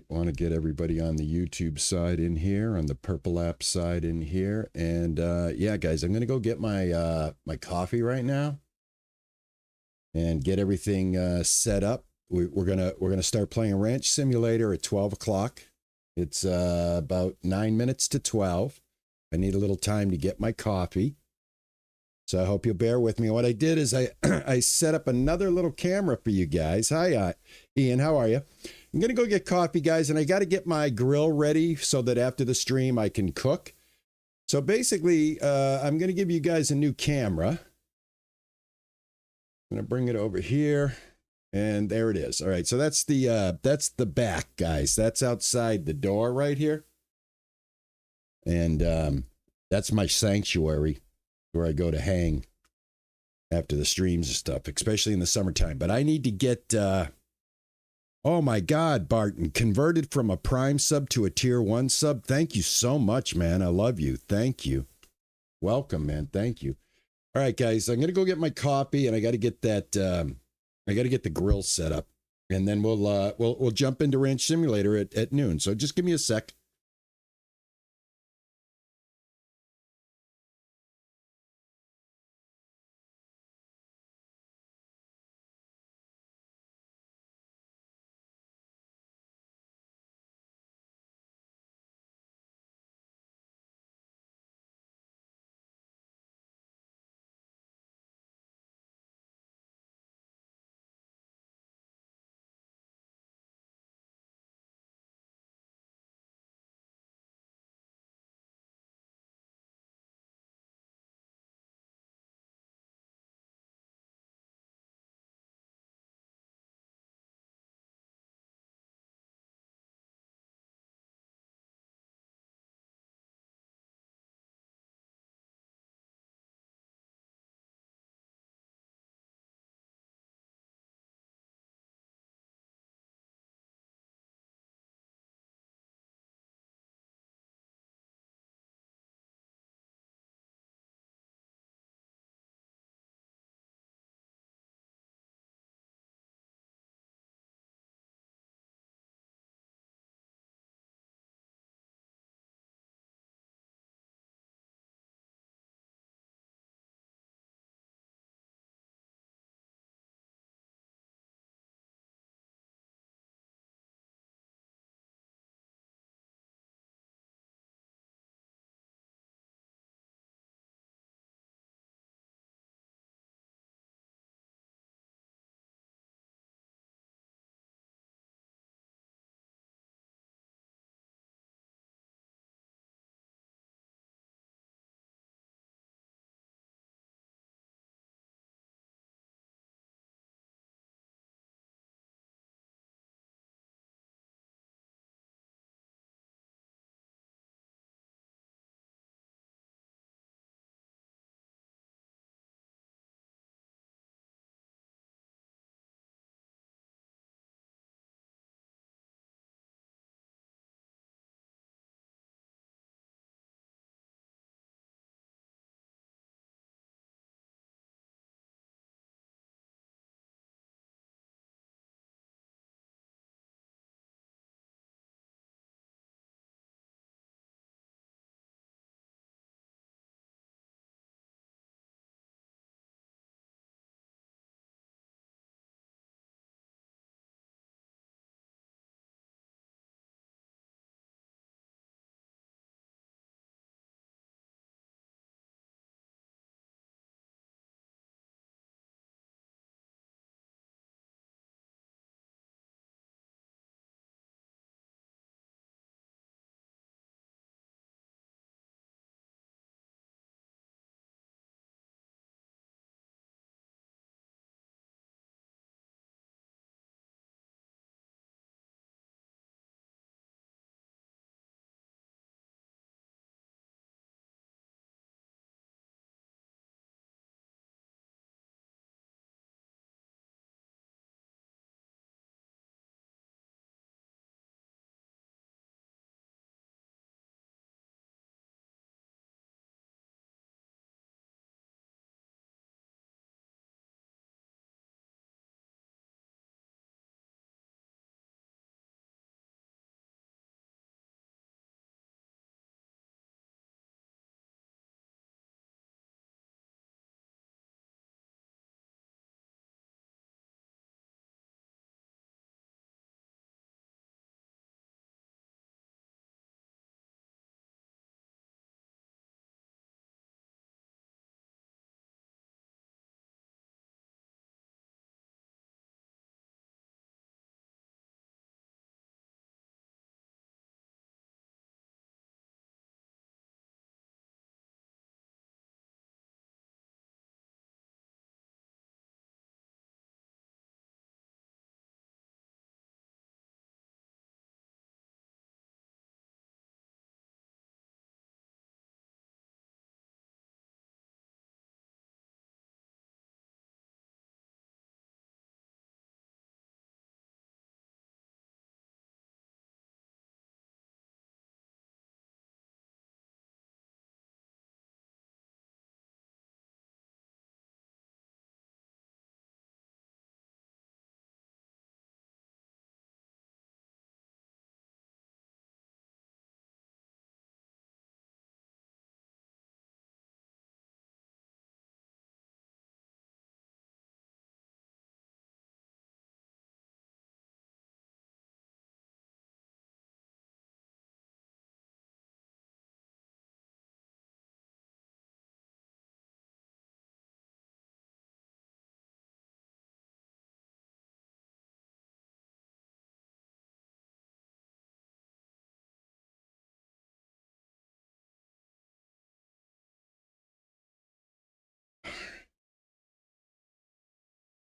right, want to get everybody on the YouTube side in here, on the Purple app side in here, and yeah, guys, I'm gonna go get my my coffee right now and get everything set up. We're gonna start playing Ranch Simulator at 12 o'clock. It's about 9 minutes to 12. I need a little time to get my coffee, so I hope you'll bear with me. What I did is I I set up another little camera for you guys. Hi, Ian, how are you? I'm going to go get coffee, guys, and I got to get my grill ready so that after the stream I can cook. So basically, I'm going to give you guys a new camera. I'm going to bring it over here, and there it is. All right, so that's the back, guys. That's outside the door right here. And that's my sanctuary where I go to hang after the streams and stuff, especially in the summertime. But I need to get... oh my God, Barton, converted from a Prime sub to a Tier 1 sub. Thank you so much, man. I love you. Thank you. Welcome, man. Thank you. All right, guys, I'm going to go get my coffee, and I got to get that, I got to get the grill set up, and then we'll jump into Ranch Simulator at noon. So just give me a sec.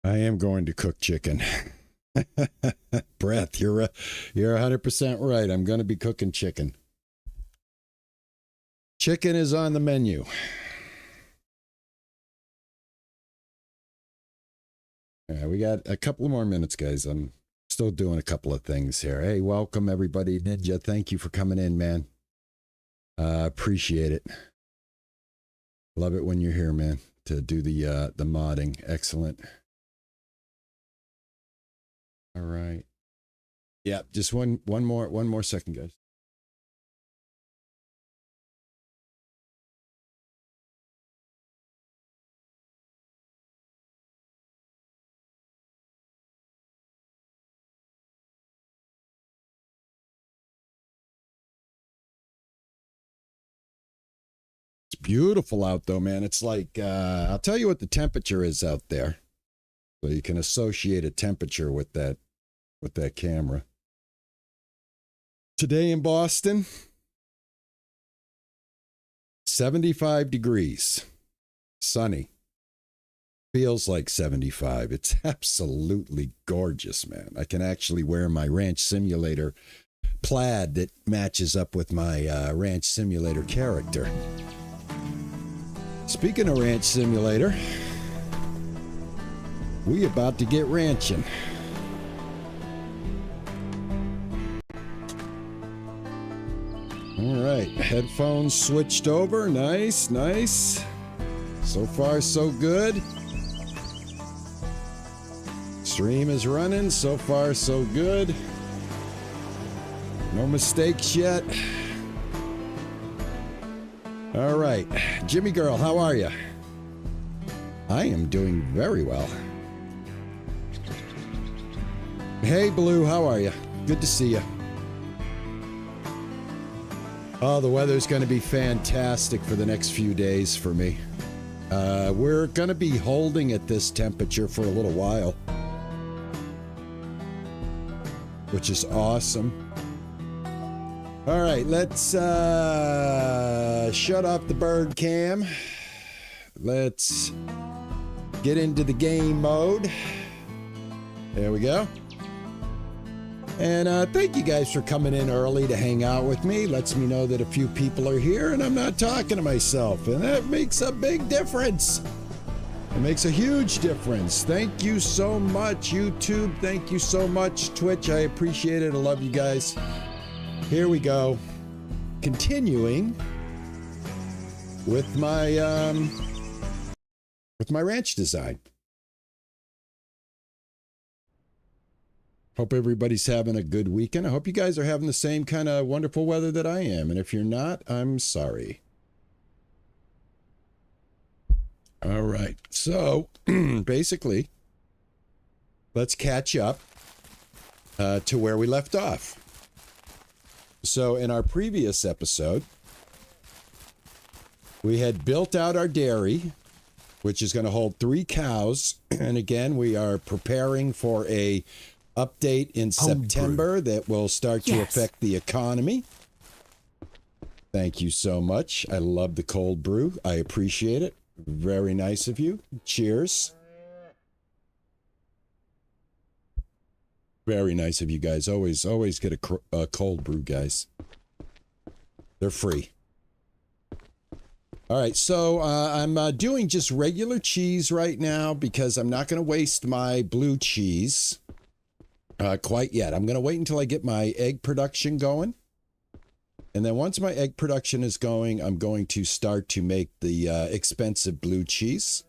I am going to cook chicken. Breath, you're 100% right. I'm going to be cooking chicken. Chicken is on the menu. Yeah, we got a couple more minutes, guys. I'm still doing a couple of things here. Hey, welcome everybody. Ninja, thank you for coming in, man. Appreciate it. Love it when you're here, man, to do the modding. Excellent. All right. Yeah, just one more second, guys. It's beautiful out though, man. It's like I'll tell you what the temperature is out there. So you can associate a temperature with that camera. Today in Boston, 75 degrees, sunny. Feels like 75. It's absolutely gorgeous, man. I can actually wear my Ranch Simulator plaid that matches up with my Ranch Simulator character. Speaking of Ranch Simulator, we about to get ranching. All right, headphones switched over. Nice, nice. So far, so good. Stream is running. So far, so good. No mistakes yet. All right, Jimmy girl, how are you? I am doing very well. Hey, Blue, how are you? Good to see you. Oh, the weather's going to be fantastic for the next few days for me. We're going to be holding at this temperature for a little while, which is awesome. All right, let's shut off the bird cam. Let's get into the game mode. There we go. And thank you guys for coming in early to hang out with me. Lets me know that a few people are here and I'm not talking to myself. And that makes a big difference. It makes a huge difference. Thank you so much, YouTube. Thank you so much, Twitch. I appreciate it. I love you guys. Here we go. Continuing with my ranch design. Hope everybody's having a good weekend. I hope you guys are having the same kind of wonderful weather that I am. And if you're not, I'm sorry. All right. So basically, let's catch up to where we left off. So in our previous episode, we had built out our dairy, which is going to hold 3 cows. And again, we are preparing for a update in September that will start to affect the economy. Thank you so much. I love the cold brew. I appreciate it. Very nice of you. Cheers. Very nice of you guys. Always get a cold brew, guys. They're free. All right, so I'm doing just regular cheese right now because I'm not going to waste my blue cheese quite yet. I'm going to wait until I get my egg production going. And then once my egg production is going, I'm going to start to make the expensive blue cheese.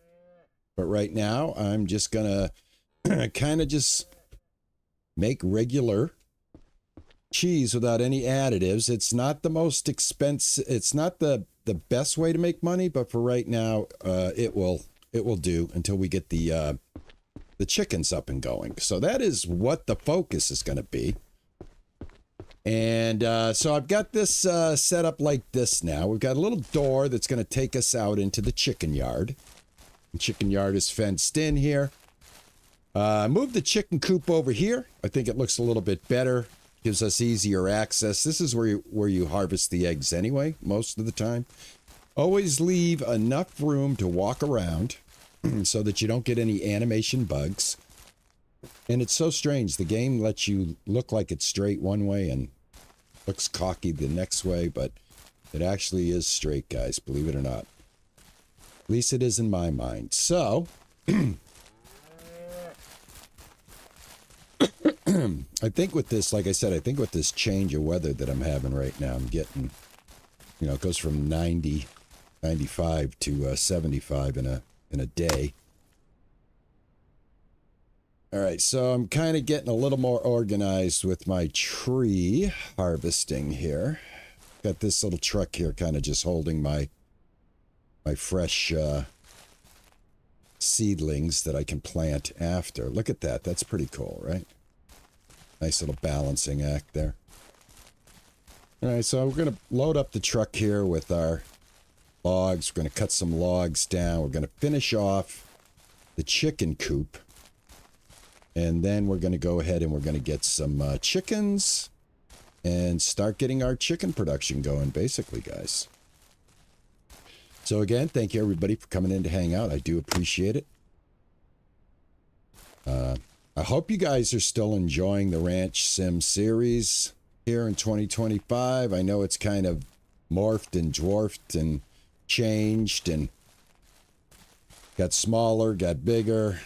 But right now, I'm just going to kind of just make regular cheese without any additives. It's not the most expensive. It's not the best way to make money, but for right now, it will do until we get the chickens up and going. So that is what the focus is going to be. And so I've got this set up like this now. We've got a little door that's going to take us out into the chicken yard. The chicken yard is fenced in here. Move the chicken coop over here. I think it looks a little bit better. Gives us easier access. This is where you harvest the eggs anyway, most of the time. Always leave enough room to walk around. so that you don't get any animation bugs. And it's so strange. The game lets you look like it's straight one way and looks cocky the next way, but it actually is straight, guys, believe it or not. At least it is in my mind. So, I think with this, like I said, I think with this change of weather that I'm having right now, I'm getting, you know, it goes from 90, 95 to 75 in a day. All right, so I'm kind of getting a little more organized with my tree harvesting here. Got this little truck here kind of just holding my fresh seedlings that I can plant after. Look at that. That's pretty cool, right? Nice little balancing act there. All right, so we're going to load up the truck here with our logs. We're going to cut some logs down. We're going to finish off the chicken coop. And then we're going to go ahead and we're going to get some chickens and start getting our chicken production going, basically, guys. So again, thank you everybody for coming in to hang out. I do appreciate it. I hope you guys are still enjoying the Ranch Sim series here in 2025. I know it's kind of morphed and dwarfed and changed and got smaller, got bigger.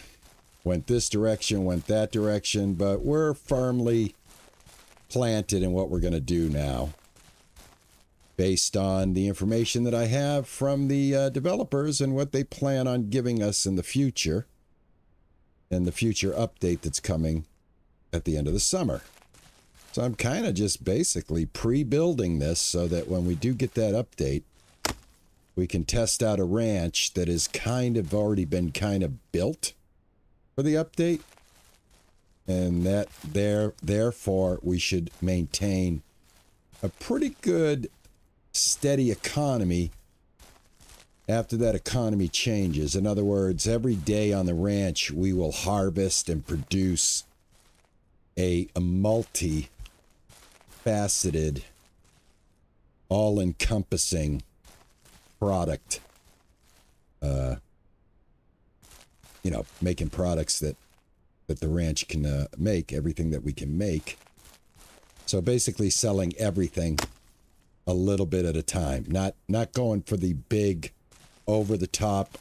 Went this direction, went that direction, but we're firmly planted in what we're going to do now. Based on the information that I have from the developers and what they plan on giving us in the future. And the future update that's coming at the end of the summer. So I'm kind of just basically pre-building this so that when we do get that update, we can test out a ranch that has kind of already been kind of built for the update, and that therefore we should maintain a pretty good steady economy after that economy changes. In other words, every day on the ranch we will harvest and produce a multi-faceted, all-encompassing product. You know, making products that the ranch can make, everything that we can make. So basically selling everything a little bit at a time. Not going for the big, over the top,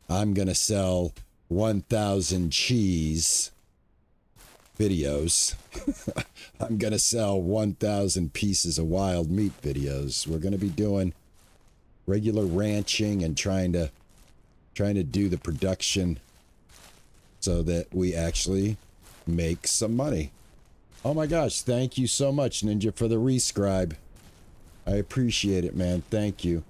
I'm going to sell 1,000 cheese videos. I'm going to sell 1,000 pieces of wild meat videos. We're going to be doing regular ranching and trying to do the production so that we actually make some money. Oh my gosh, thank you so much, Ninja, for the rescribe. I appreciate it, man. Thank you.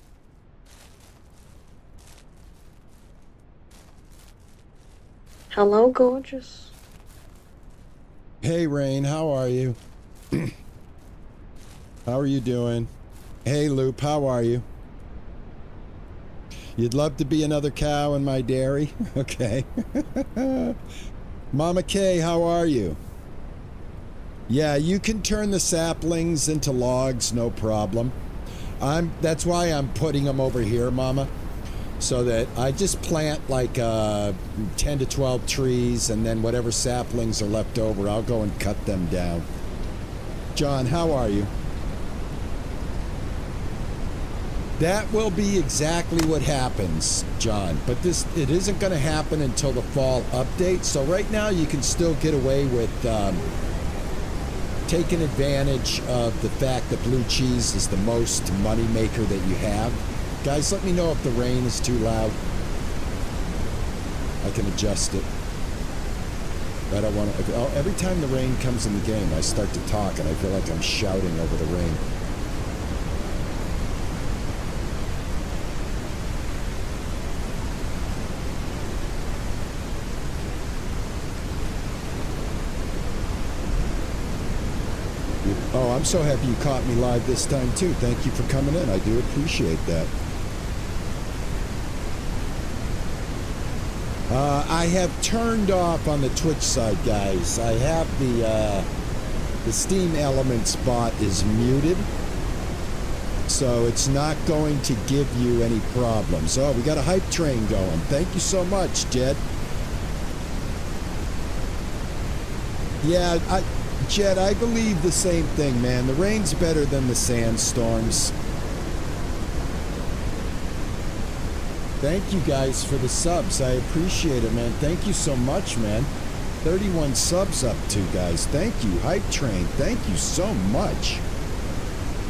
Hello, gorgeous. Hey, Rain, how are you? How are you doing? Hey, Loop, how are you? You'd love to be another cow in my dairy? Okay. Mama K, how are you? Yeah, you can turn the saplings into logs, no problem. That's why I'm putting them over here, Mama. So that I just plant like 10 to 12 trees, and then whatever saplings are left over, I'll go and cut them down. John, how are you? That will be exactly what happens, John. But it isn't going to happen until the fall update. So right now you can still get away with taking advantage of the fact that blue cheese is the most money maker that you have. Guys, let me know if the rain is too loud. I can adjust it. I don't want to. Every time the rain comes in the game, I start to talk and I feel like I'm shouting over the rain. Oh, I'm so happy you caught me live this time, too. Thank you for coming in. I do appreciate that. I have turned off on the Twitch side, guys. I have the Steam Elements bot is muted. So it's not going to give you any problems. Oh, we got a hype train going. Thank you so much, Jed. Yeah, Jed, I believe the same thing, man. The rain's better than the sandstorms. Thank you guys for the subs. I appreciate it, man. Thank you so much, man. 31 subs up to, guys. Thank you. Hype Train, thank you so much.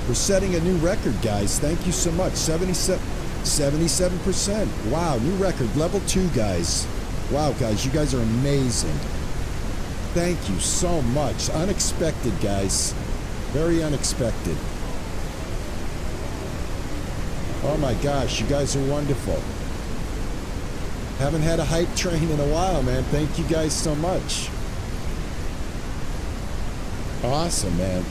We're setting a new record, guys. Thank you so much. 77%. Wow, new record. Level 2, guys. Wow, guys, you guys are amazing. Thank you so much. Unexpected, guys. Very unexpected. Oh my gosh, you guys are wonderful. Haven't had a hype train in a while, man. Thank you guys so much. Awesome, man.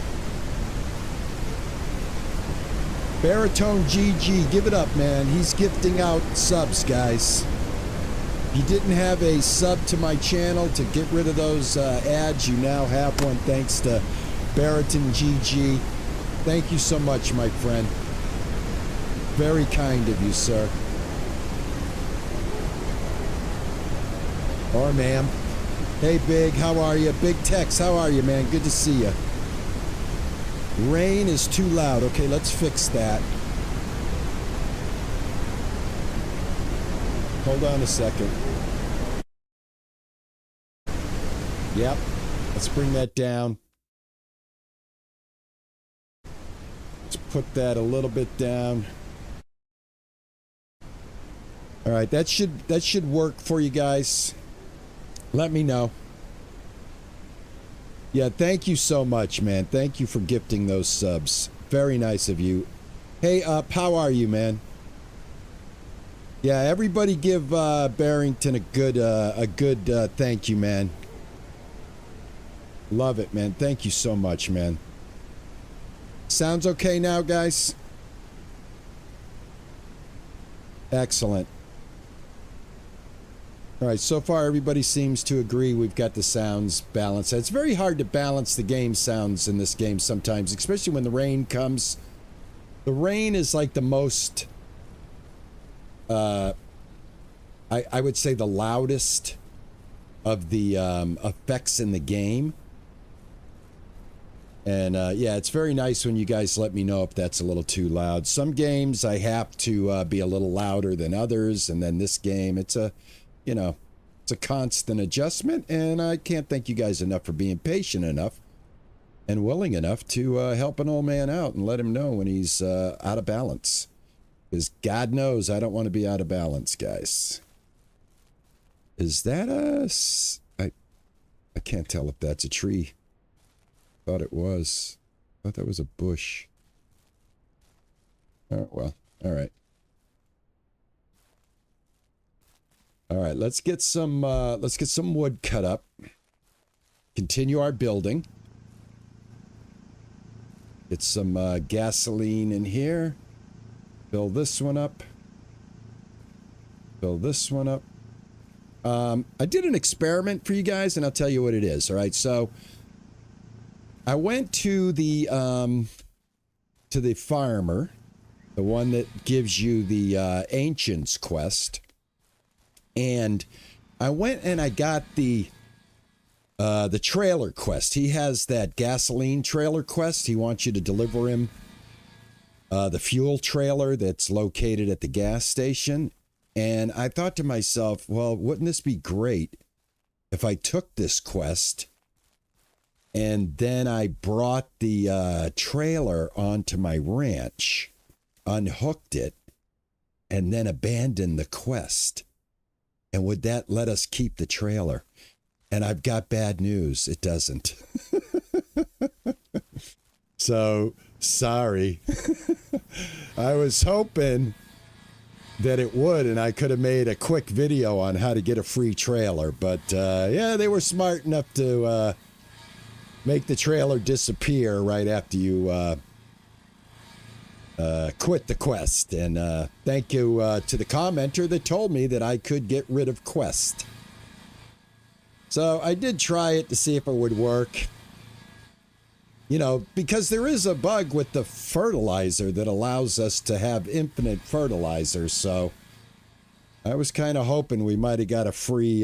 Baritone GG, give it up, man. He's gifting out subs, guys. If you didn't have a sub to my channel to get rid of those ads, you now have one thanks to Baritone GG. Thank you so much, my friend. Very kind of you, sir. Or ma'am. Hey, Big, how are you? Big Tex, how are you, man? Good to see you. Rain is too loud. Okay, let's fix that. Hold on a second. Yep. Let's bring that down. Let's put that a little bit down. All right, that should work for you guys. Let me know. Yeah, thank you so much, man. Thank you for gifting those subs. Very nice of you. Hey, how are you, man? Yeah, everybody give Barrington a good thank you, man. Love it, man. Thank you so much, man. Sounds okay now, guys? Excellent. All right, so far everybody seems to agree we've got the sounds balanced. It's very hard to balance the game sounds in this game sometimes, especially when the rain comes. The rain is like the most, I would say the loudest of the effects in the game. And yeah, it's very nice when you guys let me know if that's a little too loud. Some games I have to be a little louder than others, and then this game, it's a, you know, it's a constant adjustment, and I can't thank you guys enough for being patient enough and willing enough to help an old man out and let him know when he's out of balance. Because God knows I don't want to be out of balance, guys. Is that us? I can't tell if that's a tree. Thought it was. Thought that was a bush. Oh, well, all right. All right, let's get some wood cut up. Continue our building. Get some gasoline in here. Fill this one up. Fill this one up. I did an experiment for you guys, and I'll tell you what it is. All right, so I went to the farmer, the one that gives you the Ancients quest. And I went and I got the trailer quest. He has that gasoline trailer quest. He wants you to deliver him the fuel trailer that's located at the gas station. And I thought to myself, well, wouldn't this be great if I took this quest and then I brought the trailer onto my ranch, unhooked it, and then abandoned the quest? And would that let us keep the trailer? And I've got bad news. It doesn't. So, sorry. I was hoping that it would, and I could have made a quick video on how to get a free trailer. But, yeah, they were smart enough to make the trailer disappear right after you quit the quest. And thank you to the commenter that told me that I could get rid of quest. So I did try it to see if it would work. You know, because there is a bug with the fertilizer that allows us to have infinite fertilizer. So I was kind of hoping we might have got a free,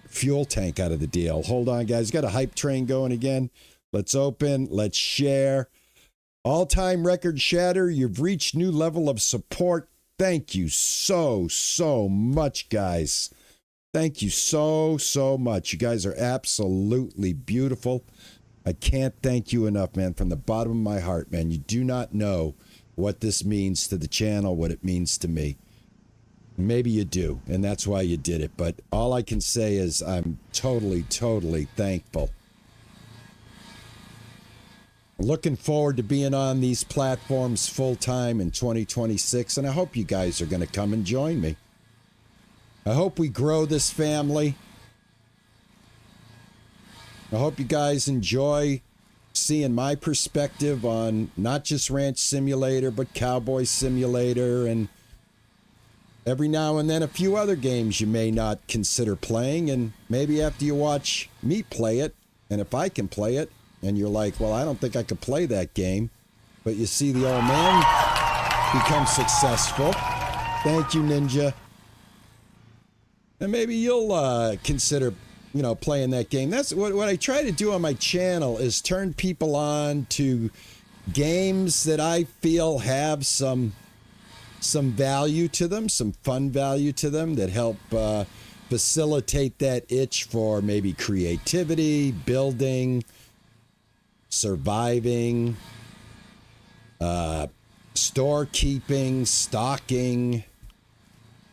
fuel tank out of the deal. Hold on, guys. Got a hype train going again. Let's open. Let's share. All-time record shatter. You've reached new level of support. Thank you so much, guys. Thank you so much. You guys are absolutely beautiful. I can't thank you enough, man, from the bottom of my heart, man. You do not know what this means to the channel, what it means to me. Maybe you do, and that's why you did it. But all I can say is I'm totally thankful. Looking forward to being on these platforms full-time in 2026, and I hope you guys are going to come and join me. I hope we grow this family. I hope you guys enjoy seeing my perspective on not just Ranch Simulator, but Cowboy Simulator, and every now and then a few other games you may not consider playing, and maybe after you watch me play it, and if I can play it, and you're like, well, I don't think I could play that game, but you see the old man become successful. Thank you, Ninja. And maybe you'll consider, you know, playing that game. That's what I try to do on my channel, is turn people on to games that I feel have some value to them, some fun value to them, that help facilitate that itch for maybe creativity, building, surviving, storekeeping, stocking,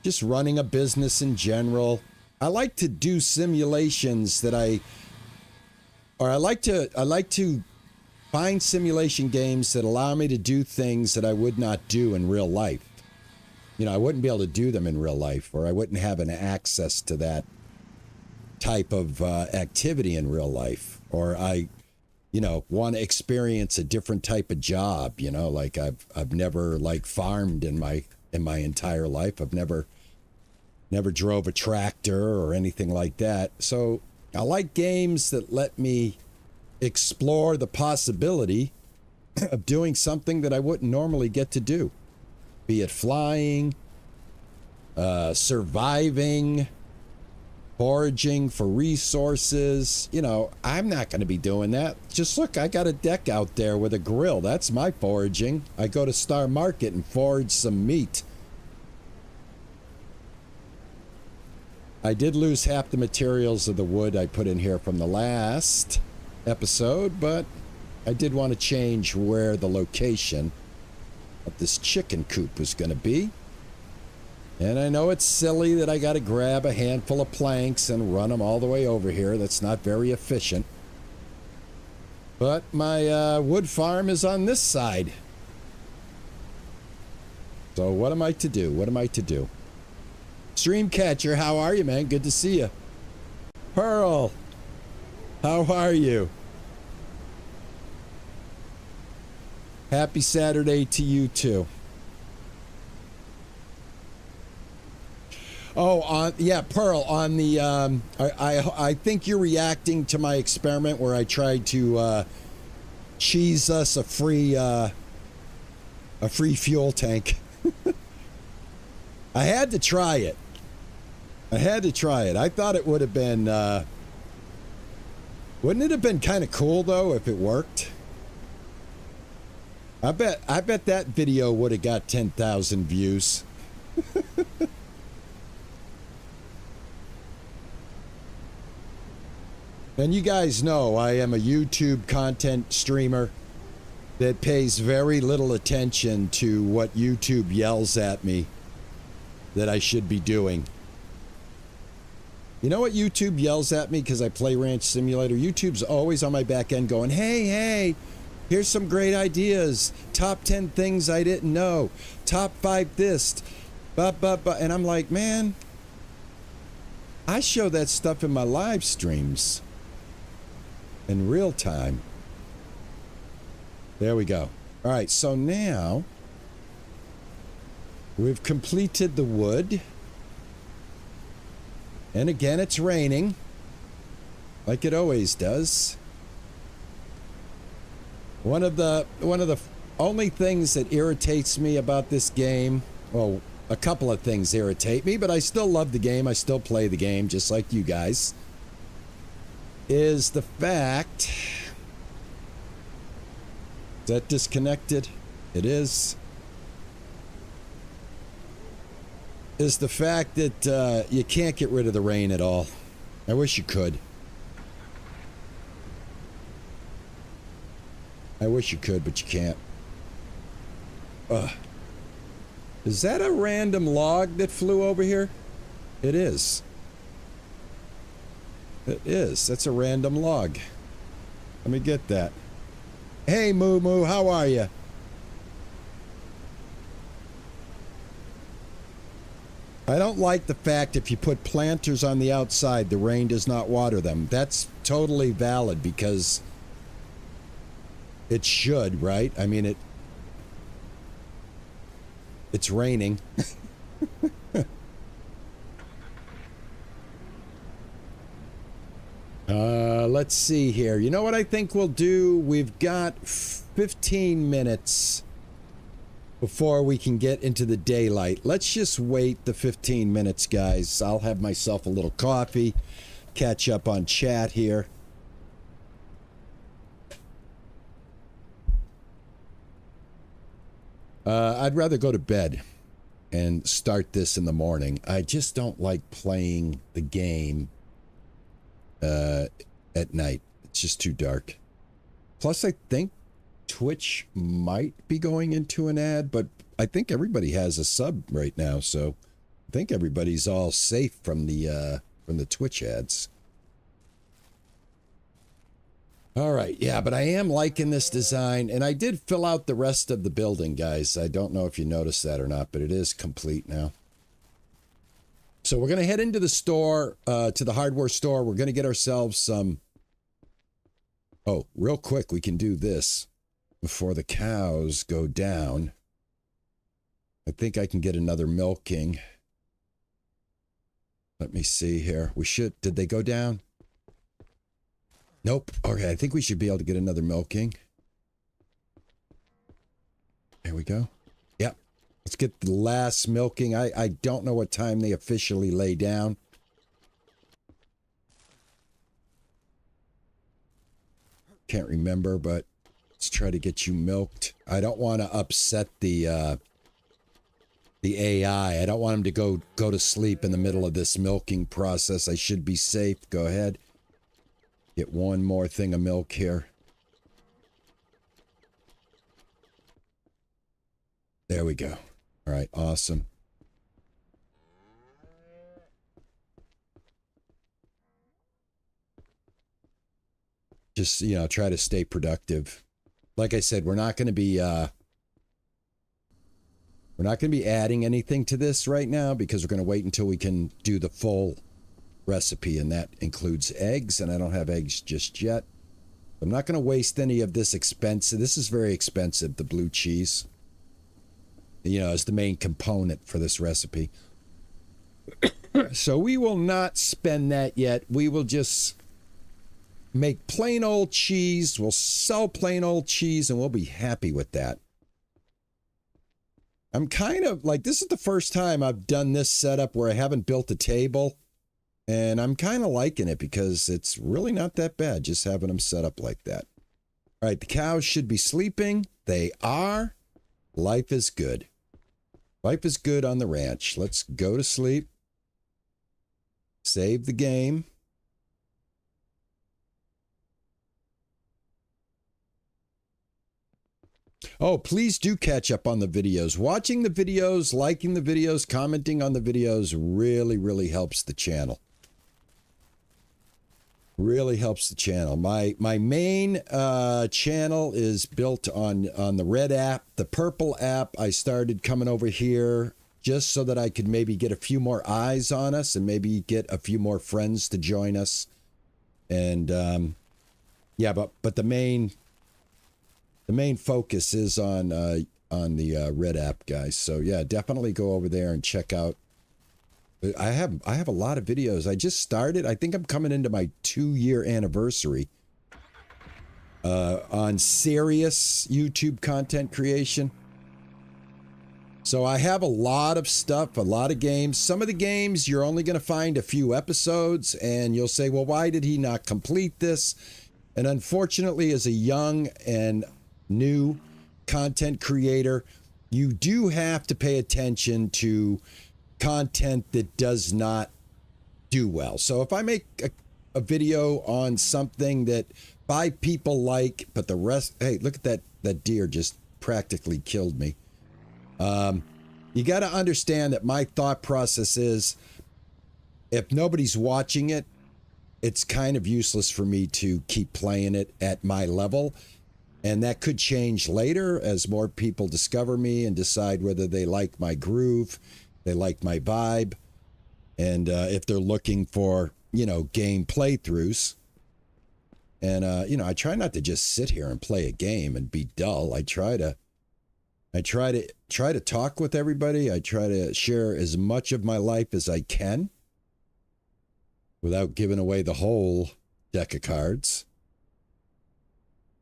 just running a business in general. I like to do simulations that I like to find simulation games that allow me to do things that I would not do in real life. You know, I wouldn't be able to do them in real life, or I wouldn't have an access to that type of activity in real life, or I, you know, want to experience a different type of job. You know, like I've never like farmed in my entire life. I've never drove a tractor or anything like that. So I like games that let me explore the possibility of doing something that I wouldn't normally get to do. Be it flying, surviving, foraging for resources. You know, I'm not going to be doing that. Just look, I got a deck out there with a grill. That's my foraging. I go to Star Market and forage some meat. I did lose half the materials of the wood I put in here from the last episode, but I did want to change where the location of this chicken coop was going to be. And I know it's silly that I got to grab a handful of planks and run them all the way over here. That's not very efficient. But my wood farm is on this side. So what am I to do? What am I to do? Streamcatcher, how are you, man? Good to see you. Pearl, how are you? Happy Saturday to you too. Oh, yeah, Pearl, on the I think you're reacting to my experiment where I tried to cheese us a free fuel tank. I had to try it. I thought it would have been wouldn't it have been kind of cool though if it worked? I bet that video would have got 10,000 views. And you guys know I am a YouTube content streamer that pays very little attention to what YouTube yells at me that I should be doing. You know what YouTube yells at me because I play Ranch Simulator? YouTube's always on my back end going, hey, here's some great ideas. Top 10 things I didn't know. Top 5 this. And I'm like, man, I show that stuff in my live streams in real time. There we go. All right, so now we've completed the wood. And again, it's raining. like it always does. One of the only things that irritates me about this game, well, a couple of things irritate me, but I still love the game. I still play the game just like you guys. Is the fact... Is that disconnected? It is. Is the fact that you can't get rid of the rain at all. I wish you could. I wish you could, but you can't. Ugh. Is that a random log that flew over here? It is. It is. That's a random log. Let me get that. Hey, Moo Moo, how are you? I don't like the fact if you put planters on the outside, the rain does not water them. That's totally valid because it should, right? I mean, it's raining. Let's see here. You know what I think we'll do? We've got 15 minutes before we can get into the daylight. Let's just wait the 15 minutes, guys. I'll have myself a little coffee, catch up on chat here. I'd rather go to bed and start this in the morning. I just don't like playing the game at night. It's just too dark. Plus, I think Twitch might be going into an ad, but I think everybody has a sub right now, so I think everybody's all safe from the Twitch ads. All right, yeah, but I am liking this design, and I did fill out the rest of the building, guys. I don't know if you noticed that or not, but it is complete now. So we're going to head into the store, to the hardware store. We're going to get ourselves some... Oh, real quick, we can do this before the cows go down. I think I can get another milking. Let me see here. We should... Did they go down? Nope. Okay, I think we should be able to get another milking. There we go. Yep. Let's get the last milking. I don't know what time they officially lay down. Can't remember, but let's try to get you milked. I don't want to upset the AI. I don't want him to go to sleep in the middle of this milking process. I should be safe. Go ahead. Get one more thing of milk here. There we go. All right, awesome. Just, you know, try to stay productive. Like I said, we're not going to be adding anything to this right now because we're going to wait until we can do the full recipe, and that includes eggs, and I don't have eggs just yet. I'm not going to waste any of this expensive. This is very expensive, the blue cheese. You know, as the main component for this recipe. So we will not spend that yet. We will just make plain old cheese. We'll sell plain old cheese, and we'll be happy with that. I'm kind of like, this is the first time I've done this setup where I haven't built a table. And I'm kind of liking it because it's really not that bad just having them set up like that. All right, the cows should be sleeping. They are. Life is good. Life is good on the ranch. Let's go to sleep. Save the game. Oh, please do catch up on the videos. Watching the videos, liking the videos, commenting on the videos really, really helps the channel. Really helps the channel. My main channel is built on the red app. The purple app, I started coming over here just so that I could maybe get a few more eyes on us and maybe get a few more friends to join us. And yeah, but the main focus is on the red app, guys. So yeah, definitely go over there and check out I have a lot of videos. I just started. I think I'm coming into my 2-year anniversary on serious YouTube content creation. So I have a lot of stuff, a lot of games. Some of the games you're only going to find a few episodes and you'll say, well, why did he not complete this? And unfortunately, as a young and new content creator, you do have to pay attention to content that does not do well. So if I make a video on something that 5 people like, but the rest, hey, look at that deer just practically killed me. You got to understand that my thought process is if nobody's watching it, it's kind of useless for me to keep playing it at my level. And that could change later as more people discover me and decide whether they like my groove, they like my vibe, and if they're looking for, game playthroughs. And, I try not to just sit here and play a game and be dull. I try to talk with everybody. I try to share as much of my life as I can without giving away the whole deck of cards.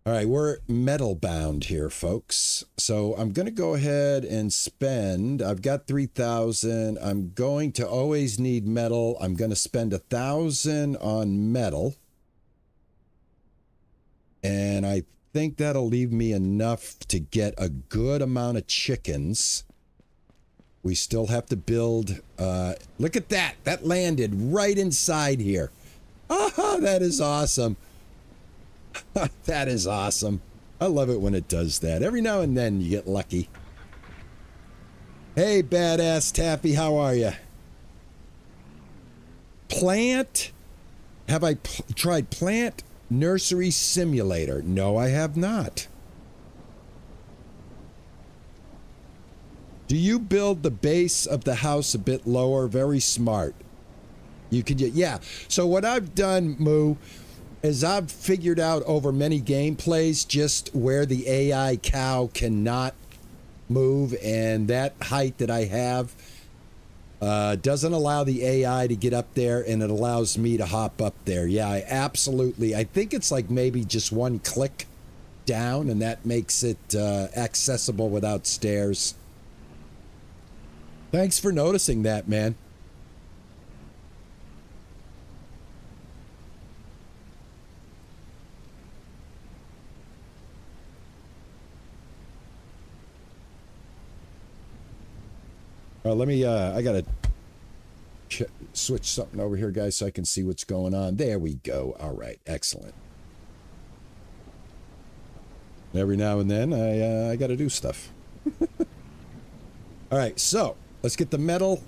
All right, we're metal bound here, folks. So I'm going to go ahead and spend, I've got 3,000. I'm going to always need metal. I'm going to spend 1,000 on metal. And I think that'll leave me enough to get a good amount of chickens. We still have to build, look at that. That landed right inside here. Oh, that is awesome. That is awesome. I love it when it does that. Every now and then you get lucky. Hey, badass Taffy, how are you? Plant? Have I tried Plant Nursery Simulator? No, I have not. Do you build the base of the house a bit lower? Very smart. You could, yeah. So what I've done, Moo, is I've figured out over many gameplays just where the AI cow cannot move, and that height that I have doesn't allow the AI to get up there, and it allows me to hop up there. Yeah, I think it's like maybe just one click down, and that makes it accessible without stairs. Thanks for noticing that, man. Let me, I gotta switch something over here, guys, so I can see what's going on. There we go. All right, excellent. Every now and then, I gotta do stuff. All right, so let's get the metal.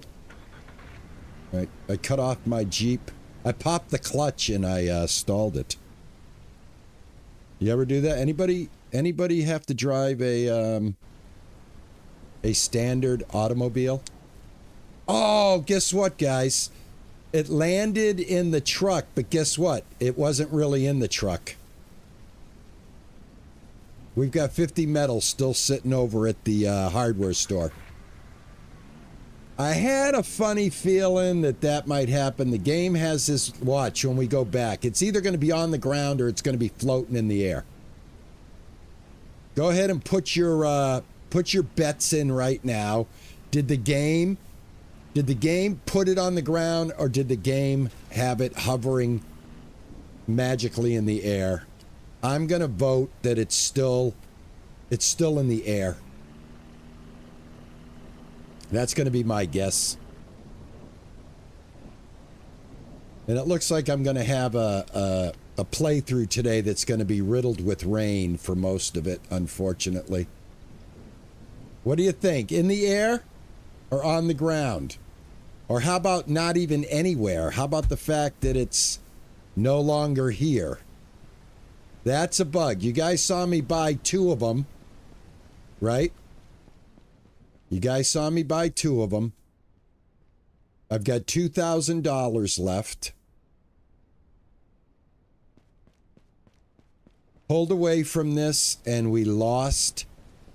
All right, I cut off my Jeep. I popped the clutch and I stalled it. You ever do that? Anybody have to drive a standard automobile? Oh, guess what, guys? It landed in the truck, but guess what? It wasn't really in the truck. We've got 50 metal still sitting over at the hardware store. I had a funny feeling that might happen. The game has this, watch when we go back. It's either going to be on the ground or it's going to be floating in the air. Go ahead and put your bets in right now. Did the game put it on the ground, or did the game have it hovering magically in the air? I'm going to vote that it's still in the air. That's going to be my guess. And it looks like I'm going to have a playthrough today that's going to be riddled with rain for most of it, unfortunately. What do you think? In the air or on the ground? Or how about not even anywhere? How about the fact that it's no longer here? That's a bug. You guys saw me buy 2 of them, right? You guys saw me buy 2 of them. I've got $2,000 left. Pulled away from this and we lost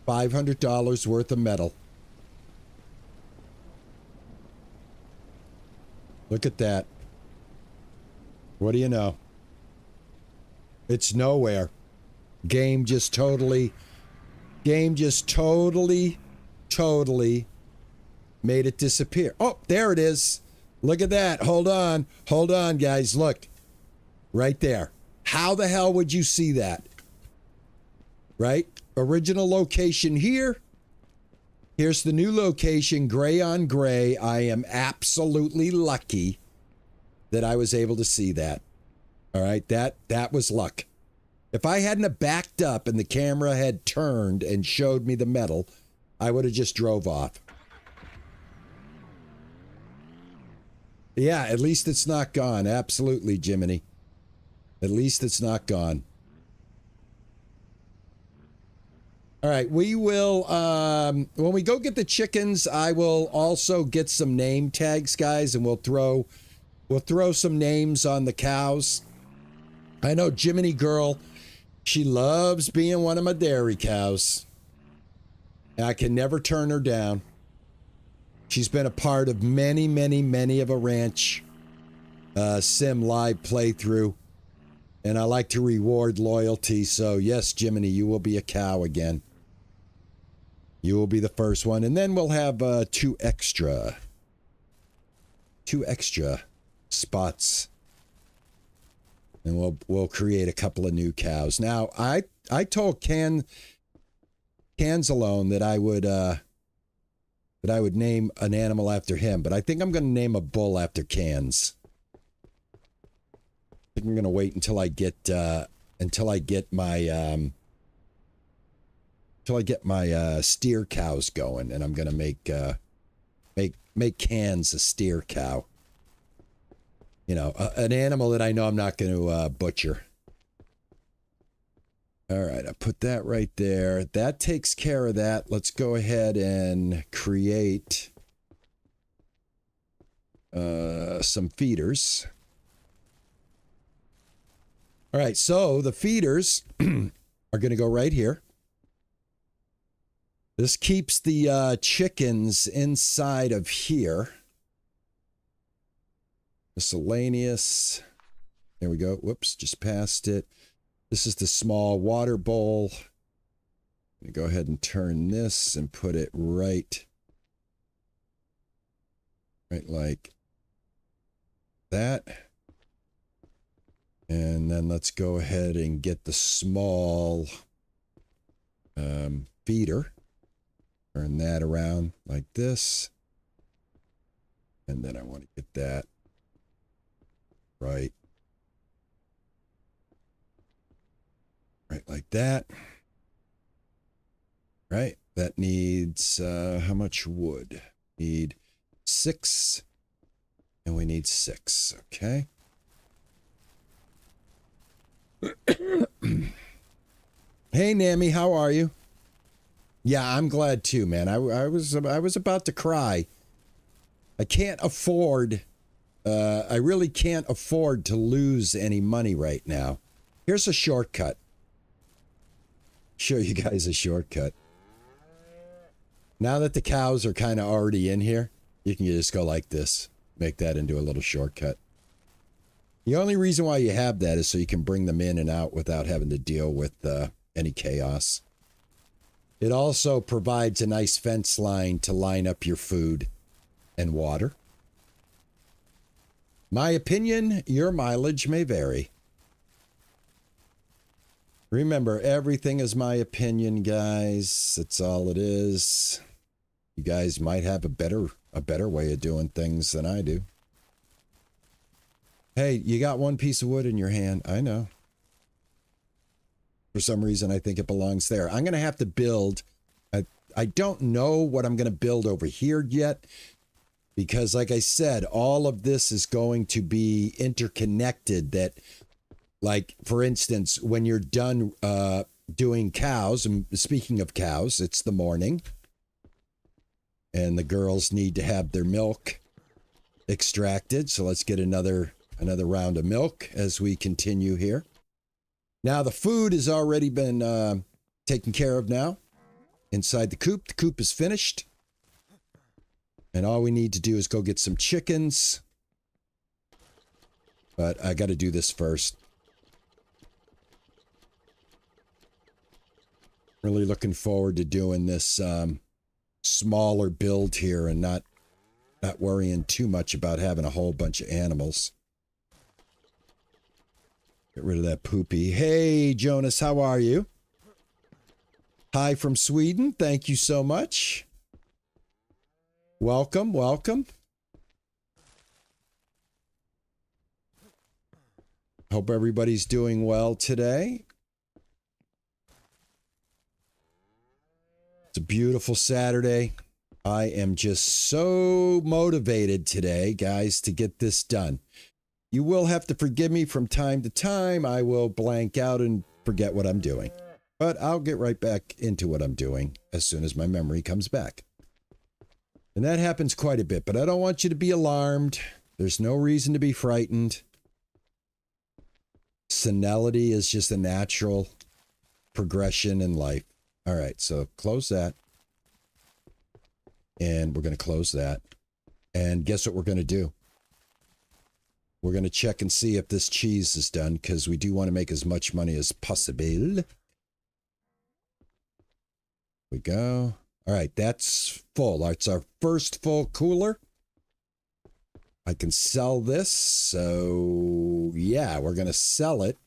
$500 worth of metal. Look at that. What do you know? It's nowhere. Game just totally made it disappear. Oh, there it is. Look at that. Hold on, guys. Look. Right there. How the hell would you see that? Right? Original location here. Here's the new location, gray on gray. I am absolutely lucky that I was able to see that. All right, that was luck. If I hadn't have backed up and the camera had turned and showed me the metal, I would have just drove off. Yeah, at least it's not gone. Absolutely, Jiminy. At least it's not gone. All right, we will, when we go get the chickens, I will also get some name tags, guys, and we'll throw some names on the cows. I know Jiminy Girl, she loves being one of my dairy cows. I can never turn her down. She's been a part of many of a ranch sim live playthrough. And I like to reward loyalty. So yes, Jiminy, you will be a cow again. You will be the first one. And then we'll have two extra spots. And we'll create a couple of new cows. Now, I told Cans Alone that I would name an animal after him, but I think I'm going to name a bull after Cans. I think I'm going to wait until I get my steer cows going, and I'm going to make Cans a steer cow. You know, an animal that I know I'm not going to butcher. All right, I put that right there. That takes care of that. Let's go ahead and create some feeders. All right, so the feeders are going to go right here. This keeps the chickens inside of here. Miscellaneous. There we go. Whoops, just passed it. This is the small water bowl. I'm going to go ahead and turn this and put it right like that. And then let's go ahead and get the small feeder. Turn that around like this. And then I want to get that right like that. Right, that needs how much wood? Need 6, and we need 6. Okay. Hey Nami, how are you? Yeah, I'm glad too, man. I was about to cry. I can't afford. I really can't afford to lose any money right now. Here's a shortcut. Show you guys a shortcut. Now that the cows are kind of already in here, you can just go like this. Make that into a little shortcut. The only reason why you have that is so you can bring them in and out without having to deal with any chaos. It also provides a nice fence line to line up your food and water. My opinion, your mileage may vary. Remember, everything is my opinion, guys. That's all it is. You guys might have a better way of doing things than I do. Hey, you got one piece of wood in your hand. I know. For some reason, I think it belongs there. I'm going to have to build. I don't know what I'm going to build over here yet. Because like I said, all of this is going to be interconnected. That, like, for instance, when you're done doing cows, and speaking of cows, it's the morning. And the girls need to have their milk extracted. So let's get another round of milk as we continue here. Now the food has already been taken care of now. Inside the coop. The coop is finished. And all we need to do is go get some chickens. But I got to do this first. Really looking forward to doing this smaller build here and not worrying too much about having a whole bunch of animals. Get rid of that poopy. Hey, Jonas, how are you? Hi from Sweden. Thank you so much. Welcome, welcome. Hope everybody's doing well today. It's a beautiful Saturday. I am just so motivated today, guys, to get this done. You will have to forgive me from time to time. I will blank out and forget what I'm doing. But I'll get right back into what I'm doing as soon as my memory comes back. And that happens quite a bit, but I don't want you to be alarmed. There's no reason to be frightened. Senility is just a natural progression in life. All right, so close that. And we're going to close that. And guess what we're going to do? We're going to check and see if this cheese is done, because we do want to make as much money as possible. Here we go. All right, that's full. It's our first full cooler. I can sell this, so yeah, we're going to sell it.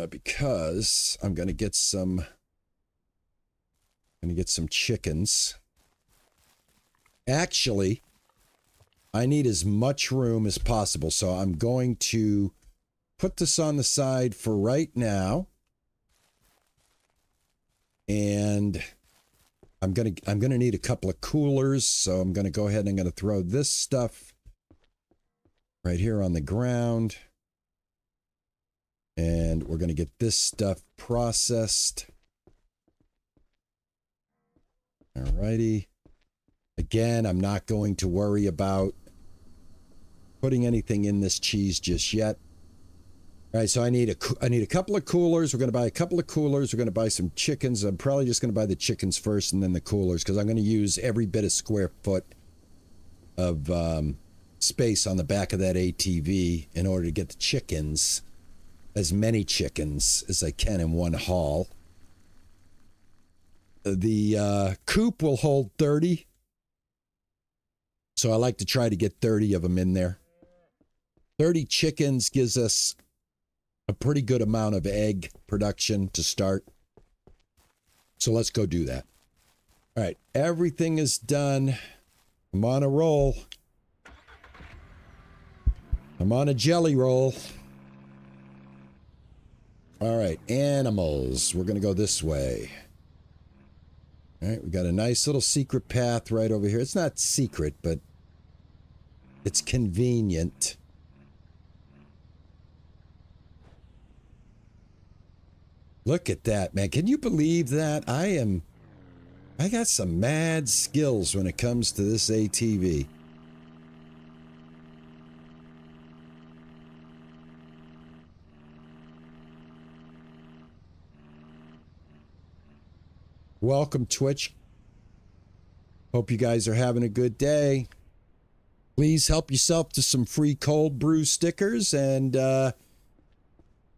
Because I'm going to get some... chickens. Actually, I need as much room as possible, so I'm going to put this on the side for right now. And I'm gonna need a couple of coolers, so I'm gonna go ahead and I'm gonna throw this stuff right here on the ground. And we're gonna get this stuff processed. Alrighty. Again, I'm not going to worry about putting anything in this cheese just yet. All right, so I need a couple of coolers. We're going to buy a couple of coolers. We're going to buy some chickens. I'm probably just going to buy the chickens first and then the coolers, because I'm going to use every bit of square foot of space on the back of that ATV in order to get the chickens, as many chickens as I can in one haul. The coop will hold 30. So I like to try to get 30 of them in there. 30 chickens gives us a pretty good amount of egg production to start. So let's go do that. All right, everything is done. I'm on a roll. I'm on a jelly roll. All right, animals. We're going to go this way. All right, we got a nice little secret path right over here. It's not secret, but it's convenient. Look at that, man. Can you believe that? I got some mad skills when it comes to this ATV. Welcome, Twitch. Hope you guys are having a good day. Please help yourself to some free cold brew stickers and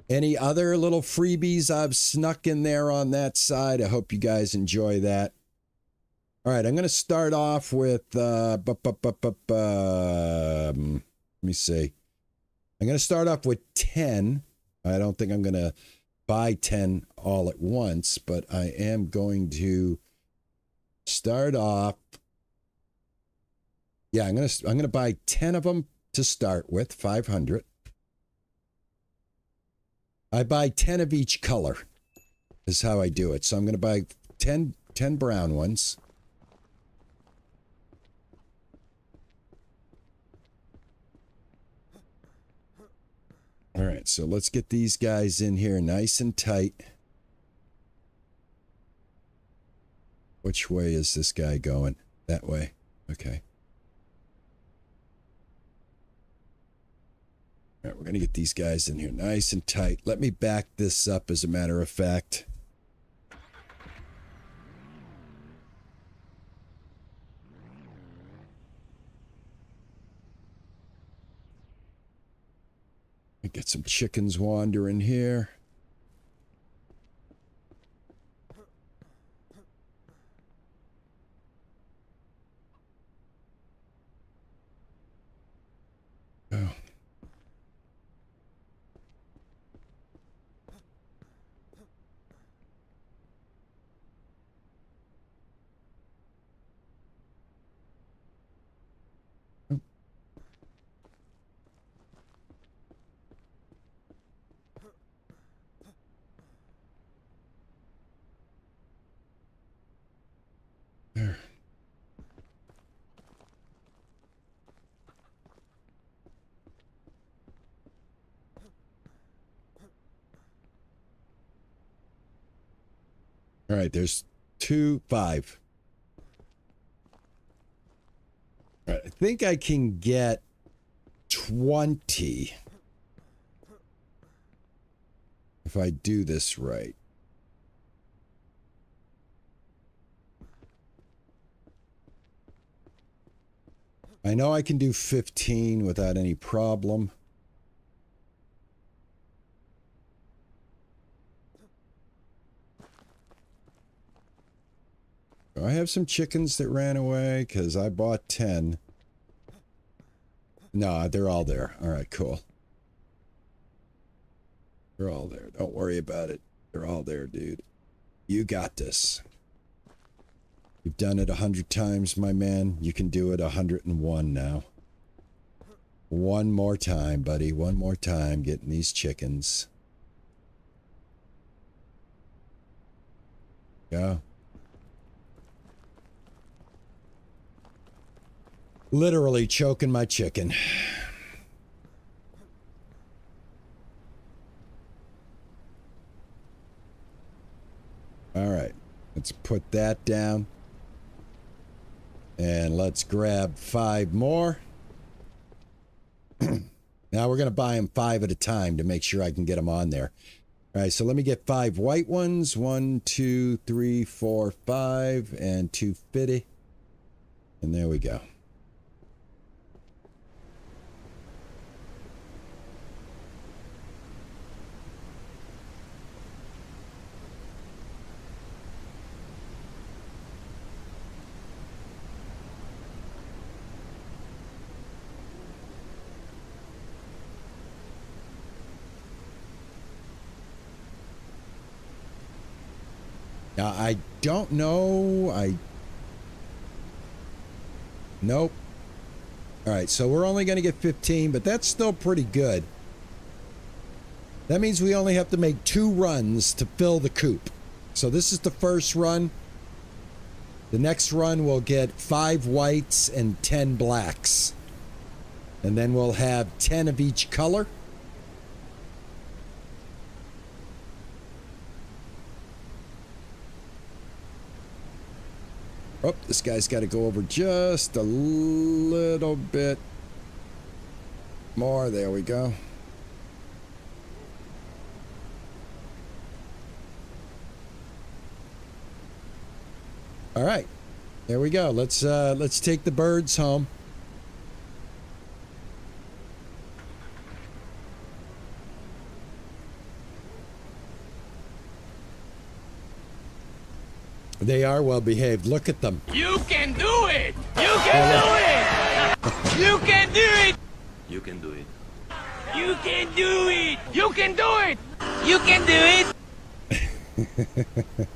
any other little freebies I've snuck in there on that side. I hope you guys enjoy that. All right, I'm going to start off with, let me see. I'm going to start off with 10. I don't think I'm going to buy 10 all at once, but I am going to start off. Yeah, I'm going to buy 10 of them to start with, 500. I buy 10 of each color is how I do it. So I'm going to buy 10 brown ones. All right, so let's get these guys in here nice and tight. Which way is this guy going? That way. Okay. All right, we're going to get these guys in here nice and tight. Let me back this up, as a matter of fact. Get some chickens wandering here. Oh. There. All right, there's 5. All right, I think I can get 20 if I do this right. I know I can do 15 without any problem. Do I have some chickens that ran away? Because I bought 10. No, they're all there. All right, cool. They're all there. Don't worry about it. They're all there, dude. You got this. You've done it 100 times, my man. You can do it 101 now. One more time, buddy. One more time getting these chickens. Go. Literally choking my chicken. All right. Let's put that down. And let's grab 5 more. Now we're going to buy them 5 at a time to make sure I can get them on there. All right, so let me get 5 white ones. 1, 2, 3, 4, 5, and 250. And there we go. Now, I don't know. Nope. All right, so we're only going to get 15, but that's still pretty good. That means we only have to make 2 runs to fill the coop. So this is the first run. The next run we'll get 5 whites and 10 blacks. And then we'll have 10 of each color. Oh, this guy's got to go over just a little bit more. There we go. All right. There we go. Let's take the birds home. They are well behaved. Look at them. You can do it! You can do it! You can do it! You can do it. You can do it! You can do it! You can do it!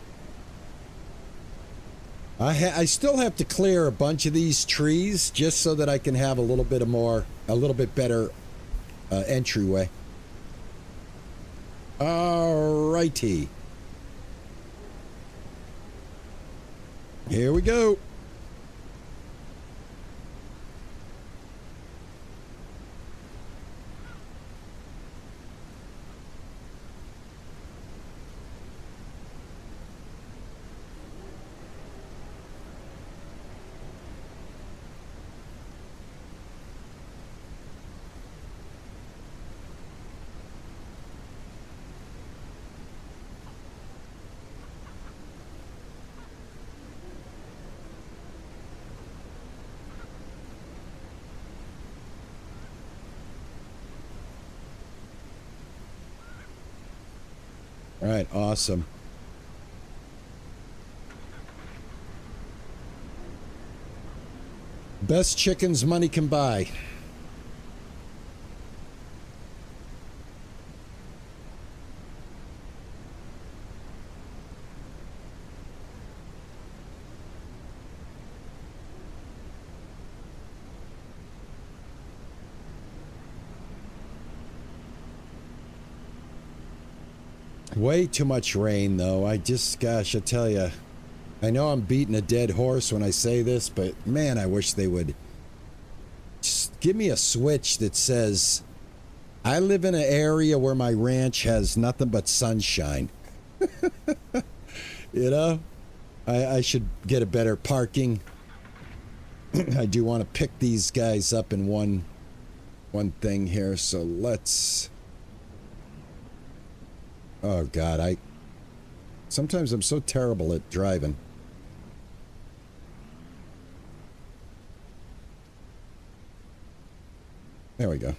I still have to clear a bunch of these trees just so that I can have a little bit better entryway. Alrighty. Here we go. All right, awesome. Best chickens money can buy. Way too much rain, though. Gosh, I tell you, I know I'm beating a dead horse when I say this, but man, I wish they would just give me a switch that says, I live in an area where my ranch has nothing but sunshine. You know? I should get a better parking. I do want to pick these guys up in one thing here, so let's... Oh, God, sometimes I'm so terrible at driving. There we go.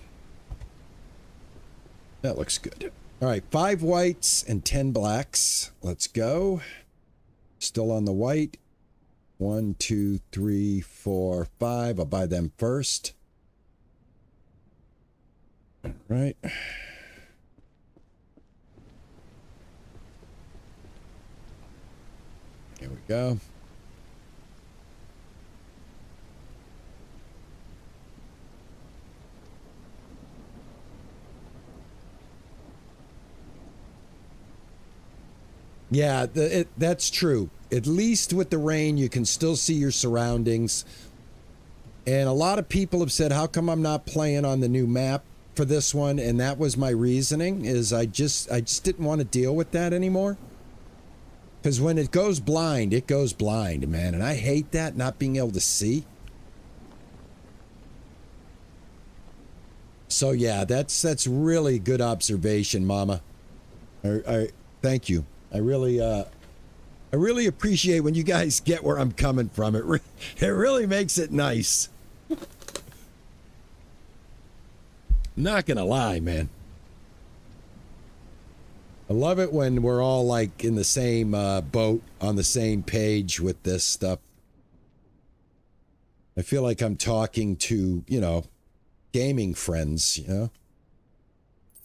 That looks good. All right, 5 whites and 10 blacks. Let's go. Still on the white. 1, 2, 3, 4, 5. I'll buy them first. All right. Here we go. Yeah, that's true. At least with the rain, you can still see your surroundings. And a lot of people have said, how come I'm not playing on the new map for this one? And that was my reasoning, is I just didn't want to deal with that anymore. Because when it goes blind, man. And I hate that, not being able to see. So yeah, that's really good observation, Mama. I thank you. I really appreciate when you guys get where I'm coming from. It really makes it nice. Not gonna lie, man. I love it when we're all like in the same boat, on the same page with this stuff. I feel like I'm talking to, gaming friends,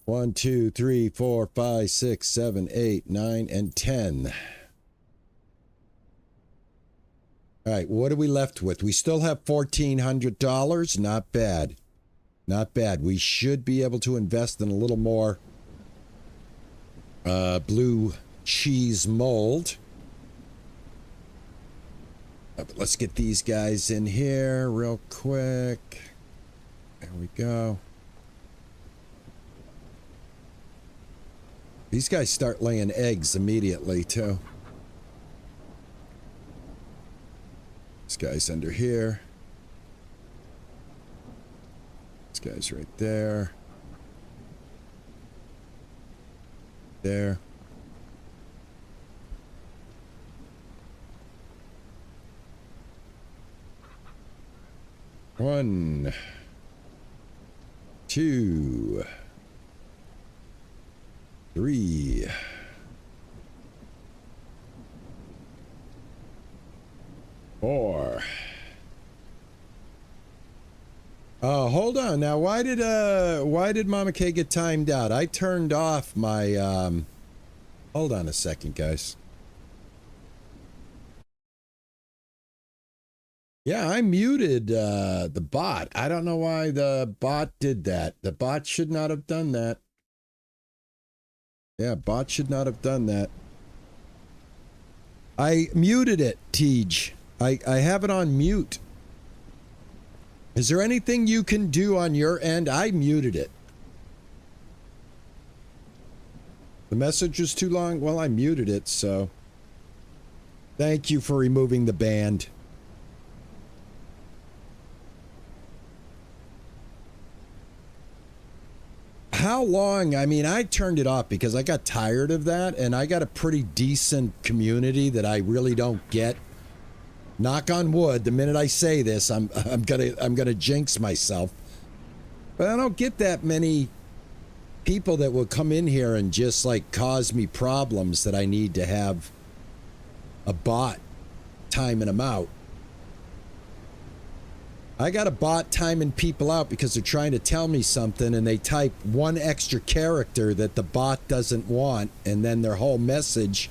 1, 2, 3, 4, 5, 6, 7, 8, 9, and 10. All right, what are we left with? We still have $1,400. Not bad. Not bad. We should be able to invest in a little more blue cheese mold. But let's get these guys in here real quick. There we go. These guys start laying eggs immediately, too. This guy's under here. This guy's right there. There. One, 2, 3. 4. Hold on now. Why did Mama K get timed out? I turned off my hold on a second, guys. Yeah, I muted the bot. I don't know why the bot did that. The bot should not have done that. Yeah, bot should not have done that. I muted it, Tej. I have it on mute. Is there anything you can do on your end? I muted it. The message was too long? Well, I muted it, so... Thank you for removing the band. How long? I mean, I turned it off because I got tired of that, and I got a pretty decent community that I really don't get. Knock on wood, the minute I say this, I'm gonna jinx myself. But I don't get that many people that will come in here and just like cause me problems that I need to have a bot timing them out. I got a bot timing people out because they're trying to tell me something and they type one extra character that the bot doesn't want, and then their whole message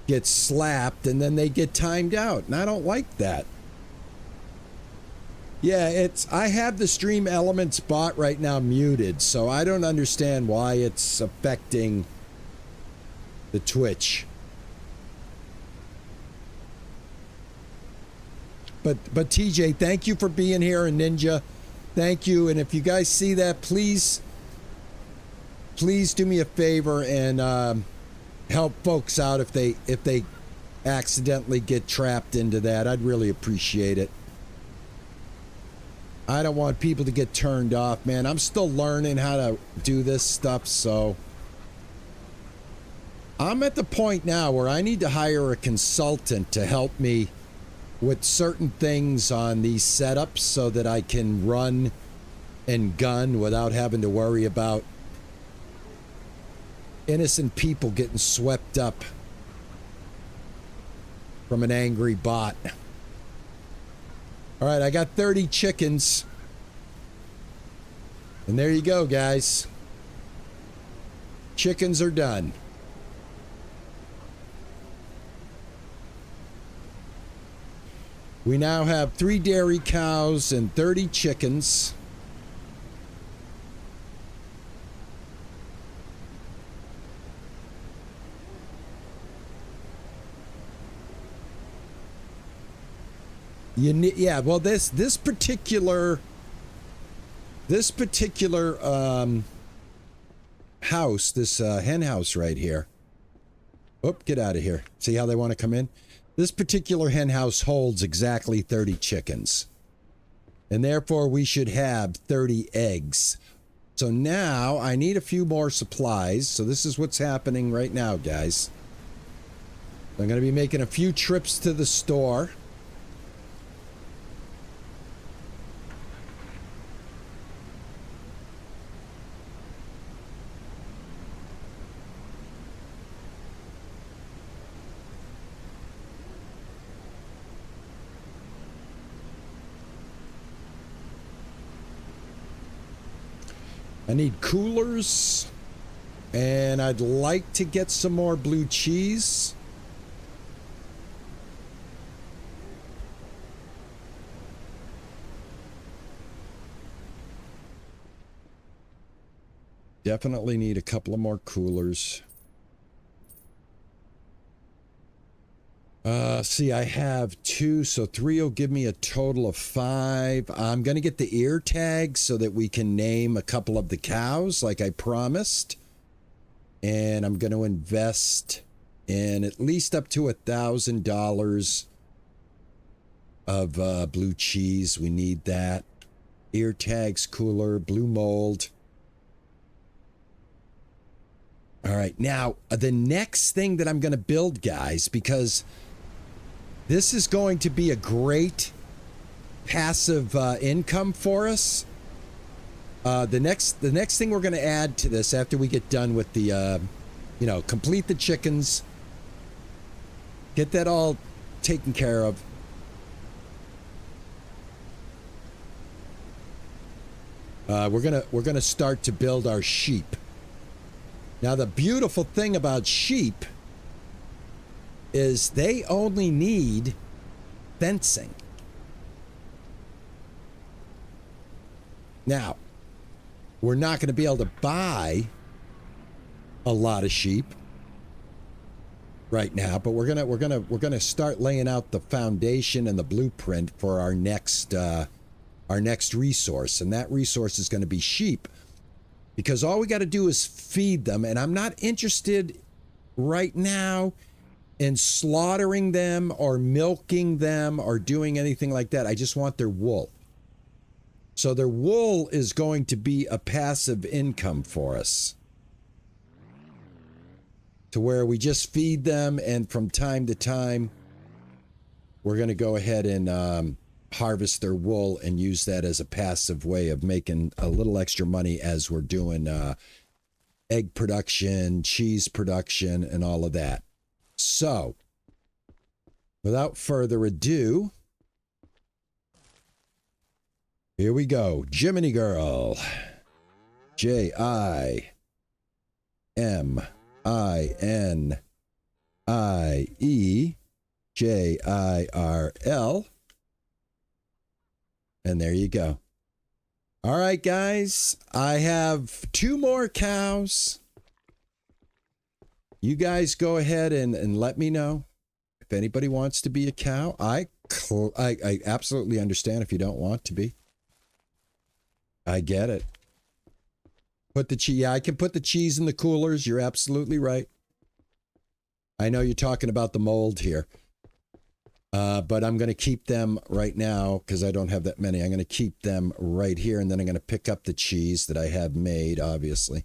gets slapped and then they get timed out, and I don't like that. Yeah, I have the Stream Elements bot right now muted, so I don't understand why it's affecting the Twitch. But TJ, thank you for being here, and Ninja, thank you. And if you guys see that, please do me a favor and help folks out if they accidentally get trapped into that. I'd really appreciate it. I don't want people to get turned off, man. I'm still learning how to do this stuff, so I'm at the point now where I need to hire a consultant to help me with certain things on these setups so that I can run and gun without having to worry about innocent people getting swept up from an angry bot. All right, I got 30 chickens. And there you go, guys. Chickens are done. We now have 3 dairy cows and 30 chickens. Yeah, well, this particular house, this hen house right here. Oh, get out of here. See how they want to come in? This particular hen house holds exactly 30 chickens. And therefore, we should have 30 eggs. So now I need a few more supplies. So this is what's happening right now, guys. I'm going to be making a few trips to the store. I need coolers, and I'd like to get some more blue cheese. Definitely need a couple of more coolers. See, I have 2, so 3 will give me a total of 5. I'm going to get the ear tags so that we can name a couple of the cows like I promised. And I'm going to invest in at least up to $1,000 of blue cheese. We need that. Ear tags, cooler, blue mold. All right, now the next thing that I'm going to build, guys, because this is going to be a great passive income for us. The next thing we're going to add to this after we get done with the, complete the chickens, get that all taken care of. We're gonna start to build our sheep. Now, the beautiful thing about sheep is they only need fencing. Now, we're not going to be able to buy a lot of sheep right now, but we're gonna start laying out the foundation and the blueprint for our next resource, and that resource is going to be sheep. Because all we got to do is feed them, and I'm not interested right now in slaughtering them or milking them or doing anything like that. I just want their wool. So their wool is going to be a passive income for us, to where we just feed them, and from time to time, we're going to go ahead and harvest their wool and use that as a passive way of making a little extra money as we're doing egg production, cheese production, and all of that. So, without further ado, here we go. Jiminy Girl. JIMINIEJIRL. And there you go. All right, guys. I have 2 more cows. You guys go ahead and let me know if anybody wants to be a cow. I absolutely understand if you don't want to be. I get it. Put the cheese. Yeah, I can put the cheese in the coolers. You're absolutely right. I know you're talking about the mold here. But I'm going to keep them right now because I don't have that many. I'm going to keep them right here, and then I'm going to pick up the cheese that I have made, obviously.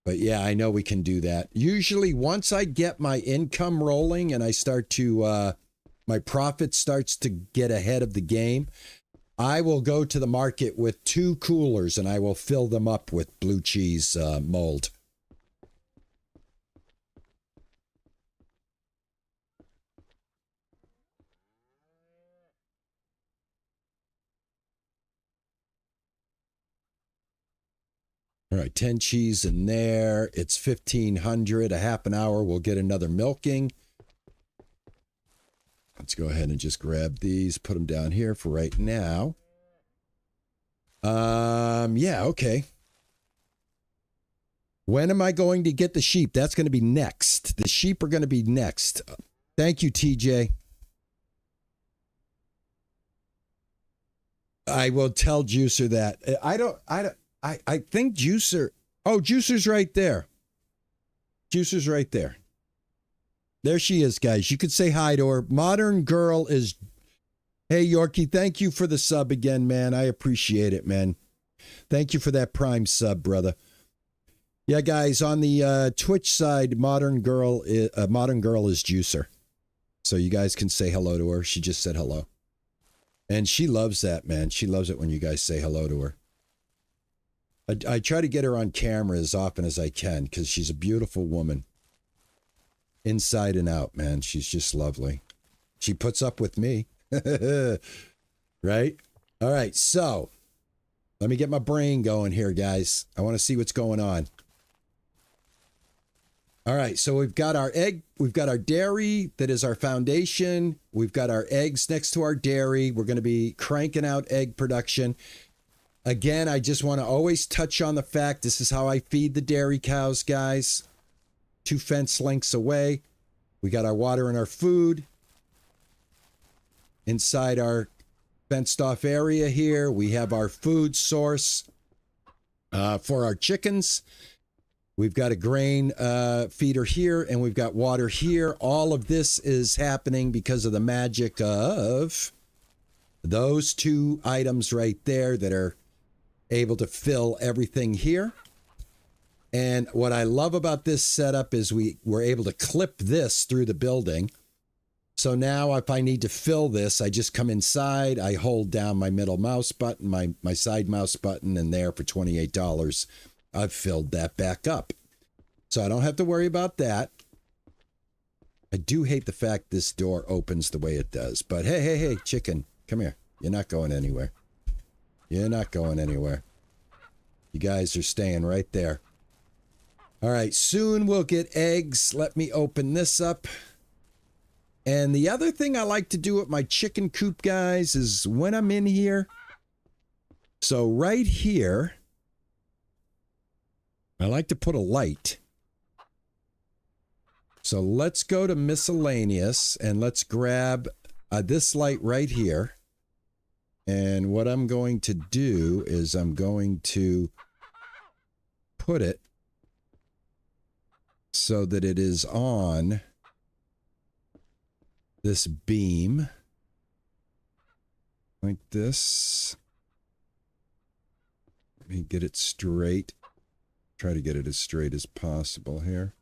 But yeah, I know we can do that. Usually once I get my income rolling and I start to, my profit starts to get ahead of the game, I will go to the market with 2 coolers and I will fill them up with blue cheese mold. All right, 10 cheese in there. It's 1,500. A half an hour, we'll get another milking. Let's go ahead and just grab these, put them down here for right now. Yeah, okay. When am I going to get the sheep? That's going to be next. The sheep are going to be next. Thank you, TJ. I will tell Juicer that. I think Juicer. Oh, Juicer's right there. Juicer's right there. There she is, guys. You could say hi to her. Modern Girl is. Hey, Yorkie, thank you for the sub again, man. I appreciate it, man. Thank you for that Prime sub, brother. Yeah, guys, on the Twitch side, Modern Girl is Juicer. So you guys can say hello to her. She just said hello. And she loves that, man. She loves it when you guys say hello to her. I try to get her on camera as often as I can because she's a beautiful woman. Inside and out, man. She's just lovely. She puts up with me. Right? All right, so let me get my brain going here, guys. I want to see what's going on. All right, so we've got our egg. We've got our dairy that is our foundation. We've got our eggs next to our dairy. We're going to be cranking out egg production. Again, I just want to always touch on the fact this is how I feed the dairy cows, guys. 2 fence lengths away. We got our water and our food. Inside our fenced off area here, we have our food source for our chickens. We've got a grain feeder here, and we've got water here. All of this is happening because of the magic of those 2 items right there that are able to fill everything here. And what I love about this setup is we were able to clip this through the building. So now if I need to fill this, I just come inside, I hold down my middle mouse button, my side mouse button, and there for $28, I've filled that back up. So I don't have to worry about that. I do hate the fact this door opens the way it does. But hey, chicken, come here. You're not going anywhere. You're not going anywhere. You guys are staying right there. All right, soon we'll get eggs. Let me open this up. And the other thing I like to do with my chicken coop, guys, is when I'm in here. So right here, I like to put a light. So let's go to miscellaneous and let's grab this light right here. And what I'm going to do is I'm going to put it so that it is on this beam like this. Let me get it straight. Try to get it as straight as possible here.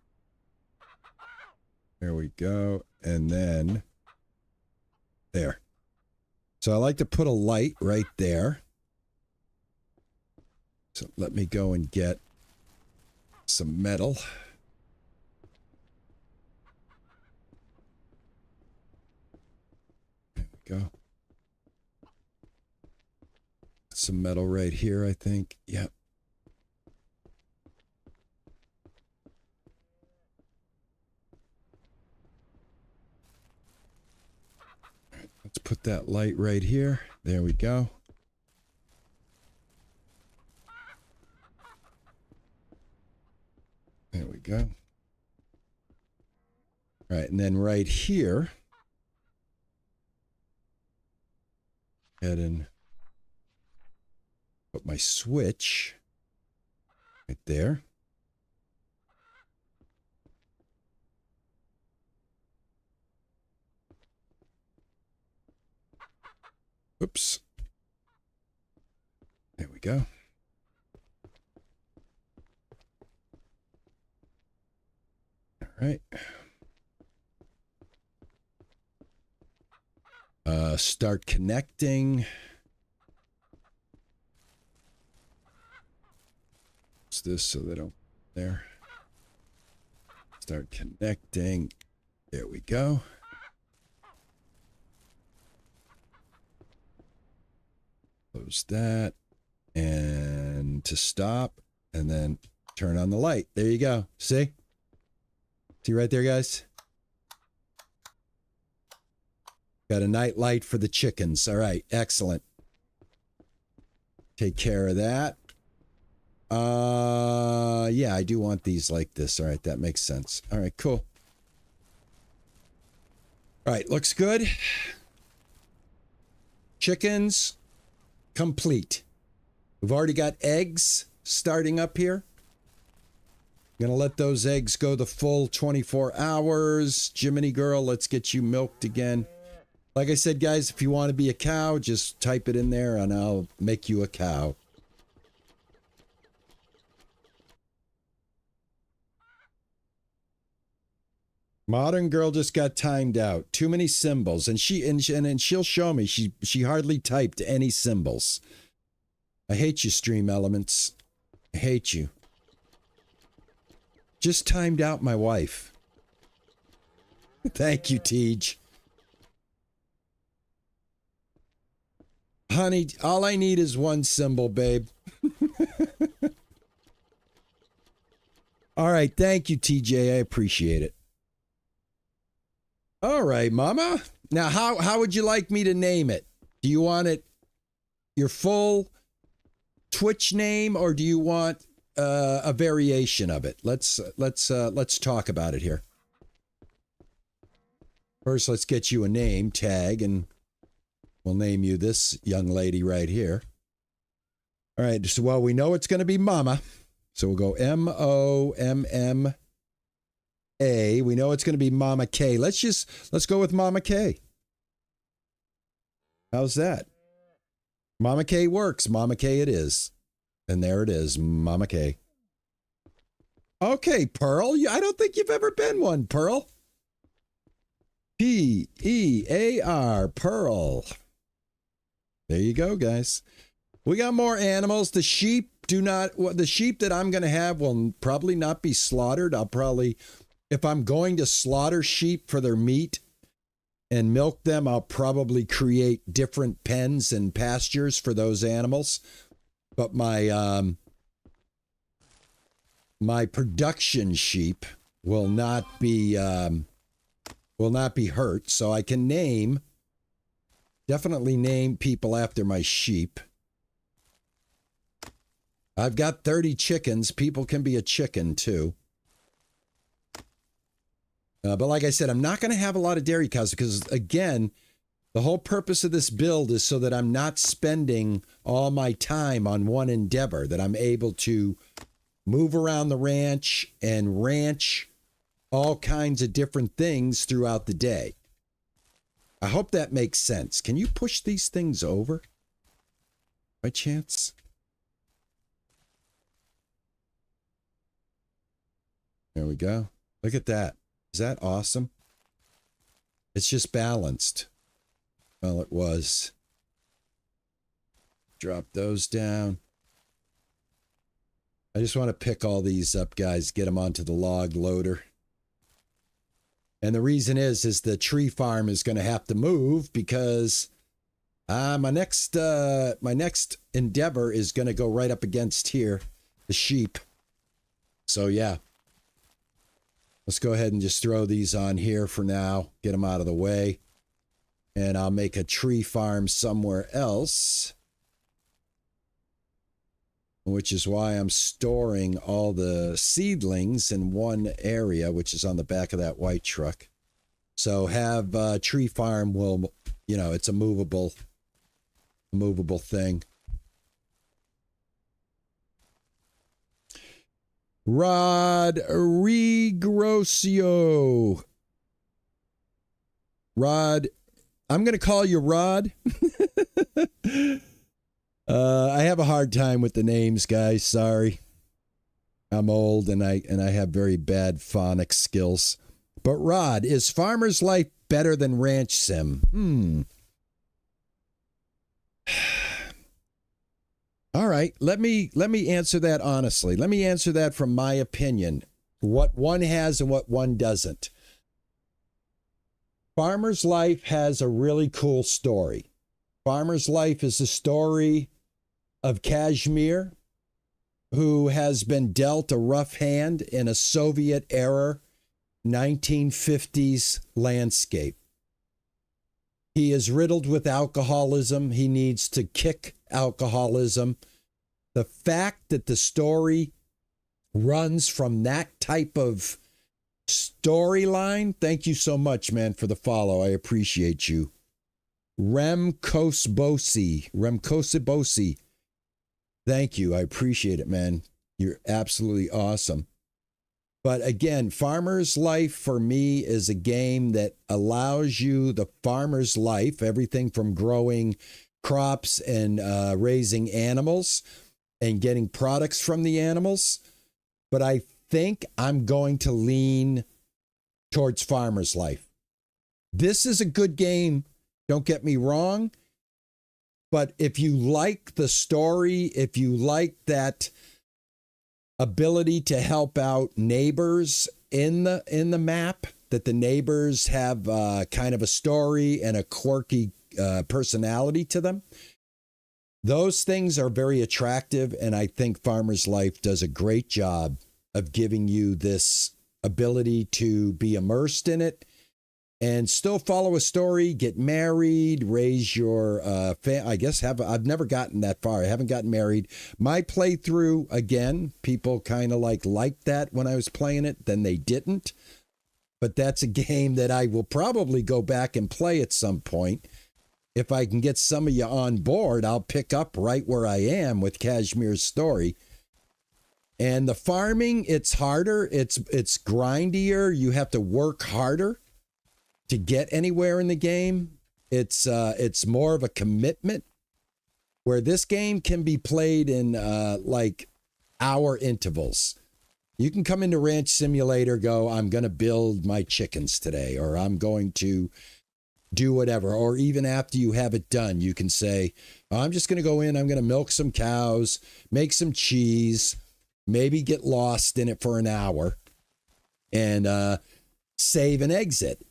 There we go. And then there. So I like to put a light right there So let me go and get some metal. There we go. Some metal right here, I think. Yep. Let's put that light right here. There we go. There we go. All right, and then right here, head and put my switch right there. Oops. There we go. All right. Start connecting. What's this so they don't there? Start connecting. There we go. Close that. And to stop. And then turn on the light. There you go. See? See right there, guys? Got a night light for the chickens. All right. Excellent. Take care of that. Yeah, I do want these like this. All right. That makes sense. All right. Cool. All right. Looks good. Chickens complete. We've already got eggs starting up here. Gonna let those eggs go the full 24 hours. Jiminy girl, let's get you milked again. Like I said, guys, if you want to be a cow, just type it in there and I'll make you a cow. Modern girl just got timed out. Too many symbols, and she'll show me she hardly typed any symbols. I hate you, Stream Elements. I hate you. Just timed out my wife. Thank you, Tej. Honey, all I need is one symbol, babe. All right, thank you, TJ. I appreciate it. All right, Mama. Now, how would you like me to name it? Do you want it your full Twitch name, or do you want a variation of it? Let's talk about it here. First, let's get you a name tag, and we'll name you this young lady right here. All right. So, well, we know it's going to be Mama, so we'll go MOMMA. We know it's going to be Mama K. Let's go with Mama K. How's that? Mama K works. Mama K it is. And there it is. Mama K. Okay, Pearl. I don't think you've ever been one, Pearl. Pear, Pearl. There you go, guys. We got more animals. The sheep the sheep that I'm going to have will probably not be slaughtered. I'll probably, if I'm going to slaughter sheep for their meat and milk them, I'll probably create different pens and pastures for those animals. But my my production sheep will not be hurt. So I can definitely name people after my sheep. I've got 30 chickens. People can be a chicken too. But like I said, I'm not going to have a lot of dairy cows because, again, the whole purpose of this build is so that I'm not spending all my time on one endeavor, that I'm able to move around the ranch and ranch all kinds of different things throughout the day. I hope that makes sense. Can you push these things over by chance? There we go. Look at that. Is that awesome? It's just balanced. Well, it was. Drop those down. I just want to pick all these up, guys, get them onto the log loader. And the reason is the tree farm is going to have to move because my next endeavor is going to go right up against here, the sheep. So yeah, let's go ahead and just throw these on here for now, get them out of the way, and I'll make a tree farm somewhere else, which is why I'm storing all the seedlings in one area, which is on the back of that white truck. So have tree farm will, you know, it's a movable thing. Rod Regrosio. Rod, I'm going to call you Rod. I have a hard time with the names, guys. Sorry. I'm old and I have very bad phonics skills. But Rod, is Farmer's Life better than Ranch Sim? All right, let me answer that honestly. Let me answer that from my opinion. What one has and what one doesn't. Farmer's Life has a really cool story. Farmer's Life is a story of Kashmir, who has been dealt a rough hand in a Soviet-era 1950s landscape. He is riddled with alcoholism. He needs to kick alcoholism. The fact that the story runs from that type of storyline, thank you so much, man, for the follow. I appreciate you. Remkosibosi. Thank you. I appreciate it, man. You're absolutely awesome. But again, Farmer's Life for me is a game that allows you the farmer's life, everything from growing crops and raising animals and getting products from the animals. But I think I'm going to lean towards Farmer's Life. This is a good game. Don't get me wrong. But if you like the story, if you like that ability to help out neighbors in the map, that the neighbors have kind of a story and a quirky personality to them, those things are very attractive. And I think Farmer's Life does a great job of giving you this ability to be immersed in it and still follow a story, get married, raise your I guess I've never gotten that far. I haven't gotten married. My playthrough, again, people kind of liked that when I was playing it, then they didn't. But that's a game that I will probably go back and play at some point. If I can get some of you on board, I'll pick up right where I am with Kashmir's story. And the farming, it's harder. It's grindier. You have to work harder to get anywhere in the game. It's more of a commitment, where this game can be played in like hour intervals. You can come into Ranch Simulator, go, I'm going to build my chickens today, or I'm going to do whatever. Or even after you have it done, you can say, I'm just going to go in, I'm going to milk some cows, make some cheese, maybe get lost in it for an hour, and save and exit.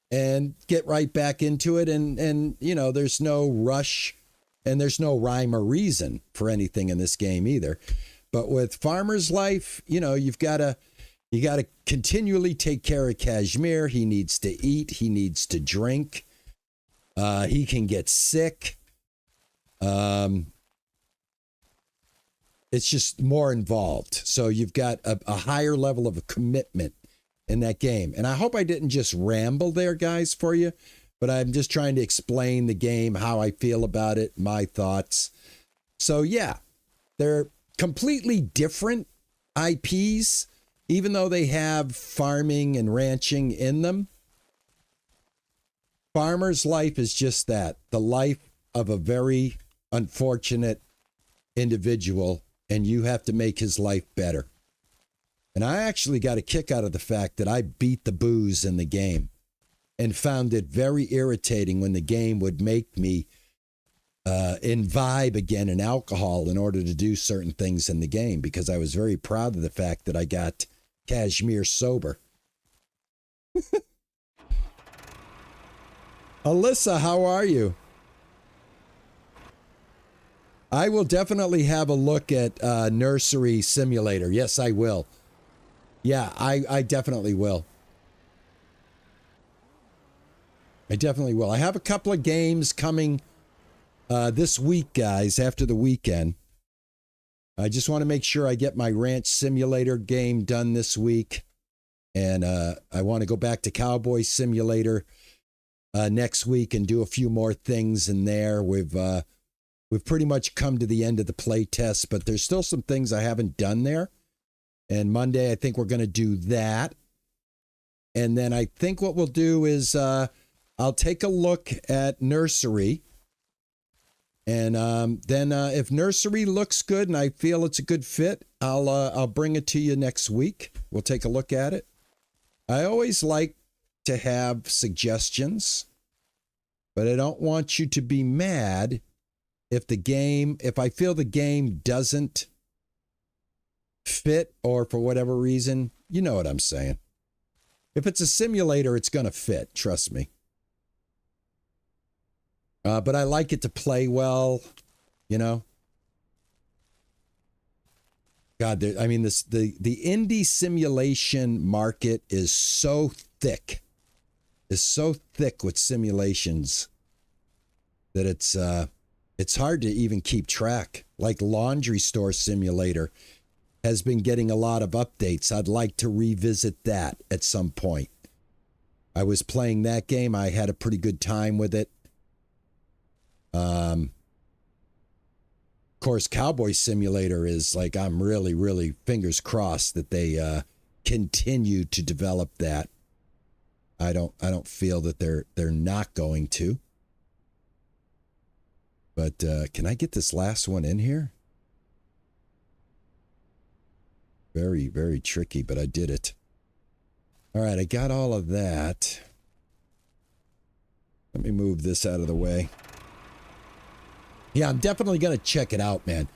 And get right back into it. And you know, there's no rush and there's no rhyme or reason for anything in this game either. But with Farmer's Life, you know, you got to continually take care of Kashmir. He needs to eat. He needs to drink. He can get sick. It's just more involved. So you've got a higher level of commitment in that game. And I hope I didn't just ramble there, guys, for you, but I'm just trying to explain the game, how I feel about it, my thoughts. So yeah, they're completely different IPs, even though they have farming and ranching in them. Farmer's Life is just that, the life of a very unfortunate individual, and you have to make his life better. And I actually got a kick out of the fact that I beat the booze in the game and found it very irritating when the game would make me imbibe again in alcohol in order to do certain things in the game, because I was very proud of the fact that I got Kashmir sober. Alyssa, how are you? I will definitely have a look at Nursery Simulator. Yes, I will. Yeah, I definitely will. I definitely will. I have a couple of games coming this week, guys, after the weekend. I just want to make sure I get my Ranch Simulator game done this week. And I want to go back to Cowboy Simulator next week and do a few more things in there. We've pretty much come to the end of the play test, but there's still some things I haven't done there. And Monday, I think we're going to do that. And then I think what we'll do is I'll take a look at Nursery. And then if Nursery looks good and I feel it's a good fit, I'll bring it to you next week. We'll take a look at it. I always like to have suggestions, but I don't want you to be mad if I feel the game doesn't fit, or for whatever reason. You know what I'm saying. If it's a simulator, it's going to fit. Trust me. But I like it to play well, you know. God, the indie simulation market is so thick. Is so thick with simulations that it's hard to even keep track. Like Laundry Store Simulator has been getting a lot of updates. I'd like to revisit that at some point. I was playing that game. I had a pretty good time with it. Of course, Cowboy Simulator is like, I'm really, really fingers crossed that they continue to develop that. I don't feel that they're not going to. But can I get this last one in here? Very, very tricky, but I did it. All right, I got all of that. Let me move this out of the way. Yeah, I'm definitely going to check it out, man.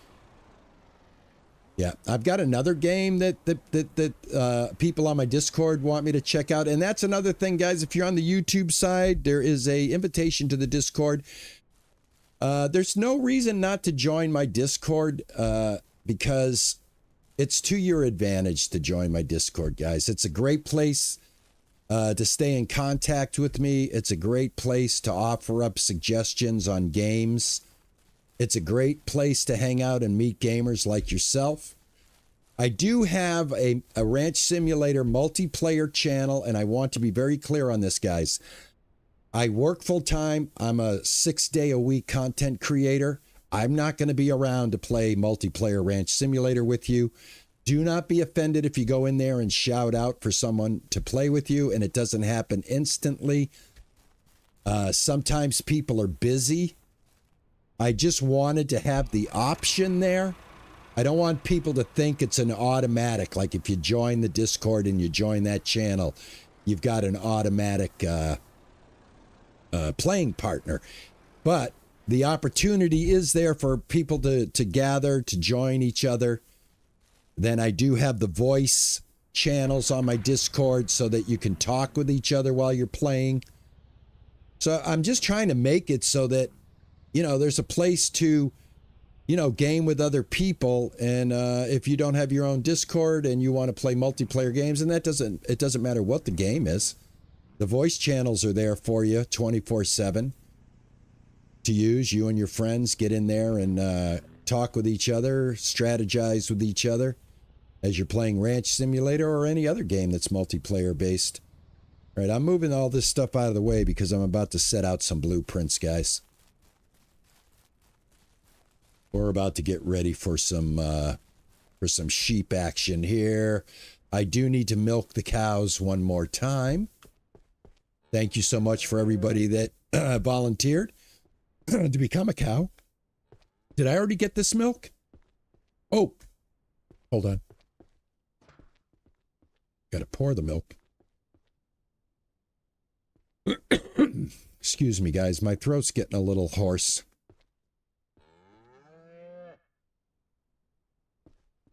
Yeah, I've got another game that people on my Discord want me to check out. And that's another thing, guys. If you're on the YouTube side, there is a invitation to the Discord. There's no reason not to join my Discord because it's to your advantage to join my Discord, guys. It's a great place to stay in contact with me. It's a great place to offer up suggestions on games. It's a great place to hang out and meet gamers like yourself. I do have a Ranch Simulator multiplayer channel, and I want to be very clear on this, guys. I work full-time. I'm a 6-day-a-week content creator. I'm not going to be around to play multiplayer Ranch Simulator with you. Do not be offended if you go in there and shout out for someone to play with you, and it doesn't happen instantly. Sometimes people are busy. I just wanted to have the option there. I don't want people to think it's an automatic, like if you join the Discord and you join that channel, you've got an automatic playing partner. But the opportunity is there for people to gather, to join each other. Then I do have the voice channels on my Discord so that you can talk with each other while you're playing. So I'm just trying to make it so that, you know, there's a place to, you know, game with other people. And if you don't have your own Discord and you want to play multiplayer games, and it doesn't matter what the game is, the voice channels are there for you 24/7 to use. You and your friends get in there and talk with each other, strategize with each other as you're playing Ranch Simulator or any other game that's multiplayer based. All right, I'm moving all this stuff out of the way because I'm about to set out some blueprints, guys. We're about to get ready for some sheep action here. I do need to milk the cows one more time. Thank you so much for everybody that volunteered to become a cow. Did I already get this milk? Oh, hold on. Got to pour the milk. Excuse me, guys. My throat's getting a little hoarse.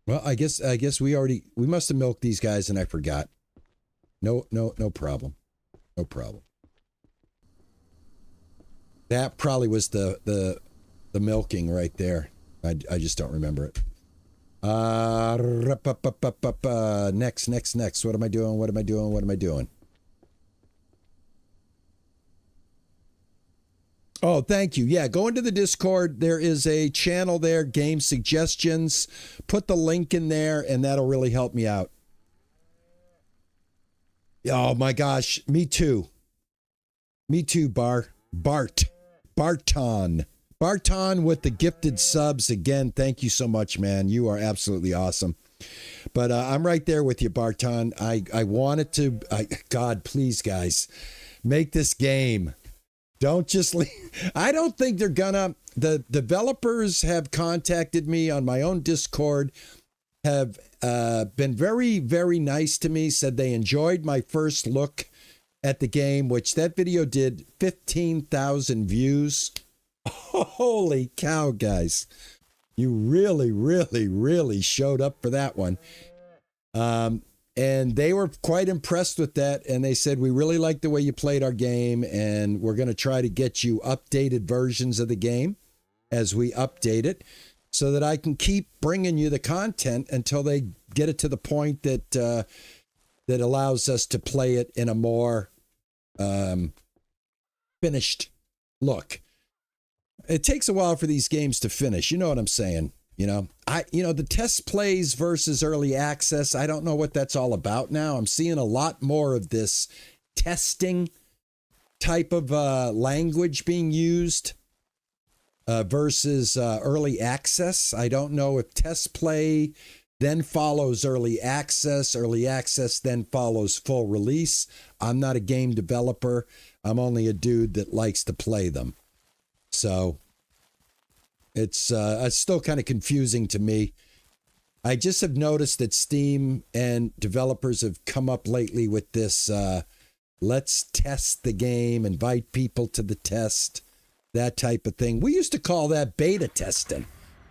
Well, I guess we must have milked these guys and I forgot. No problem. No problem. That probably was the milking right there. I just don't remember it. Next. What am I doing? Oh, thank you. Yeah, go into the Discord. There is a channel there, Game Suggestions. Put the link in there, and that'll really help me out. Oh, my gosh. Me too. Barton. Barton with the gifted subs. Again, thank you so much, man. You are absolutely awesome. But I'm right there with you, Barton. I wanted to... God, please, guys. Make this game... Don't just leave. I don't think they're gonna. The developers have contacted me on my own Discord, have been very, very nice to me, said they enjoyed my first look at the game, which that video did 15,000 views. Holy cow, guys. You really, really, really showed up for that one. And they were quite impressed with that. And they said, we really like the way you played our game. And we're going to try to get you updated versions of the game as we update it so that I can keep bringing you the content until they get it to the point that that allows us to play it in a more finished look. It takes a while for these games to finish. You know what I'm saying? The test plays versus early access, I don't know what that's all about now. I'm seeing a lot more of this testing type of language being used versus early access. I don't know if test play then follows early access then follows full release. I'm not a game developer. I'm only a dude that likes to play them. So... It's still kind of confusing to me. I just have noticed that Steam and developers have come up lately with this, let's test the game, invite people to the test, that type of thing. We used to call that beta testing.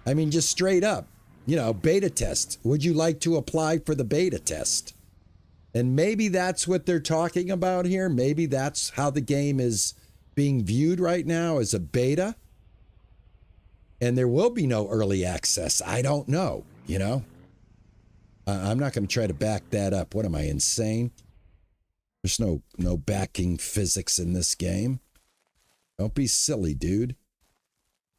I mean, just straight up, beta test. Would you like to apply for the beta test? And maybe that's what they're talking about here. Maybe that's how the game is being viewed right now, as a beta. And there will be no early access. I don't know, I'm not going to try to back that up. What am I, insane? There's no backing physics in this game. Don't be silly, dude.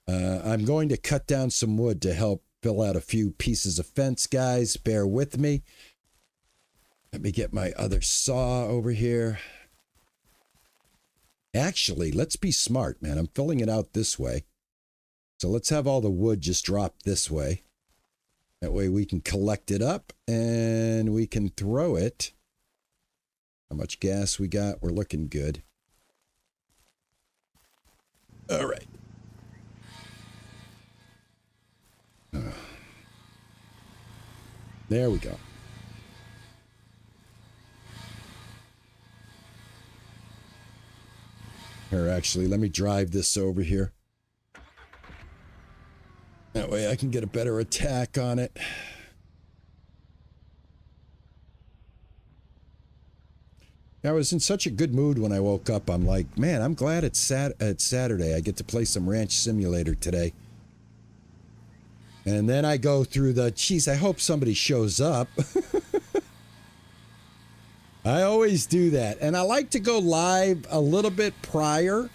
I'm going to cut down some wood to help fill out a few pieces of fence, guys. Bear with me. Let me get my other saw over here. Actually, let's be smart, man. I'm filling it out this way. So let's have all the wood just drop this way. That way we can collect it up and we can throw it. How much gas we got? We're looking good. All right. There we go. Here, actually, let me drive this over here. That way I can get a better attack on it. I was in such a good mood when I woke up. I'm like, man, I'm glad it's Saturday. I get to play some Ranch Simulator today. And then I go through the, geez, I hope somebody shows up. I always do that. And I like to go live a little bit prior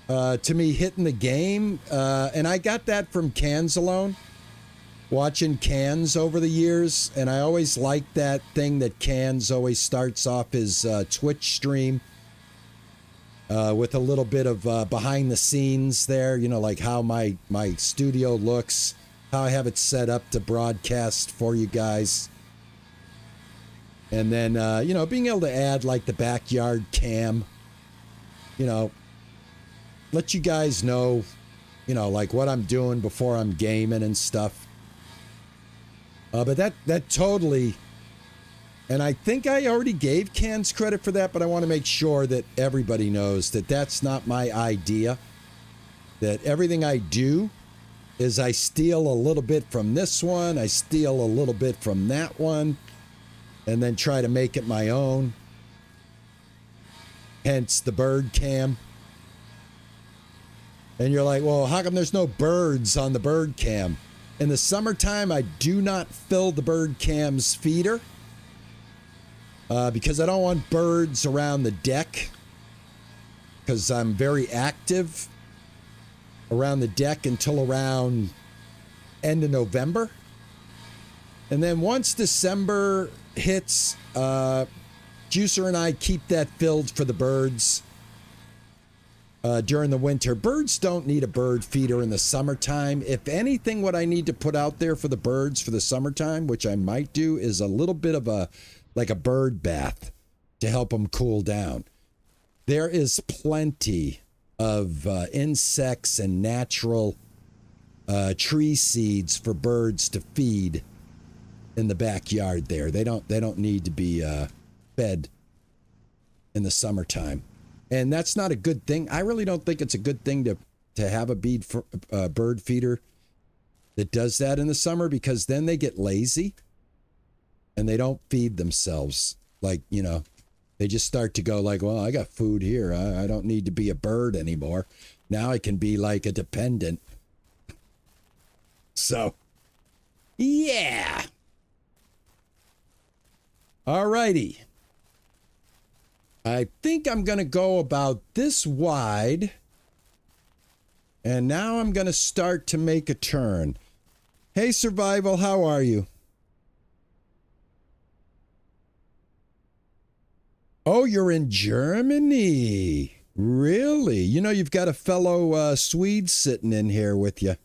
to me hitting the game. And I got that from Cans Alone, watching Cans over the years. And I always liked that thing that Cans always starts off his Twitch stream with a little bit of behind the scenes there, like how my studio looks, how I have it set up to broadcast for you guys. And then, being able to add like the backyard cam, let you guys know, like what I'm doing before I'm gaming and stuff. But that totally, and I think I already gave Cans credit for that, but I want to make sure that everybody knows that that's not my idea, that everything I do is I steal a little bit from this one, I steal a little bit from that one, and then try to make it my own. Hence the bird cam. And you're like, well, how come there's no birds on the bird cam? In the summertime, I do not fill the bird cam's feeder because I don't want birds around the deck, because I'm very active around the deck until around end of November. And then once December hits, Juicer and I keep that filled for the birds during the winter. Birds don't need a bird feeder in the summertime. If anything, what I need to put out there for the birds for the summertime, which I might do, is a little bit of a bird bath to help them cool down. There is plenty of insects and natural tree seeds for birds to feed in the backyard there. They don't need to be fed in the summertime. And that's not a good thing. I really don't think it's a good thing to have a bird feeder that does that in the summer, because then they get lazy and they don't feed themselves. Like, you know, they just start to go like, well, I got food here. I don't need to be a bird anymore. Now I can be like a dependent. So, yeah. All righty. I think I'm going to go about this wide. And now I'm going to start to make a turn. Hey, Survival, how are you? Oh, you're in Germany. Really? You know, you've got a fellow Swede sitting in here with you.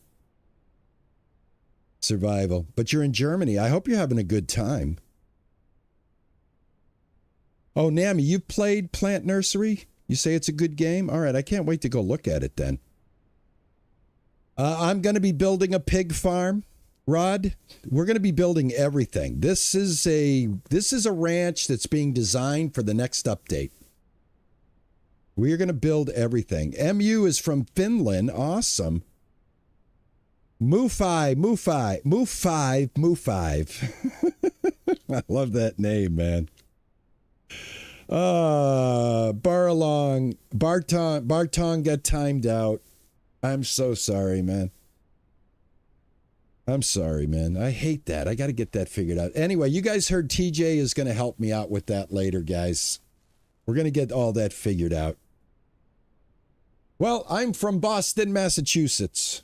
Survival. But you're in Germany. I hope you're having a good time. Oh, Nami, you've played Plant Nursery? You say it's a good game? All right, I can't wait to go look at it then. I'm going to be building a pig farm. Rod, we're going to be building everything. This is a ranch that's being designed for the next update. We are going to build everything. MU is from Finland. Awesome. Moo5. I love that name, man. Bartong got timed out. I'm so sorry, man. I'm sorry, man. I hate that. I got to get that figured out. Anyway, you guys heard TJ is going to help me out with that later, guys. We're going to get all that figured out. Well, I'm from Boston, Massachusetts.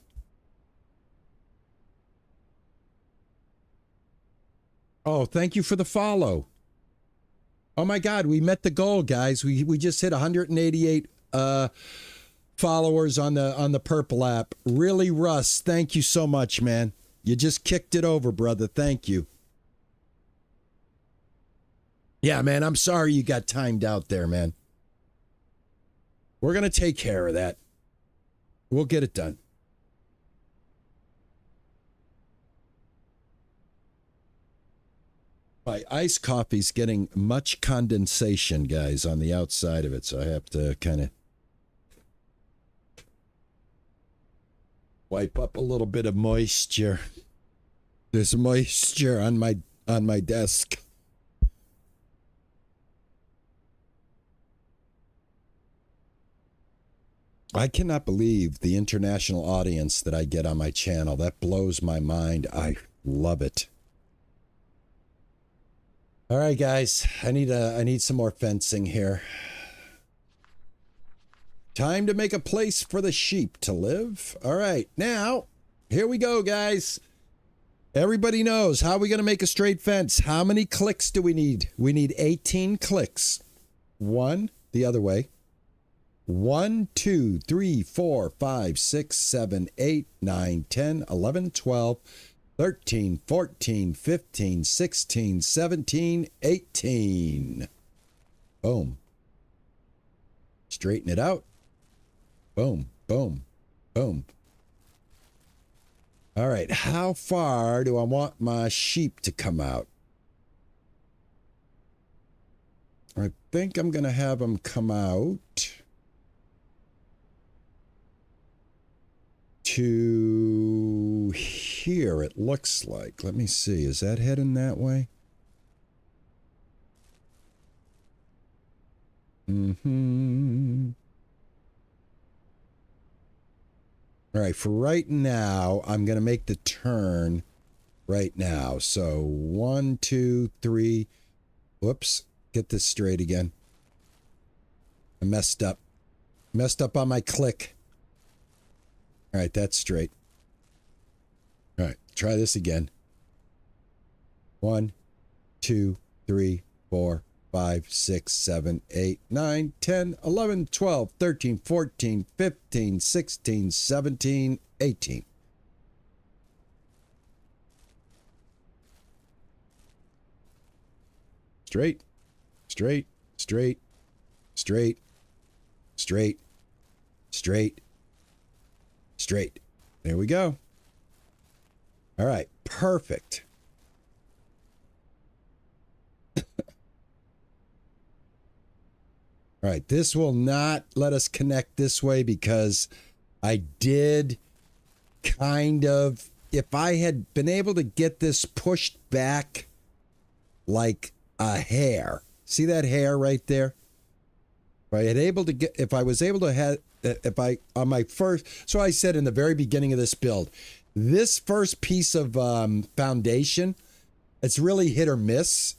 Oh, thank you for the follow. Oh my God, we met the goal, guys. We just hit 188 followers on the Purple app. Really, Russ, thank you so much, man. You just kicked it over, brother. Thank you. Yeah, man, I'm sorry you got timed out there, man. We're going to take care of that. We'll get it done. My iced coffee's getting much condensation, guys, on the outside of it, so I have to kind of wipe up a little bit of moisture. There's moisture on my desk. I cannot believe the international audience that I get on my channel. That blows my mind. I love it. All right, guys, I need some more fencing here. Time to make a place for the sheep to live. All right, now, here we go, guys. Everybody knows, how are we going to make a straight fence? How many clicks do we need? We need 18 clicks. One, the other way. 1, 2, 3, 4, 5, 6, 7, 8, 9, 10, 11, 12, 13, 14, 15, 16, 17, 18. Boom. Straighten it out. Boom, boom, boom. All right, how far do I want my sheep to come out? I think I'm going to have them come out to here, it looks like. Let me see. Is that heading that way? Mm-hmm. All right, for right now, I'm going to make the turn right now. So 1, 2, 3. Whoops. Get this straight again. I messed up. Messed up on my click. All right, that's straight. All right, try this again. 1, 2, 3, 4, 5, 6, 7, 8, 9, 10, 11, 12, 13, 14, 15, 16, 17, 18. Straight, straight, straight, straight, straight, straight, straight. There we go. All right, perfect. All right, this will not let us connect this way because I did kind of, if I had been able to get this pushed back like a hair, see that hair right there? If I was able to have, if I, on my first, so I said in the very beginning of this build, this first piece of foundation, it's really hit or miss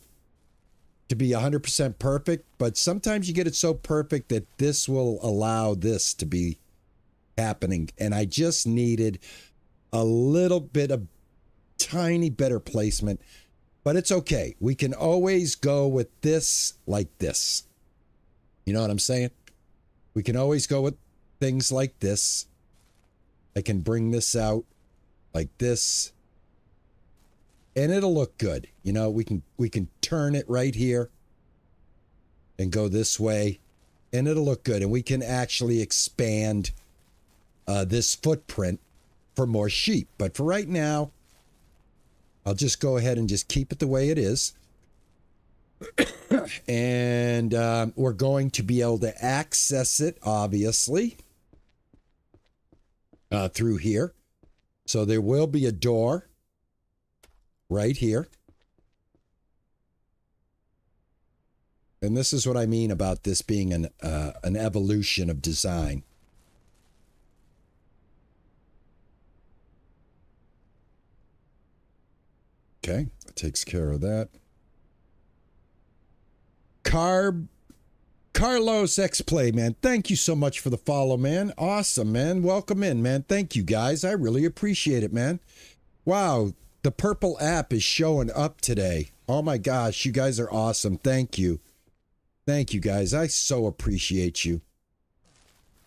to be 100% perfect, but sometimes you get it so perfect that this will allow this to be happening. And I just needed a little bit of tiny better placement, but it's okay. We can always go with this like this. You know what I'm saying? We can always go with things like this. I can bring this out like this, and it'll look good. You know, we can turn it right here and go this way, and it'll look good. And we can actually expand this footprint for more sheep. But for right now, I'll just go ahead and just keep it the way it is. And we're going to be able to access it, obviously, through here. So there will be a door right here. And this is what I mean about this being an evolution of design. Okay, that takes care of that. Carlos X-Play, man. Thank you so much for the follow, man. Awesome, man. Welcome in, man. Thank you, guys. I really appreciate it, man. Wow, the purple app is showing up today. Oh, my gosh. You guys are awesome. Thank you. Thank you, guys. I so appreciate you.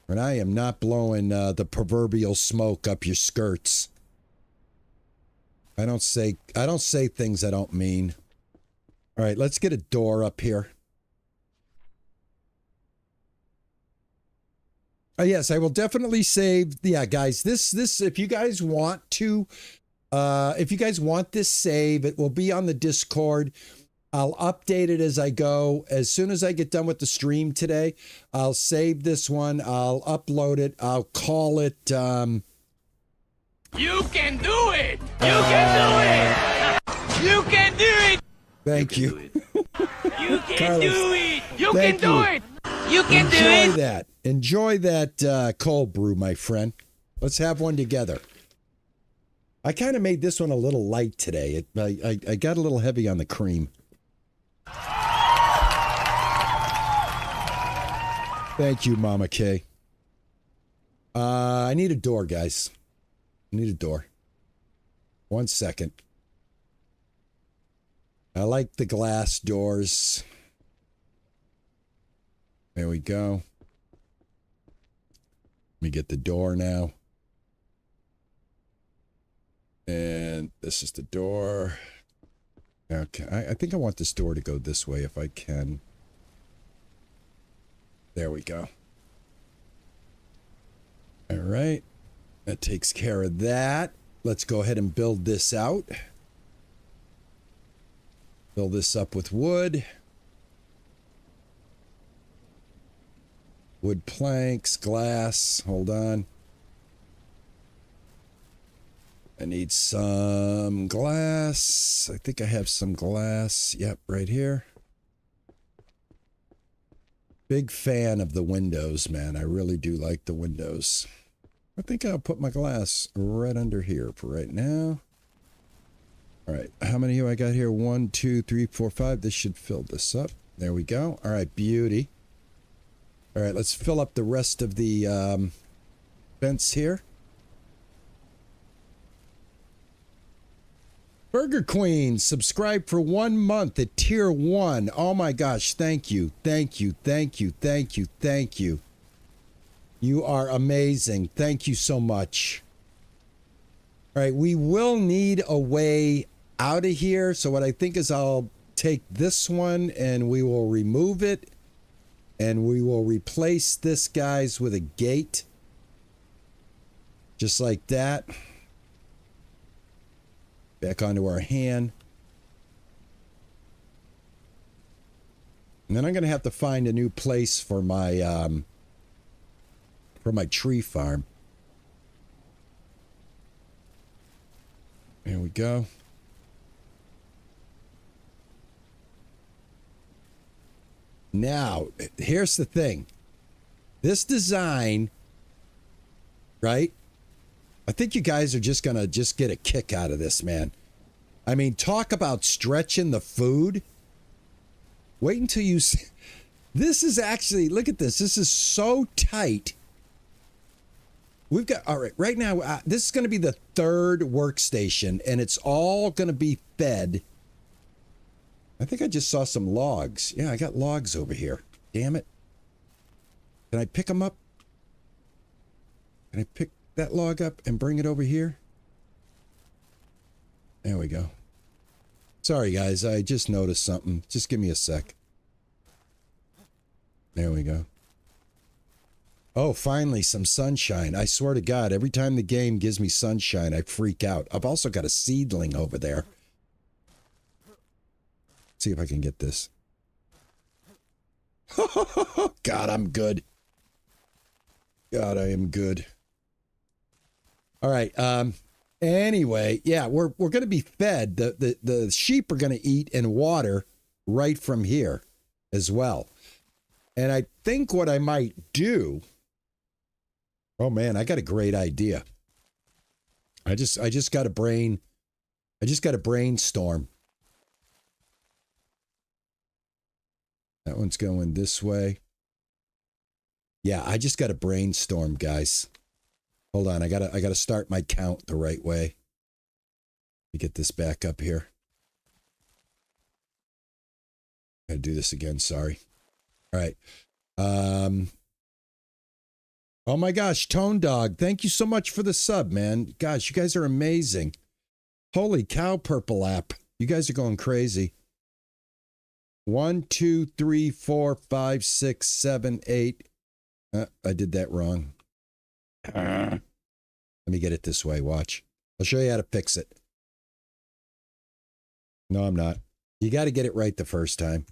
And I am not blowing the proverbial smoke up your skirts. I don't say things I don't mean. All right, let's get a door up here. Yes, I will definitely save. Yeah, guys, this if you guys want to, if you guys want this save, it will be on the Discord. I'll update it as I go. As soon as I get done with the stream today, I'll save this one. I'll upload it. I'll call it. You can do it. You can do it. You can do it. Thank you. You can Carlos, do it. You can thank do you. it. You can do Enjoy it. that. Enjoy that cold brew, my friend. Let's have one together. I kind of made this one a little light today. I got a little heavy on the cream. Thank you, Mama K. I need a door, guys. I need a door. 1 second. I like the glass doors. There we go. Let me get the door now. And this is the door. Okay, I think I want this door to go this way if I can. There we go. All right. That takes care of that. Let's go ahead and build this out. Fill this up with wood. Wood planks, glass. Hold on. I need some glass. I think I have some glass. Yep, right here. Big fan of the windows, man. I really do like the windows. I think I'll put my glass right under here for right now. All right, how many do I got here? 1, 2, 3, 4, 5. This should fill this up. There we go. All right, beauty. All right, let's fill up the rest of the vents here. Burger Queen, subscribe for 1 month at tier 1. Oh my gosh, thank you, thank you, thank you, thank you, thank you. You are amazing. Thank you so much. All right, we will need a way out of here. So what I think is I'll take this one and we will remove it. And we will replace this, guys, with a gate. Just like that. Back onto our hand. And then I'm going to have to find a new place for my tree farm. There we go. Now, here's the thing. This design, right? I think you guys are just going to get a kick out of this, man. I mean, talk about stretching the food. Wait until you see. This is actually, look at this. This is so tight. We've got, all right, right now, this is going to be the 3rd workstation, and it's all going to be fed. I think I just saw some logs. Yeah, I got logs over here. Damn it. Can I pick them up? Can I pick that log up and bring it over here? There we go. Sorry, guys. I just noticed something. Just give me a sec. There we go. Oh, finally, some sunshine. I swear to God, every time the game gives me sunshine, I freak out. I've also got a seedling over there. See if I can get this. God, I'm good. God, I am good. All right. Anyway, yeah, we're going to be fed. The sheep are going to eat and water right from here as well. And I think what I might do. Oh man, I got a great idea. I just got a brainstorm. That one's going this way. Yeah, I just got a brainstorm, guys. Hold on, I gotta start my count the right way. Let me get this back up here. I gotta do this again, sorry. All right. Oh my gosh, Tone Dog, thank you so much for the sub, man. Gosh, you guys are amazing. Holy cow, Purple App. You guys are going crazy. 1, 2, 3, 4, 5, 6, 7, 8. I did that wrong. Let me get it this way. Watch. I'll show you how to fix it. No, I'm not. You got to get it right the first time.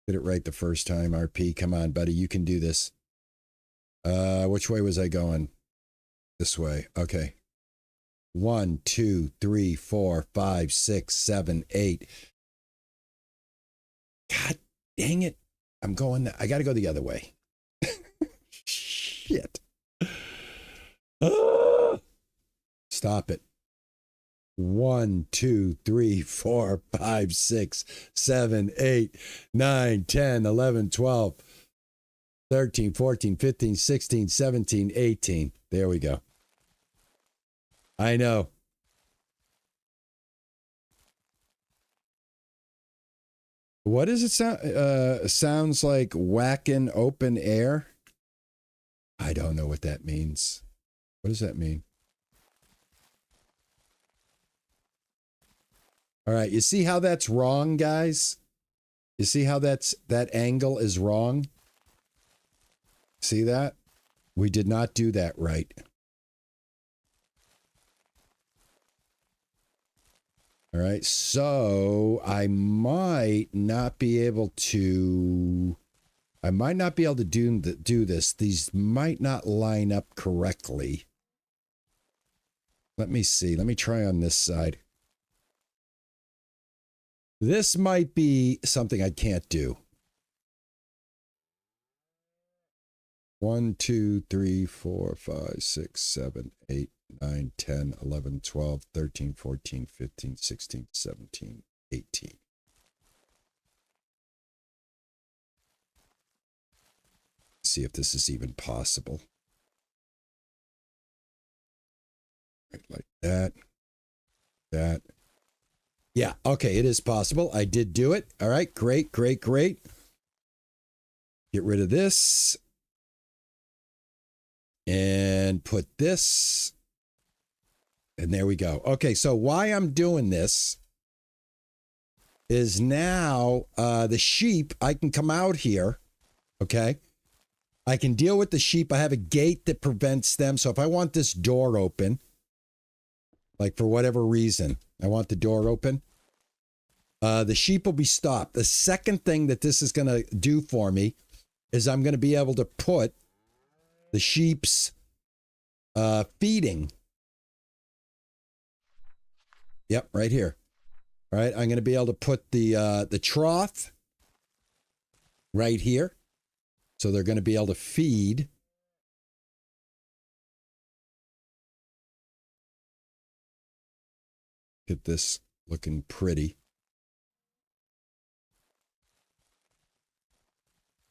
Get it right the first time, RP. Come on, buddy. You can do this. Which way was I going? This way. Okay. 1, 2, 3, 4, 5, 6, 7, 8. God dang it. I'm going. I got to go the other way. Shit. Stop it. 1, 2, 3, 4, 5, 6, 7, 8, 9, 10, 11, 12, 13, 14, 15, 16, 17, 18. There we go. I know. What does it sound? Sounds like whacking open air. I don't know what that means. What does that mean? All right, you see how that's wrong, guys? You see how that angle is wrong? See that? We did not do that right. All right, so I might not be able to do this. These might not line up correctly. Let me see. Let me try on this side. This might be something I can't do. 1, 2, 3, 4, 5, 6, 7, 8, 9, 10, 11, 12, 13, 14, 15, 16, 17, 18. See if this is even possible. Right, like that. That. Yeah, okay, it is possible. I did do it. All right, great, great, great. Get rid of this. And put this. And there we go. Okay, so why I'm doing this is now the sheep, I can come out here, okay? I can deal with the sheep. I have a gate that prevents them. So if I want this door open, like for whatever reason, I want the door open, the sheep will be stopped. The second thing that this is going to do for me is I'm going to be able to put the sheep's feeding. Yep, right here. All right, I'm going to be able to put the trough right here. So they're going to be able to feed. Get this looking pretty.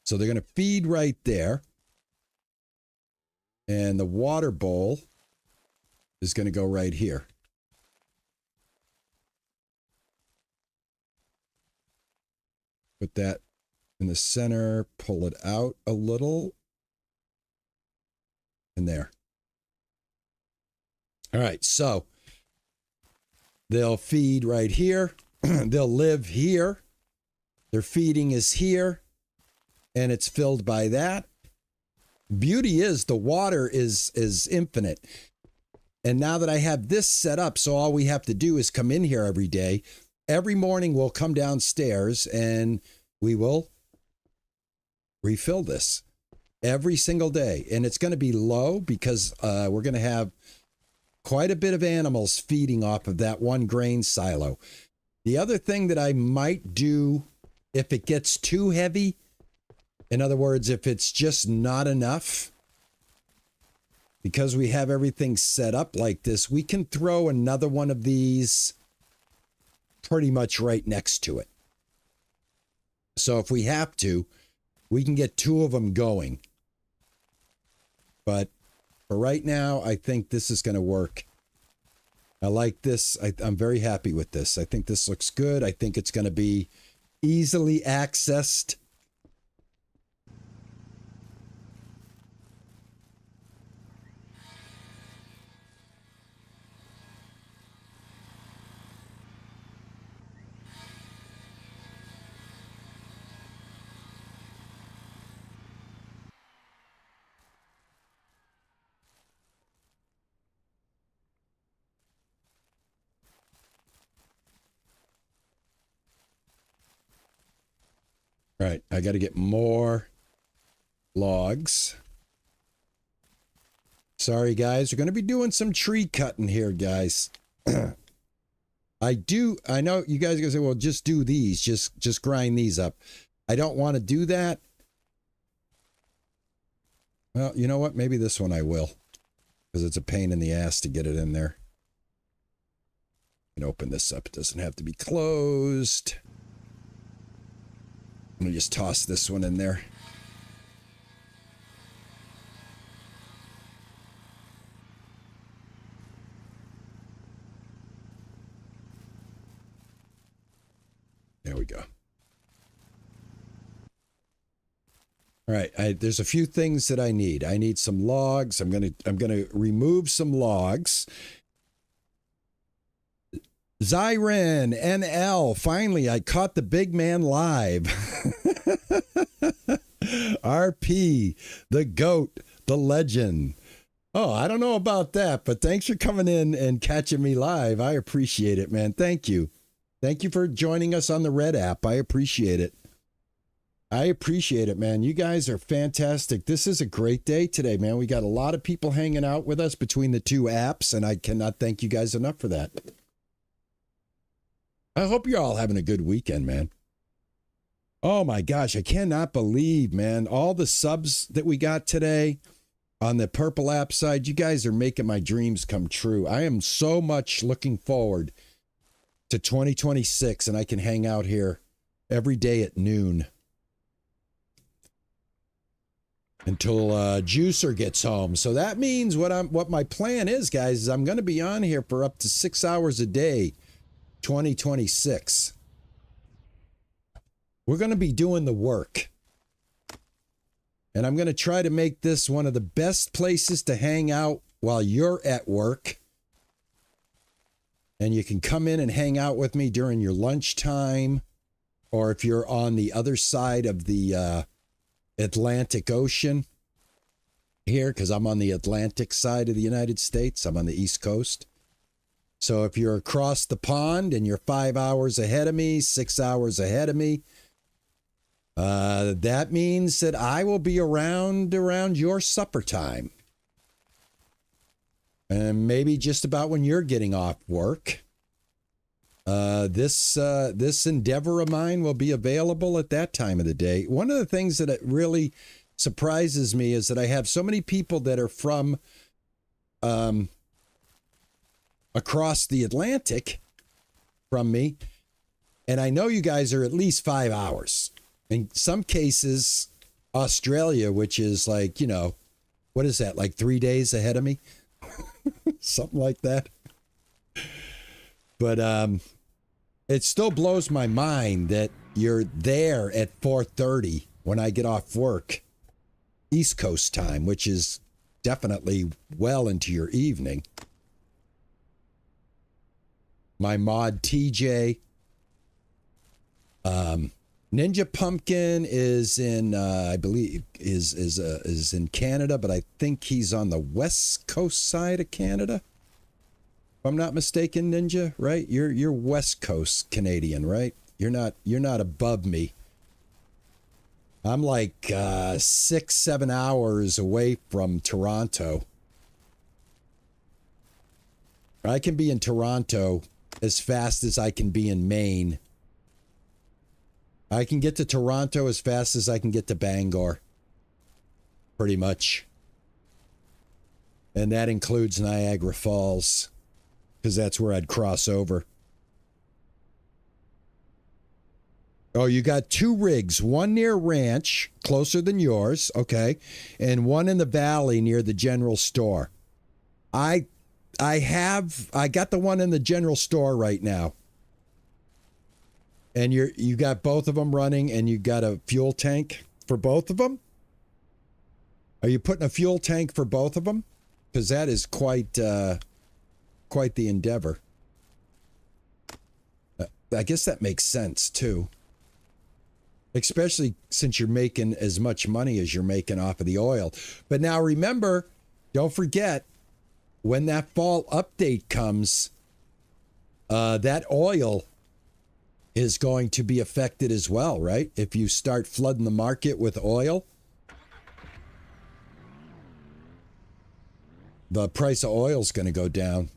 So they're going to feed right there. And the water bowl is going to go right here. Put that in the center, pull it out a little. And there. All right, so they'll feed right here. They'll live here. Their feeding is here. And it's filled by that. Beauty is the water is infinite. And now that I have this set up, so all we have to do is come in here every day. Every morning we'll come downstairs and we will refill this every single day. And it's going to be low because we're going to have quite a bit of animals feeding off of that one grain silo. The other thing that I might do if it gets too heavy, in other words, if it's just not enough, because we have everything set up like this, we can throw another one of these pretty much right next to it. So if we have to, we can get two of them going. But for right now, I think this is going to work. I like this. I'm very happy with this. I think this looks good. I think it's going to be easily accessed. All right, I got to get more logs. Sorry, guys. We're going to be doing some tree cutting here, guys. I know you guys are going to say, well, just do these. Just grind these up. I don't want to do that. Well, you know what? Maybe this one I will. Because it's a pain in the ass to get it in there. I can open this up. It doesn't have to be closed. I'm going to just toss this one in there. There we go. All right, there's a few things that I need. I need some logs. I'm gonna remove some logs. Zyren NL, finally, I caught the big man live. RP, the GOAT, the legend. Oh, I don't know about that, but thanks for coming in and catching me live. I appreciate it, man. Thank you. Thank you for joining us on the Red app. I appreciate it. I appreciate it, man. You guys are fantastic. This is a great day today, man. We got a lot of people hanging out with us between the two apps, and I cannot thank you guys enough for that. I hope you're all having a good weekend, man. Oh my gosh, I cannot believe, man, all the subs that we got today on the Purple app side. You guys are making my dreams come true. I am so much looking forward to 2026, and I can hang out here every day at noon. Until Juicer gets home. So that means what my plan is, guys, is I'm going to be on here for up to 6 hours a day, 2026. We're going to be doing the work. And I'm going to try to make this one of the best places to hang out while you're at work. And you can come in and hang out with me during your lunchtime, or if you're on the other side of the Atlantic Ocean here, because I'm on the Atlantic side of the United States. I'm on the East Coast. So if you're across the pond and you're 5 hours ahead of me, 6 hours ahead of me, that means that I will be around your supper time. And maybe just about when you're getting off work. This endeavor of mine will be available at that time of the day. One of the things that it really surprises me is that I have so many people that are from across the Atlantic from me, and I know you guys are at least 5 hours. In some cases, Australia, which is like, you know, what is that, like 3 days ahead of me? Something like that. But it still blows my mind that you're there at 4:30 when I get off work, East Coast time, which is definitely well into your evening. My mod TJ, Ninja Pumpkin is in, I believe, is in Canada, but I think he's on the West Coast side of Canada. If I'm not mistaken, Ninja, right? You're West Coast Canadian, right? You're not above me. I'm like 6-7 hours away from Toronto. I can be in Toronto as fast as I can be in Maine. I can get to Toronto as fast as I can get to Bangor. Pretty much. And that includes Niagara Falls, because that's where I'd cross over. Oh, you got 2 rigs, one near Ranch, closer than yours, okay, and one in the valley near the general store. I got the one in the general store right now. And you got both of them running, and you got a fuel tank for both of them? Are you putting a fuel tank for both of them? Because that is quite the endeavor. I guess that makes sense, too. Especially since you're making as much money as you're making off of the oil. But now remember, don't forget, when that fall update comes, that oil is going to be affected as well, right? If you start flooding the market with oil, the price of oil is going to go down.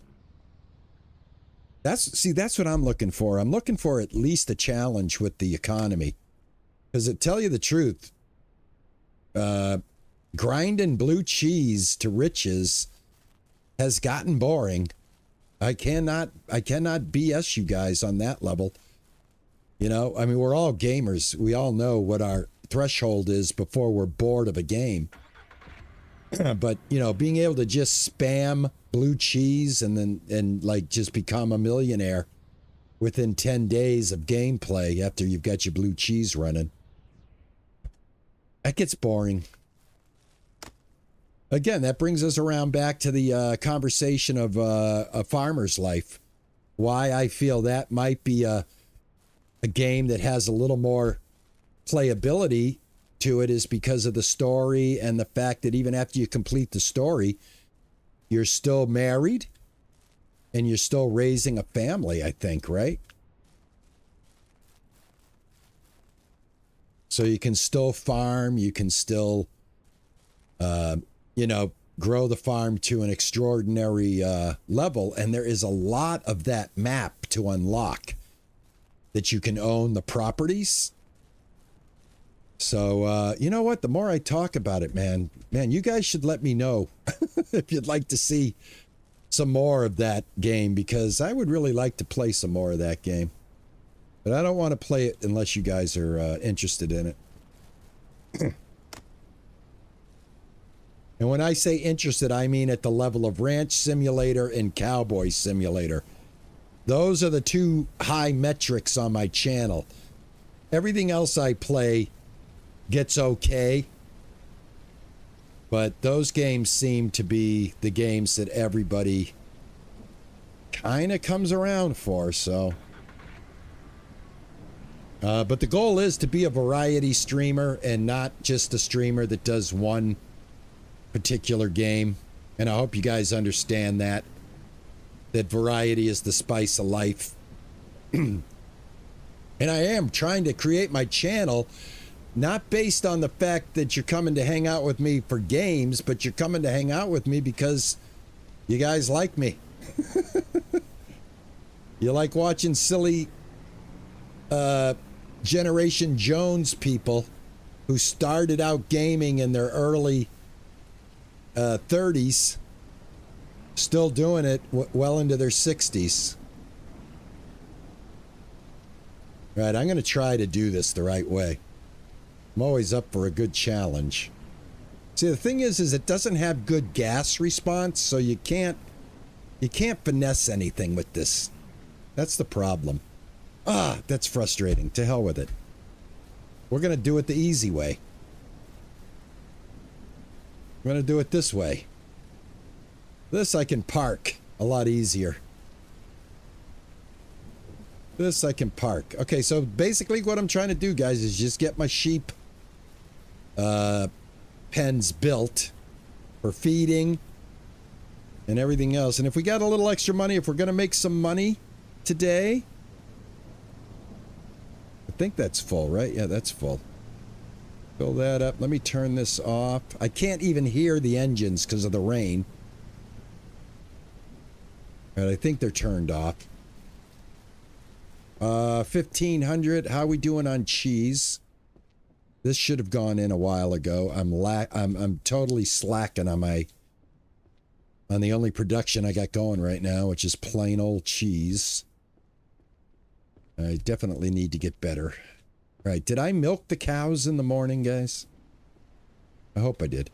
That's what I'm looking for. I'm looking for at least a challenge with the economy. Because to tell you the truth, grinding blue cheese to riches has gotten boring. I cannot BS you guys on that level. You know, I mean, we're all gamers. We all know what our threshold is before we're bored of a game. But, you know, being able to just spam blue cheese and like just become a millionaire within 10 days of gameplay after you've got your blue cheese running, that gets boring. Again, that brings us around back to the conversation of a farmer's life. Why I feel that might be a game that has a little more playability to it is because of the story and the fact that even after you complete the story, you're still married and you're still raising a family, I think, right? So you can still farm, you can still, you know, grow the farm to an extraordinary level. And there is a lot of that map to unlock that you can own the properties. So, you know what? The more I talk about it, man, you guys should let me know if you'd like to see some more of that game, because I would really like to play some more of that game. But I don't want to play it unless you guys are interested in it. And when I say interested, I mean at the level of Ranch Simulator and Cowboy Simulator. Those are the two high metrics on my channel. Everything else I play gets okay. But those games seem to be the games that everybody kind of comes around for, so. But the goal is to be a variety streamer and not just a streamer that does one particular game. And I hope you guys understand that variety is the spice of life. And I am trying to create my channel not based on the fact that you're coming to hang out with me for games, but you're coming to hang out with me because you guys like me. You like watching silly Generation Jones people who started out gaming in their early 30s, still doing it well into their 60s. Right, I'm going to try to do this the right way. I'm always up for a good challenge. See, the thing is it doesn't have good gas response, so you can't finesse anything with this. That's the problem. That's frustrating. To hell with it. We're going to do it the easy way. We're going to do it this way. This I can park a lot easier. This I can park. Okay, so basically what I'm trying to do, guys, is just get my sheep pens built for feeding and everything else. And if we got a little extra money, if we're going to make some money today, I think that's full, right? Yeah, that's full. Fill that up. Let me turn this off. I can't even hear the engines because of the rain. But I think they're turned off. 1,500. How are we doing on cheese? This should have gone in a while ago. I'm totally slacking on the only production I got going right now, which is plain old cheese. I definitely need to get better. Right, did I milk the cows in the morning, guys? I hope I did.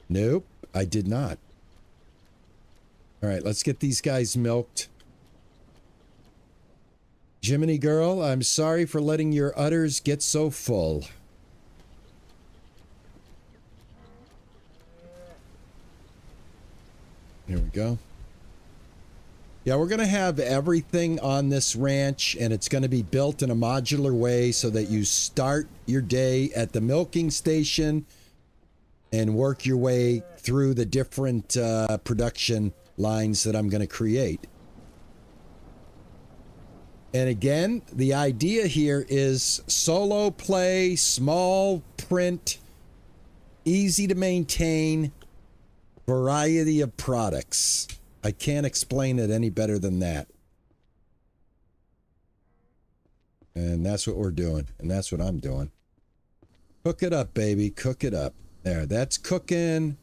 Nope, I did not. All right, let's get these guys milked. Jiminy girl, I'm sorry for letting your udders get so full. Here we go. Yeah, we're going to have everything on this ranch, and it's going to be built in a modular way so that you start your day at the milking station and work your way through the different production lines that I'm going to create. And again, the idea here is solo play, small print, easy to maintain, variety of products. I can't explain it any better than that. And that's what we're doing. And that's what I'm doing. Cook it up, baby. Cook it up. There, that's cooking.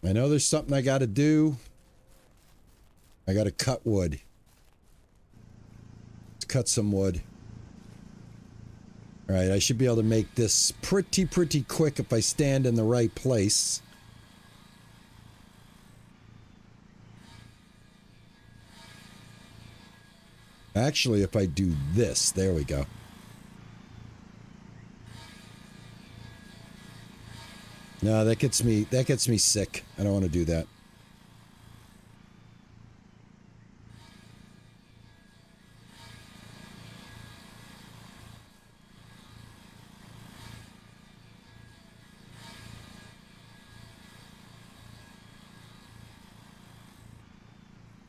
I know there's something I got to do. I got to cut wood. Let's cut some wood. All right, I should be able to make this pretty quick if I stand in the right place. Actually, if I do this, there we go. No, that gets me sick. I don't want to do that.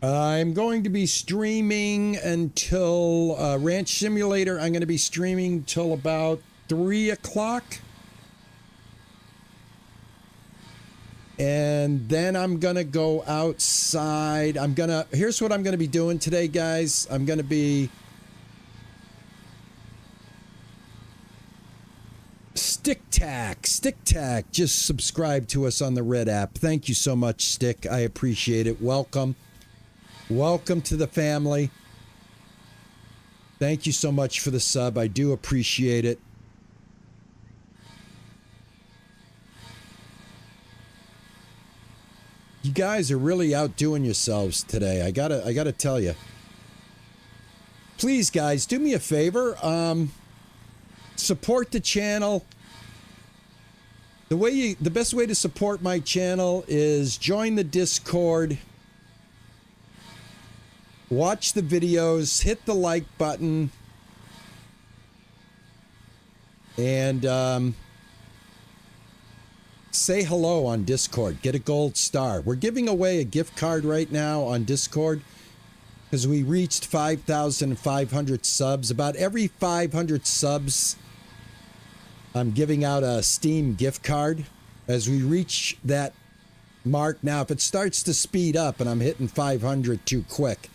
I'm going to be streaming until Ranch Simulator. I'm going to be streaming till about 3 o'clock. And then I'm going to go outside. Here's what I'm going to be doing today, guys. I'm going to be Stick Tack. Just subscribe to us on the Red app. Thank you so much, Stick. I appreciate it. Welcome to the family. Thank you so much for the sub. I do appreciate it. You guys are really outdoing yourselves today. I gotta tell you. Please, guys, do me a favor. Support the channel. The best way to support my channel is join the Discord. Watch the videos, hit the like button, and say hello on Discord. Get a gold star. We're giving away a gift card right now on Discord because we reached 5,500 subs. About every 500 subs, I'm giving out a Steam gift card. As we reach that mark now, if it starts to speed up and I'm hitting 500 too quick,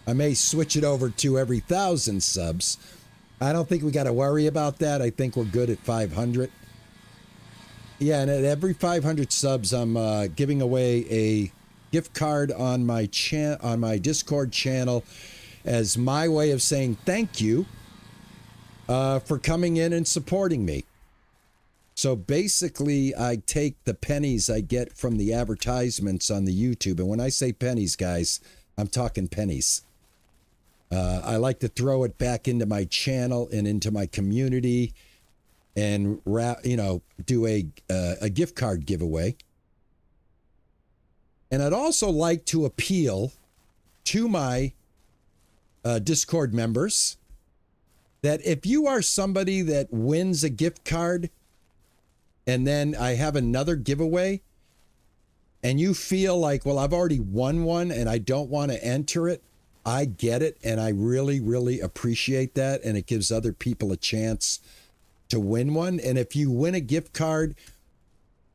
I may switch it over to every 1,000 subs. I don't think we got to worry about that. I think we're good at 500. Yeah, and at every 500 subs, I'm giving away a gift card on my Discord channel as my way of saying thank you for coming in and supporting me. So basically, I take the pennies I get from the advertisements on the YouTube, and when I say pennies, guys, I'm talking pennies. I like to throw it back into my channel and into my community, and do a gift card giveaway. And I'd also like to appeal to my Discord members that if you are somebody that wins a gift card and then I have another giveaway and you feel like, well, I've already won one and I don't want to enter it, I get it, and I really, really appreciate that, and it gives other people a chance to win one. And if you win a gift card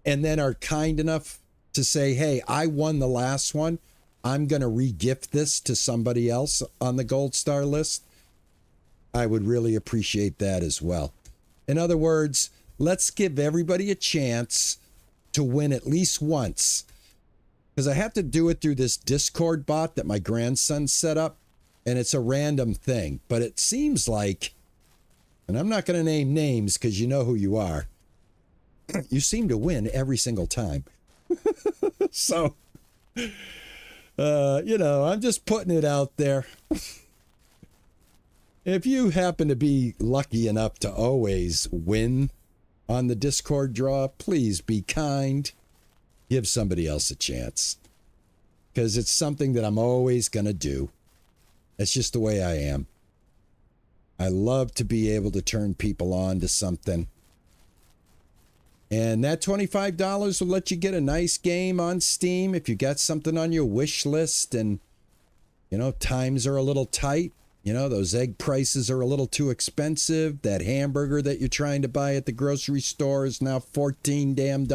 and then are kind enough to say, hey, I won the last one, I'm going to re-gift this to somebody else on the Gold Star list, I would really appreciate that as well. In other words, let's give everybody a chance to win at least once. Because I have to do it through this Discord bot that my grandson set up, and it's a random thing. But it seems like, and I'm not going to name names because you know who you are, you seem to win every single time. So, I'm just putting it out there. If you happen to be lucky enough to always win on the Discord draw, please be kind. Give somebody else a chance. Because it's something that I'm always going to do. That's just the way I am. I love to be able to turn people on to something. And that $25 will let you get a nice game on Steam if you got something on your wish list and, times are a little tight. Those egg prices are a little too expensive. That hamburger that you're trying to buy at the grocery store is now $14 damn.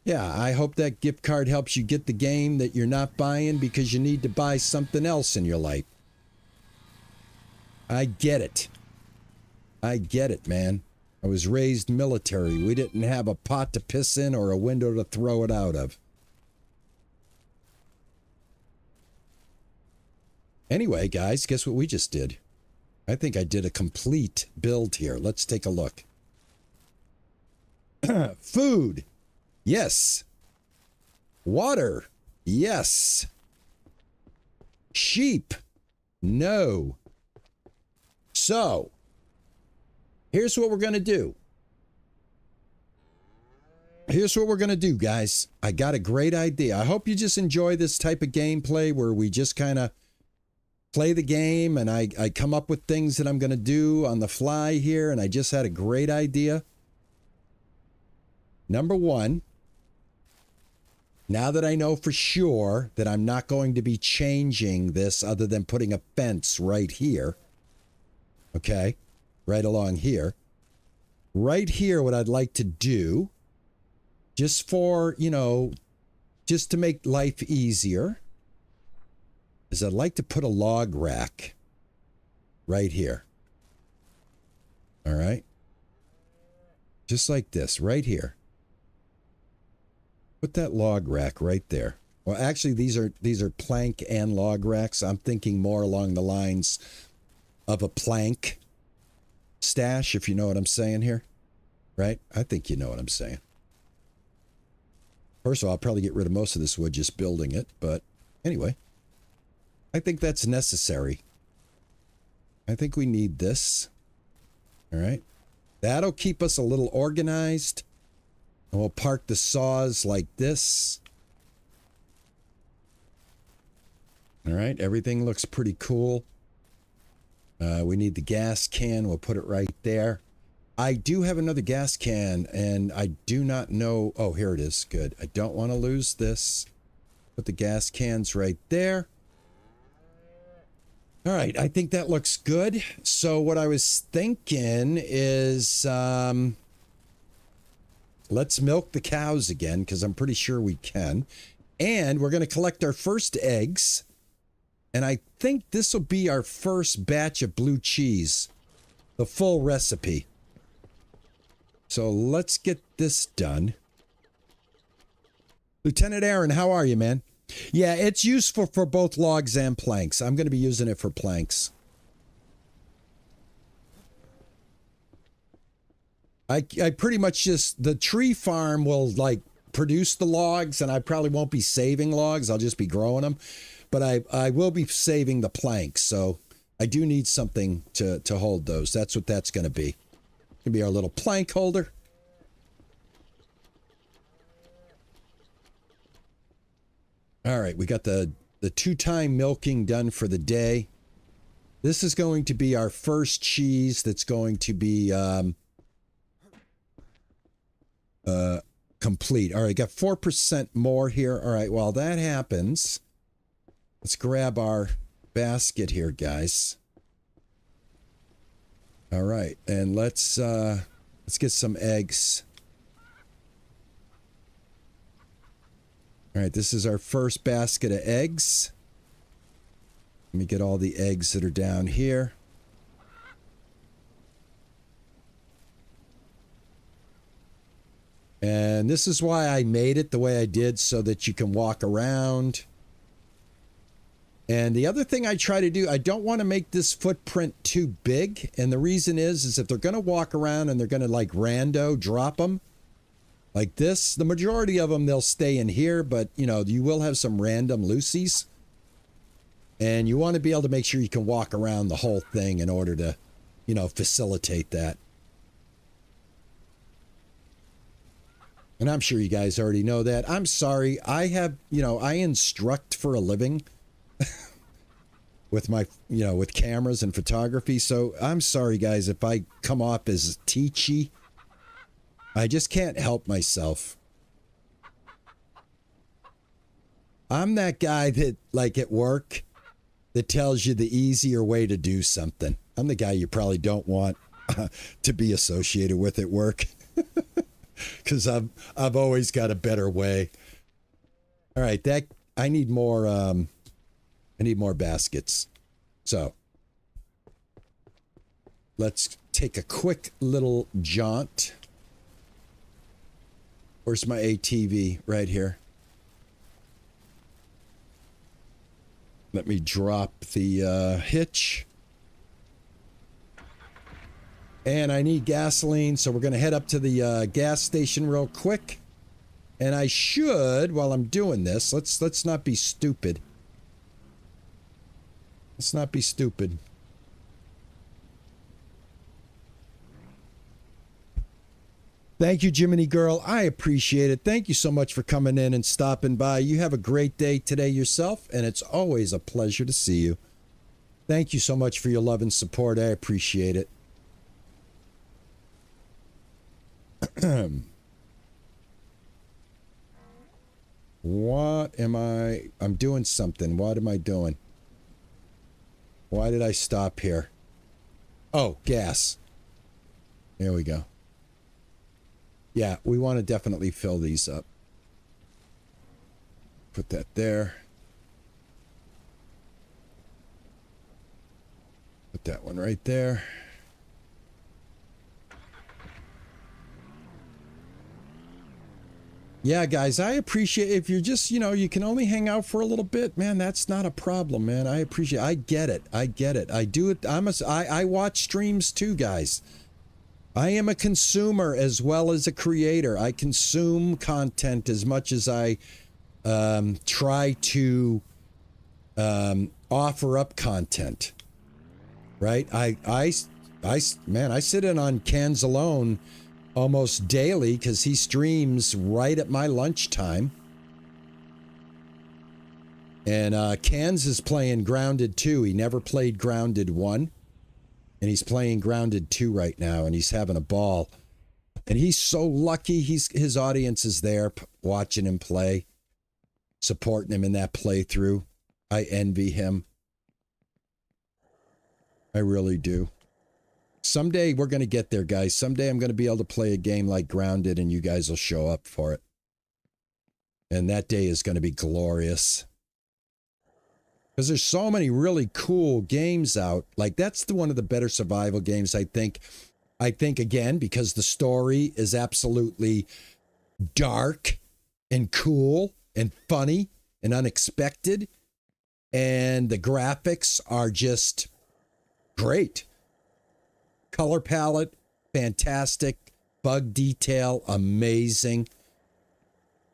Yeah, I hope that gift card helps you get the game that you're not buying because you need to buy something else in your life. I get it. I get it, man. I was raised military. We didn't have a pot to piss in or a window to throw it out of. Anyway, guys, guess what we just did? I think I did a complete build here. Let's take a look. Food. Yes. Water. Yes. Sheep. No. So, here's what we're going to do. Here's what we're going to do, guys. I got a great idea. I hope you just enjoy this type of gameplay where we just kind of play the game and I come up with things that I'm going to do on the fly here, and I just had a great idea. Number one, Now that I know for sure that I'm not going to be changing this other than putting a fence right here, okay, right along here. Right here, what I'd like to do, just for, you know, just to make life easier, is I'd like to put a log rack right here. All right? Just like this, right here. Put that log rack right there. Well, actually, these are plank and log racks. I'm thinking more along the lines of a plank stash, if you know what I'm saying here. Right? I think you know what I'm saying. First of all, I'll probably get rid of most of this wood just building it, but anyway. I think that's necessary. I think we need this. All right. That'll keep us a little organized. And we'll park the saws like this. All right. Everything looks pretty cool. We need the gas can. We'll put it right there. I do have another gas can, and I do not know. Oh, here it is. Good. I don't want to lose this. Put the gas cans right there. All right. I think that looks good. So what I was thinking is let's milk the cows again, because I'm pretty sure we can. And we're going to collect our first eggs. And I think this will be our first batch of blue cheese. The full recipe. So let's get this done. Lieutenant Aaron, how are you, man? Yeah, it's useful for both logs and planks. I'm going to be using it for planks. I pretty much just, the tree farm will like produce the logs, and I probably won't be saving logs. I'll just be growing them. But I will be saving the planks, so I do need something to hold those. That's what that's going to be. Gonna be our little plank holder. All right, we got the 2-time milking done for the day. This is going to be our first cheese that's going to be complete. All right, got 4% more here. All right, while that happens, let's grab our basket here, guys. All right, and let's get some eggs. All right, this is our first basket of eggs. Let me get all the eggs that are down here. And this is why I made it the way I did, so that you can walk around. And the other thing I try to do, I don't want to make this footprint too big. And the reason is if they're going to walk around and they're going to like rando drop them like this, the majority of them, they'll stay in here. But, you know, you will have some random loosies. And you want to be able to make sure you can walk around the whole thing in order to, you know, facilitate that. And I'm sure you guys already know that. I'm sorry. I have, you know, I instruct for a living. With my, you know, with cameras and photography. So I'm sorry, guys, if I come off as teachy. I just can't help myself. I'm that guy that, like at work, that tells you the easier way to do something. I'm the guy you probably don't want to be associated with at work. Because I've always got a better way. All right, that I need more baskets. So let's take a quick little jaunt. Where's my ATV? Right here. Let me drop the hitch. And I need gasoline, so we're going to head up to the gas station real quick. And I should, while I'm doing this, let's not be stupid. Let's not be stupid. Thank you, Jiminy Girl. I appreciate it. Thank you so much for coming in and stopping by. You have a great day today yourself, and it's always a pleasure to see you. Thank you so much for your love and support. I appreciate it. What am I? I'm doing something. What am I doing? Why did I stop here? Oh, gas. There we go. Yeah, we want to definitely fill these up. Put that there. Put that one right there. Yeah, guys, I appreciate if you're just, you know, you can only hang out for a little bit, man. That's not a problem, man. I appreciate. I get it. I get it. I do it. I watch streams too, guys. I am a consumer as well as a creator. I consume content as much as I try to offer up content. Right? Man, I sit in on Cans Alone almost daily because he streams right at my lunchtime. And Cans is playing Grounded 2. He never played Grounded 1. And he's playing Grounded 2 right now, and he's having a ball. And he's so lucky his audience is there watching him play, supporting him in that playthrough. I envy him. I really do. Someday we're going to get there, guys. Someday I'm going to be able to play a game like Grounded and you guys will show up for it. And that day is going to be glorious. Because there's so many really cool games out. Like, that's one of the better survival games, I think. I think, again, because the story is absolutely dark and cool and funny and unexpected. And the graphics are just great. Color palette, fantastic. Bug detail, amazing.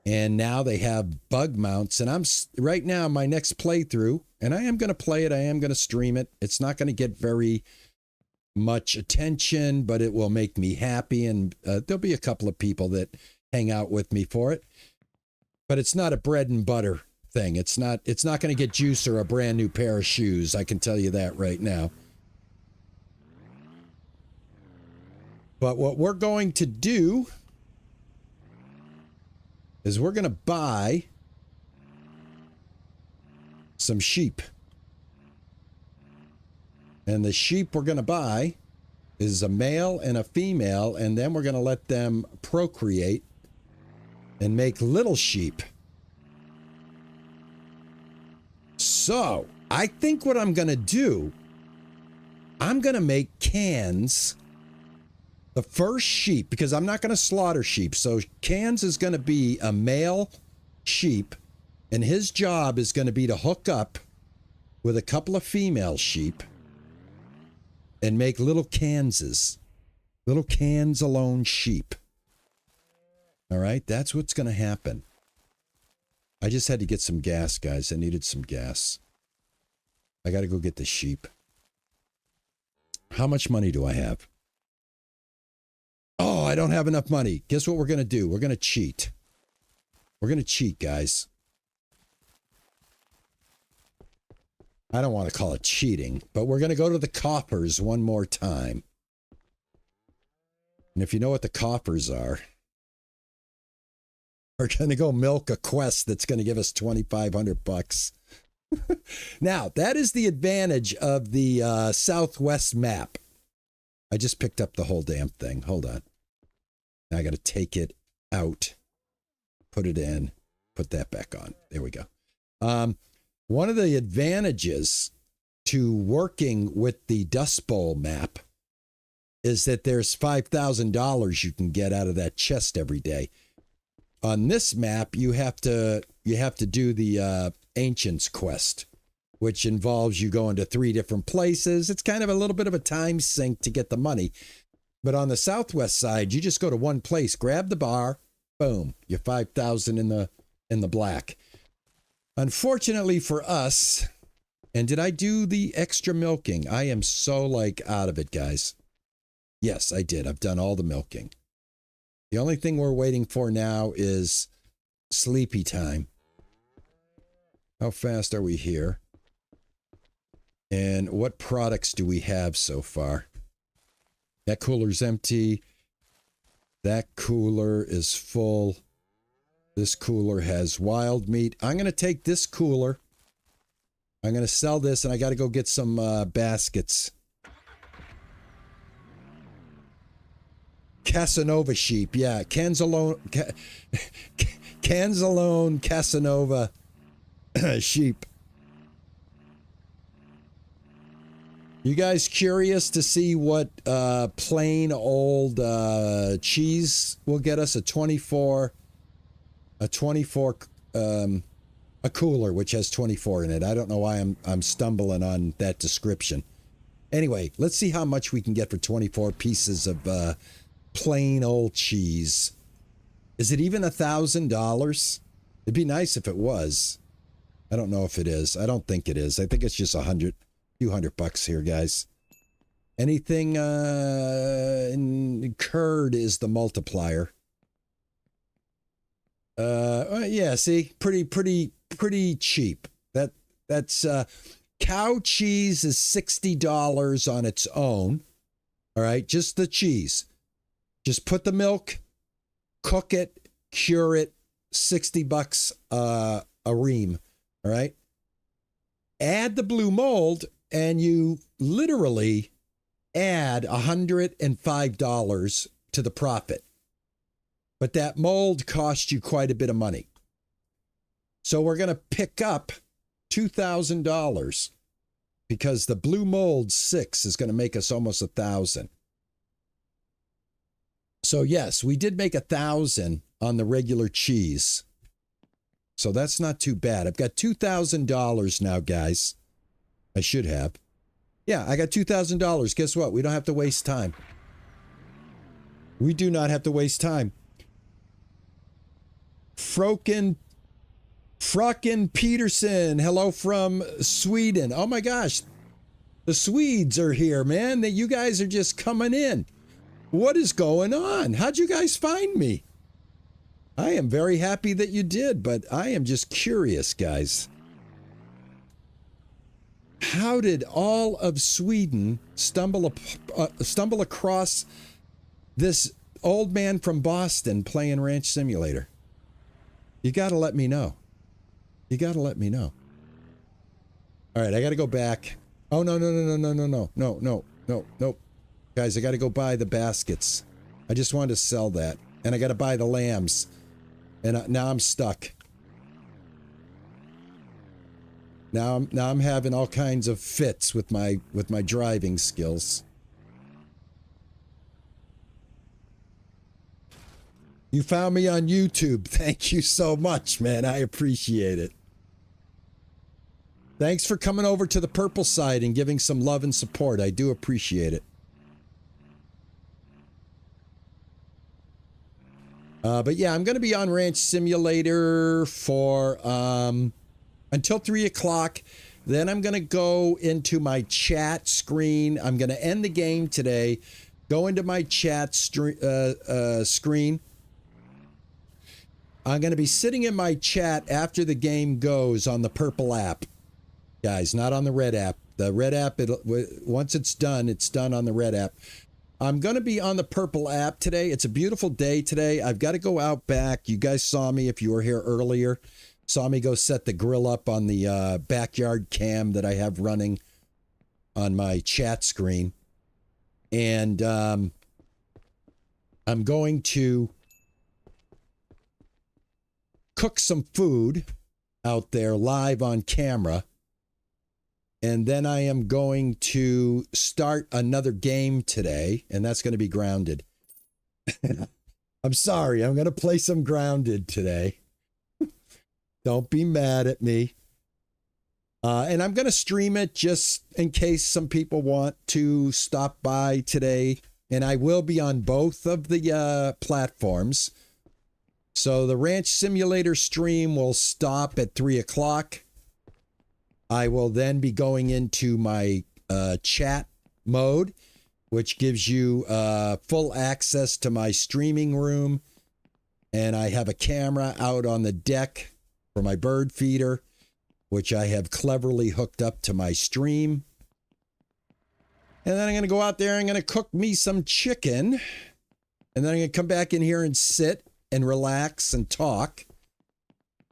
And now they have bug mounts. And I'm right now, my next playthrough, and I am going to play it. I am going to stream it. It's not going to get very much attention, but it will make me happy. And there'll be a couple of people that hang out with me for it. But it's not a bread and butter thing. It's not going to get Juice or a brand new pair of shoes. I can tell you that right now. But what we're going to do is we're going to buy some sheep. And the sheep we're going to buy is a male and a female, and then we're going to let them procreate and make little sheep. So, I think what I'm going to do, I'm going to make Cans the first sheep, because I'm not going to slaughter sheep. So Cans is going to be a male sheep, and his job is going to be to hook up with a couple of female sheep and make little Kanses, little Cans alone sheep. All right, that's what's going to happen. I just had to get some gas, guys. I needed some gas. I got to go get the sheep. How much money do I have? Oh, I don't have enough money. Guess what we're going to do? We're going to cheat. We're going to cheat, guys. I don't want to call it cheating, but we're going to go to the coffers one more time. And if you know what the coffers are, we're going to go milk a quest that's going to give us $2,500. Now, that is the advantage of the Southwest map. I just picked up the whole damn thing. Hold on. Now I got to take it out, put it in, put that back on. There we go. One of the advantages to working with the Dust Bowl map is that there's $5,000 you can get out of that chest every day. On this map, you have to do the Ancients quest, which involves you going to 3 different places. It's kind of a little bit of a time sink to get the money. But on the Southwest side, you just go to one place, grab the bar, boom, you're 5,000 in the black. Unfortunately for us, and did I do the extra milking? I am so out of it, guys. Yes, I did. I've done all the milking. The only thing we're waiting for now is sleepy time. How fast are we here? And what products do we have so far? That cooler's empty. That cooler is full. This cooler has wild meat. I'm going to take this cooler. I'm going to sell this, and I got to go get some baskets. Casanova sheep. Yeah, Canzalone Casanova sheep. You guys curious to see what plain old cheese will get us? A 24 a cooler which has 24 in it. I don't know why I'm stumbling on that description. Anyway, let's see how much we can get for 24 pieces of plain old cheese. Is it even $1,000? It'd be nice if it was. I don't know if it is. I don't think it is. I think it's just $100 bucks here, guys. Anything in curd is the multiplier. Yeah, see, pretty cheap. That's cow cheese is $60 on its own. All right, just the cheese. Just put the milk, cook it, cure it, 60 bucks a ream. All right. Add the blue mold, and you literally add $105 to the profit. But that mold costs you quite a bit of money. So we're going to pick up $2,000 because the blue mold 6 is going to make us almost $1,000. So yes, we did make $1,000 on the regular cheese. So that's not too bad. I've got $2,000 now, guys. I should have. Yeah, I got $2,000. Guess what? We don't have to waste time. We do not have to waste time. Fröken Peterson, hello from Sweden. Oh my gosh, the Swedes are here, man. That you guys are just coming in. What is going on? How'd you guys find me? I am very happy that you did, but I am just curious, guys. How did all of Sweden stumble across this old man from Boston playing Ranch Simulator? You got to let me know. You got to let me know. All right, I got to go back. Oh, no. Guys, I got to go buy the baskets. I just wanted to sell that. And I got to buy the lambs. And now I'm stuck. Now I'm having all kinds of fits with my driving skills. You found me on YouTube. Thank you so much, man. I appreciate it. Thanks for coming over to the purple side and giving some love and support. I do appreciate it. But yeah, I'm going to be on Ranch Simulator for until 3 o'clock. Then I'm going to go into my chat screen. I'm going to end the game today. Go into my chat screen. I'm going to be sitting in my chat after the game goes on the purple app. Guys, not on the red app. The red app, once it's done on the red app. I'm going to be on the purple app today. It's a beautiful day today. I've got to go out back. You guys saw me if you were here earlier. Saw me go set the grill up on the backyard cam that I have running on my chat screen. And I'm going to cook some food out there live on camera. And then I am going to start another game today, and that's going to be Grounded. I'm sorry, I'm going to play some Grounded today. Don't be mad at me. And I'm going to stream it just in case some people want to stop by today. And I will be on both of the platforms. So the Ranch Simulator stream will stop at 3 o'clock. I will then be going into my chat mode, which gives you full access to my streaming room. And I have a camera out on the deck for my bird feeder, which I have cleverly hooked up to my stream. And then I'm going to go out there and I'm going to cook me some chicken. And then I'm going to come back in here and sit and relax and talk.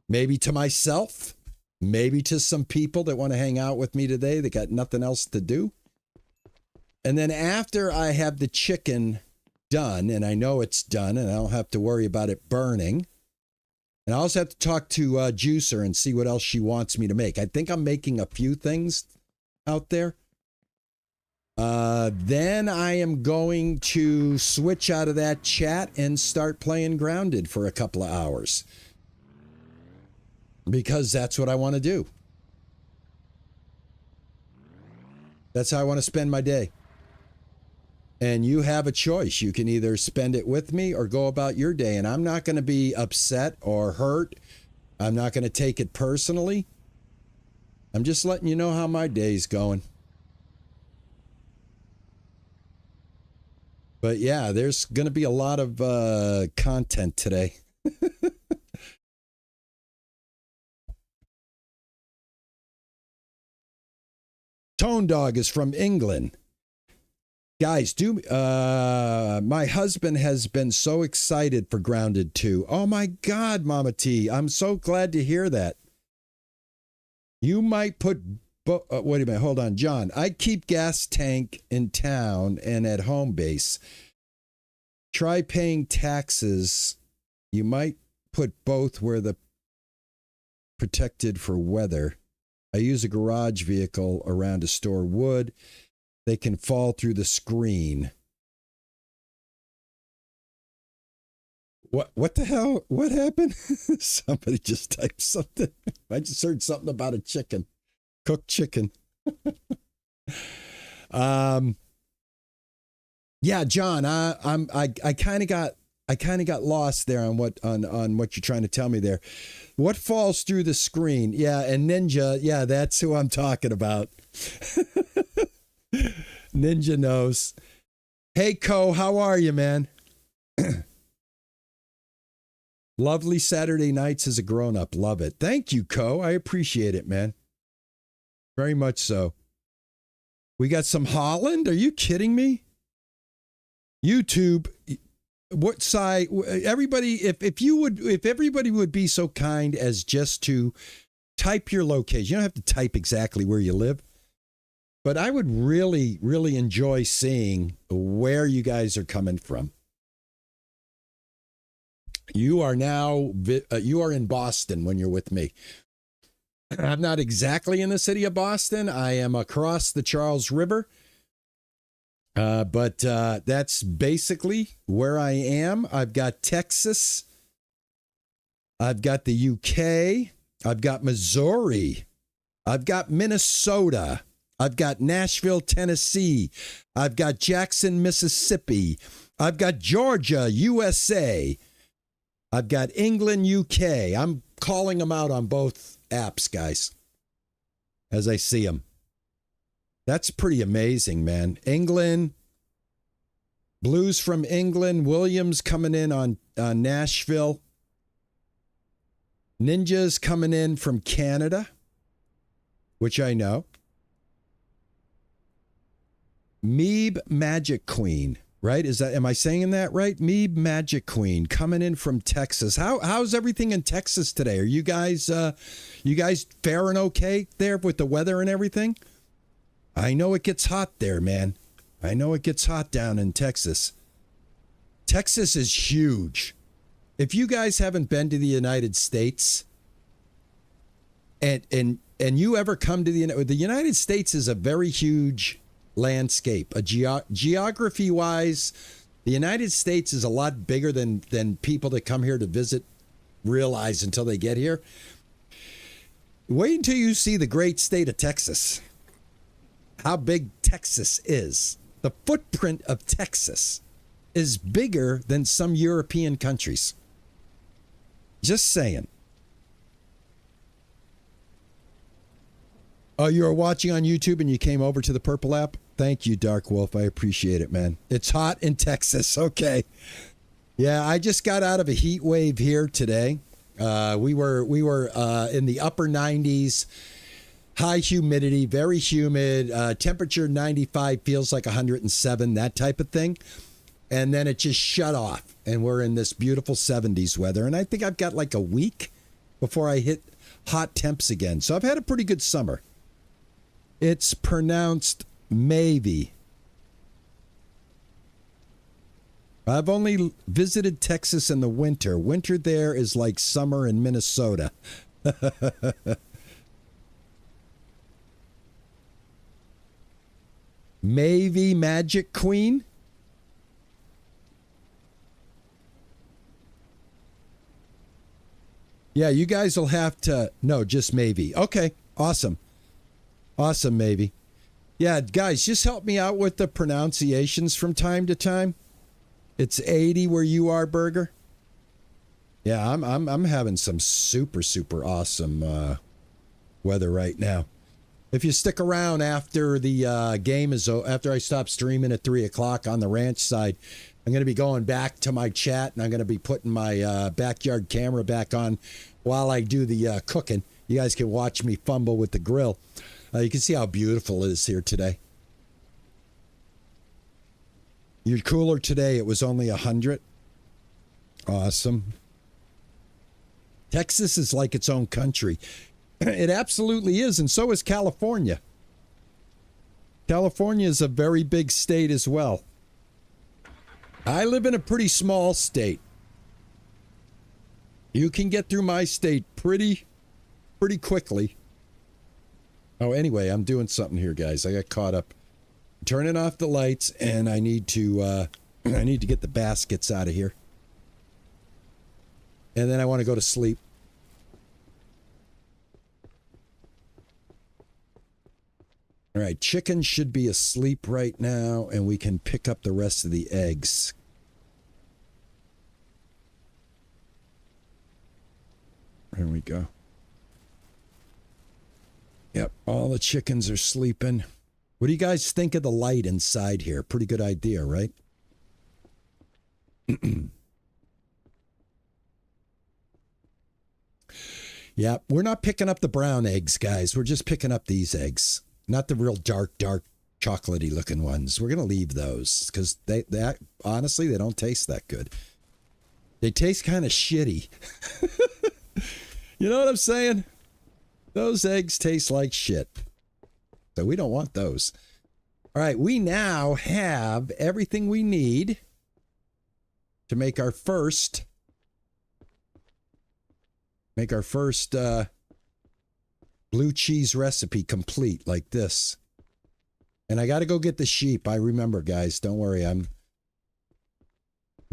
maybe to myself, maybe to some people that want to hang out with me today that got nothing else to do. And then after I have the chicken done, and I know it's done, and I don't have to worry about it burning, and I also have to talk to Juicer and see what else she wants me to make. I think I'm making a few things out there. Then I am going to switch out of that chat and start playing Grounded for a couple of hours. Because that's what I want to do. That's how I want to spend my day. And you have a choice. You can either spend it with me or go about your day. And I'm not going to be upset or hurt. I'm not going to take it personally. I'm just letting you know how my day's going. But yeah, there's going to be a lot of content today. Tone Dog is from England. Guys, my husband has been so excited for Grounded 2. Oh my God, Mama T, I'm so glad to hear that. You might put, wait a minute, hold on, John. I keep gas tank in town and at home base. Try paying taxes. You might put both where the protected for weather. I use a garage vehicle around to store wood. They can fall through the screen. What the hell? What happened? Somebody just typed something. I just heard something about a chicken. Cooked chicken. Yeah, John, I kind of got lost there on what you're trying to tell me there. What falls through the screen? Yeah, and Ninja, yeah, that's who I'm talking about. Ninja knows. Hey, Co, how are you, man? Lovely Saturday nights as a grown-up. Love it. Thank you, Co. I appreciate it, man. Very much so. We got some Holland? Are you kidding me? YouTube, what side? Everybody, if everybody would be so kind as just to type your location. You don't have to type exactly where you live. But I would really, really enjoy seeing where you guys are coming from. You are in Boston when you're with me. I'm not exactly in the city of Boston. I am across the Charles River. But that's basically where I am. I've got Texas. I've got the UK. I've got Missouri. I've got Minnesota. I've got Nashville, Tennessee. I've got Jackson, Mississippi. I've got Georgia, USA. I've got England, UK. I'm calling them out on both apps, guys, as I see them. That's pretty amazing, man. England, Blues from England, Williams coming in on Nashville. Ninjas coming in from Canada, which I know. Meeb Magic Queen, right? Am I saying that right? Meeb Magic Queen coming in from Texas. How's everything in Texas today? Are you guys faring okay there with the weather and everything? I know it gets hot there, man. I know it gets hot down in Texas. Texas is huge. If you guys haven't been to the United States and you ever come to the United States is a very huge landscape. Geography wise, the United States is a lot bigger than people that come here to visit realize until they get here. Wait until you see the great state of Texas. How big Texas is. The footprint of Texas is bigger than some European countries. Just saying. Oh, you were watching on YouTube and you came over to the Purple app? Thank you, Dark Wolf. I appreciate it, man. It's hot in Texas. Okay. Yeah, I just got out of a heat wave here today. We were in the upper 90s, high humidity, very humid, temperature 95, feels like 107, that type of thing. And then it just shut off and we're in this beautiful 70s weather. And I think I've got like a week before I hit hot temps again. So I've had a pretty good summer. It's pronounced maybe. I've only visited Texas in the winter. Winter there is like summer in Minnesota. Maybe Magic Queen? Yeah, you guys will have to... No, just maybe. Okay, awesome. Awesome, maybe. Yeah, guys, just help me out with the pronunciations from time to time. It's 80 where you are, Burger. Yeah, I'm having some super awesome weather right now. If you stick around after the game is over, after I stop streaming at 3 o'clock on the ranch side, I'm going to be going back to my chat and I'm going to be putting my backyard camera back on while I do the cooking. You guys can watch me fumble with the grill. You can see how beautiful it is here today. Your cooler today, it was only 100. Awesome. Texas is like its own country. It absolutely is, and so is California. California is a very big state as well. I live in a pretty small state. You can get through my state pretty quickly. Oh, anyway, I'm doing something here, guys. I got caught up. Turning off the lights, and I need to get the baskets out of here. And then I want to go to sleep. All right, chicken should be asleep right now, and we can pick up the rest of the eggs. There we go. Yep, all the chickens are sleeping. What do you guys think of the light inside here? Pretty good idea, right? Yeah, we're not picking up the brown eggs, guys. We're just picking up these eggs. Not the real dark chocolatey looking ones. We're going to leave those because honestly, they don't taste that good. They taste kind of shitty. You know what I'm saying? Those eggs taste like shit. So we don't want those. All right, we now have everything we need to make our first blue cheese recipe complete like this. And I got to go get the sheep. I remember, guys. Don't worry. I'm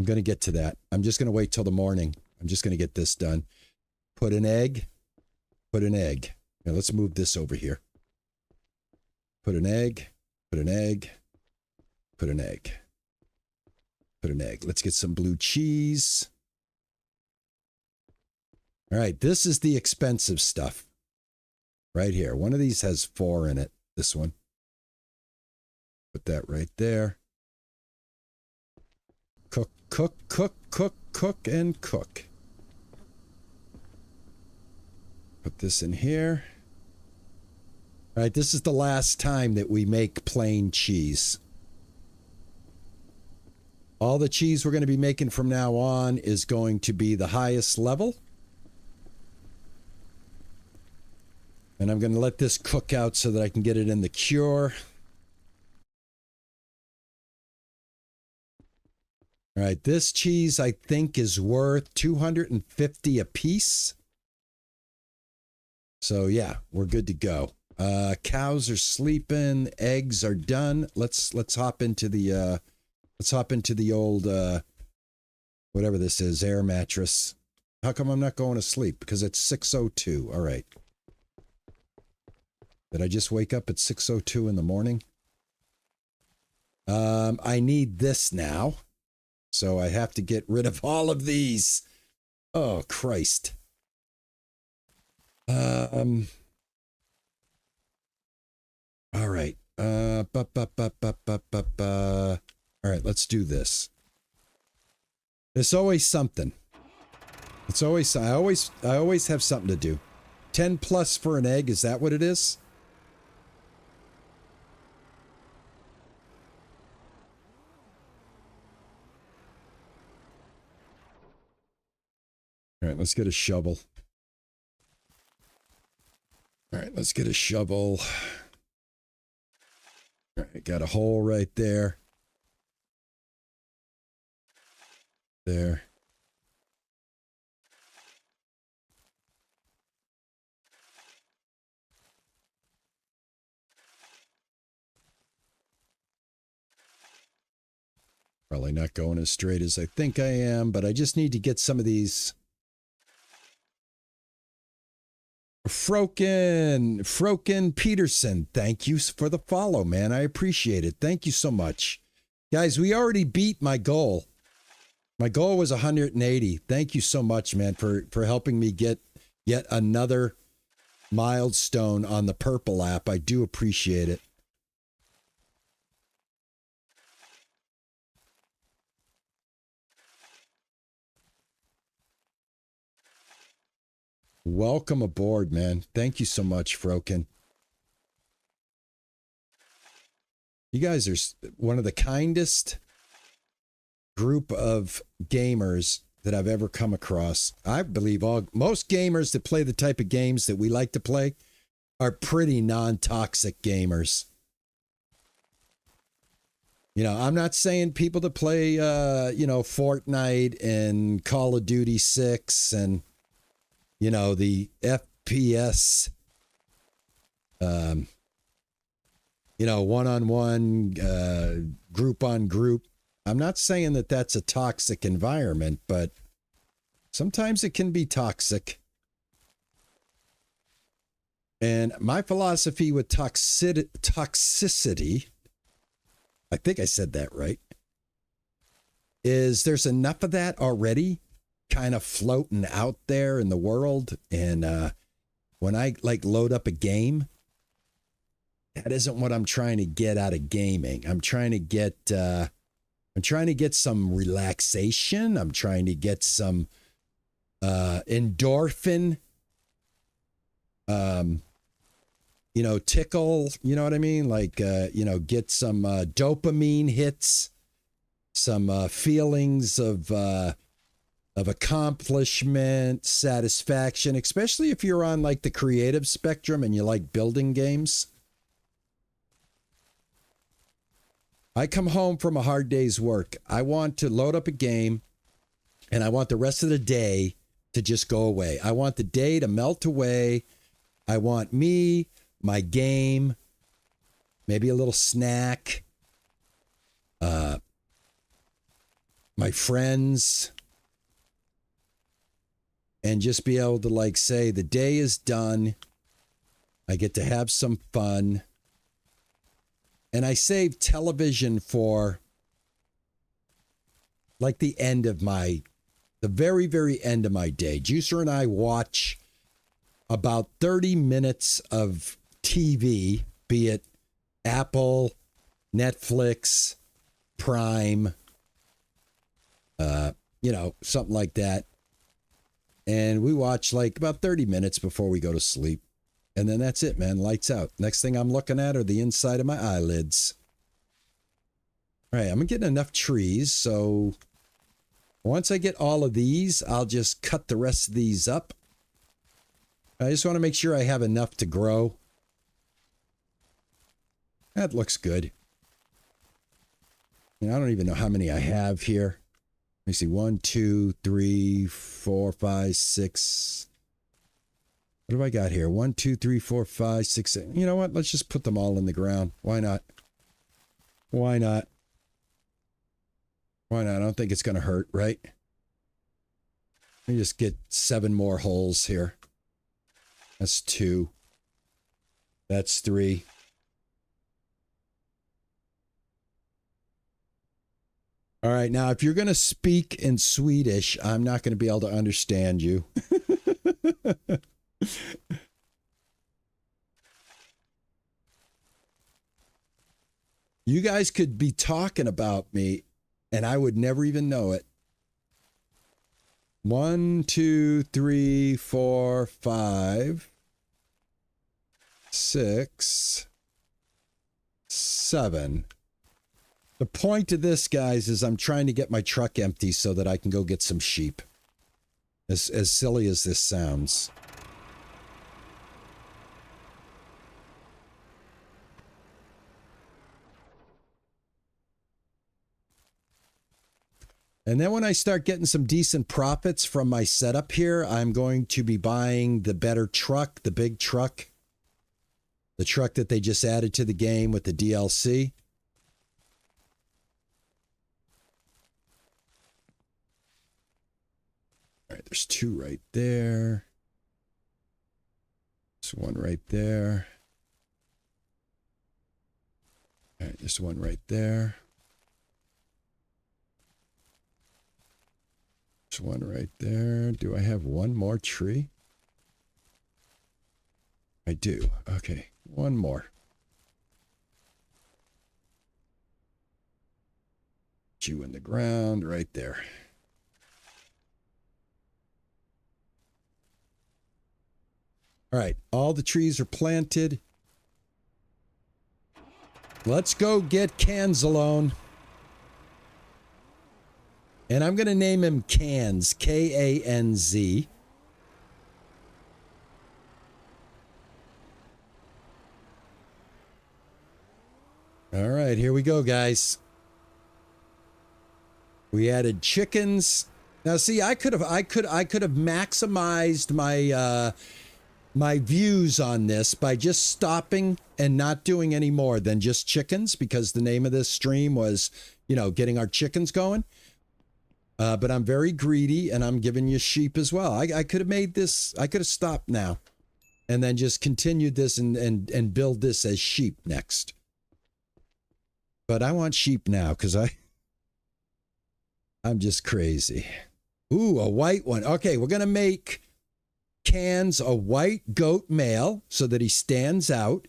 going to get to that. I'm just going to wait till the morning. I'm just going to get this done. Put an egg. Put an egg. Now let's move this over here. Put an egg. Put an egg. Put an egg. Put an egg. Let's get some blue cheese. All right, this is the expensive stuff. Right here. One of these has 4 in it. This one. Put that right there. Cook, cook, cook, cook, cook, and cook. Put this in here. All right, this is the last time that we make plain cheese. All the cheese we're going to be making from now on is going to be the highest level. And I'm going to let this cook out so that I can get it in the cure. All right, this cheese I think is worth $250 a piece. So yeah, we're good to go. Cows are sleeping, eggs are done. Let's hop into the old whatever this is, air mattress. How come I'm not going to sleep? Because it's 6:02. All right. Did I just wake up at 6:02 in the morning? I need this now. So I have to get rid of all of these. Oh, Christ. All right. All right, let's do this. There's always something. It's always, I always have something to do. 10 plus for an egg, is that what it is? All right, let's get a shovel. Let's get a shovel. All right, got a hole right there. There. Probably not going as straight as I think I am, but I just need to get some of these. Froken Peterson, thank you for the follow, man. I appreciate it. Thank you so much. Guys, we already beat my goal. My goal was 180. Thank you so much, man, for helping me get yet another milestone on the Purple app. I do appreciate it. Welcome aboard, man. Thank you so much, Froken. You guys are one of the kindest group of gamers that I've ever come across. I believe most gamers that play the type of games that we like to play are pretty non-toxic gamers. You know, I'm not saying people that play, Fortnite and Call of Duty 6 and, the FPS, one-on-one, group-on-group. I'm not saying that that's a toxic environment, but sometimes it can be toxic. And my philosophy with toxicity, I think I said that right, is there's enough of that already kind of floating out there in the world. And when I load up a game, that isn't what I'm trying to get out of gaming. I'm trying to get some relaxation. I'm trying to get some endorphin, tickle, you know what I mean? Get some dopamine hits, some feelings of accomplishment, satisfaction, especially if you're on the creative spectrum and you like building games. I come home from a hard day's work. I want to load up a game and I want the rest of the day to just go away. I want the day to melt away. I want me, my game, maybe a little snack, my friends, and just be able to say the day is done. I get to have some fun. And I save television for the very, very end of my day. Juicer and I watch about 30 minutes of TV, be it Apple, Netflix, Prime, something like that. And we watch about 30 minutes before we go to sleep. And then that's it, man. Lights out. Next thing I'm looking at are the inside of my eyelids. All right, I'm getting enough trees, so once I get all of these, I'll just cut the rest of these up. I just want to make sure I have enough to grow. That looks good. I don't even know how many I have here. Let me see. 1, 2, 3, 4, 5, 6. What have I got here? 1, 2, 3, 4, 5, 6, 7. You know what? Let's just put them all in the ground. Why not? Why not? Why not? I don't think it's going to hurt, right? Let me just get 7 more holes here. That's 2. That's 3. All right. Now, if you're going to speak in Swedish, I'm not going to be able to understand you. You guys could be talking about me and I would never even know it. 1, 2, 3, 4, 5, 6, 7. The point of this, guys, is I'm trying to get my truck empty so that I can go get some sheep. As silly as this sounds. And then when I start getting some decent profits from my setup here, I'm going to be buying the better truck, the big truck. The truck that they just added to the game with the DLC. All right, there's 2 right there. There's 1 right there. All right, there's 1 right there. There's 1 right there. Do I have 1 more tree? I do. Okay, 1 more. You in the ground right there. All right, all the trees are planted. Let's go get Canzalone. And I'm going to name him Cans, K-A-N-Z. All right, here we go, guys. We added chickens. Now, see, I could have maximized my my views on this by just stopping and not doing any more than just chickens, because the name of this stream was, you know, getting our chickens going. But I'm very greedy, and I'm giving you sheep as well. I could have made this. I could have stopped now, and then just continued this and build this as sheep next. But I want sheep now because I'm just crazy. Ooh, a white one. Okay, we're gonna make Cans a white goat male so that he stands out,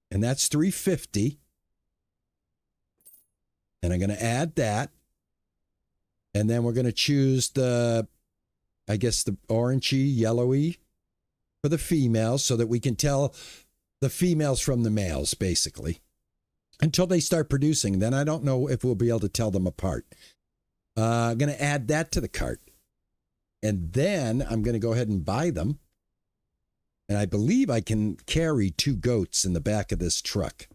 and that's 350. And I'm gonna add that. And then we're going to choose the, I guess, the orangey, yellowy for the females so that we can tell the females from the males, basically, until they start producing. Then I don't know if we'll be able to tell them apart. I'm going to add that to the cart. And then I'm going to go ahead and buy them. And I believe I can carry 2 goats in the back of this truck.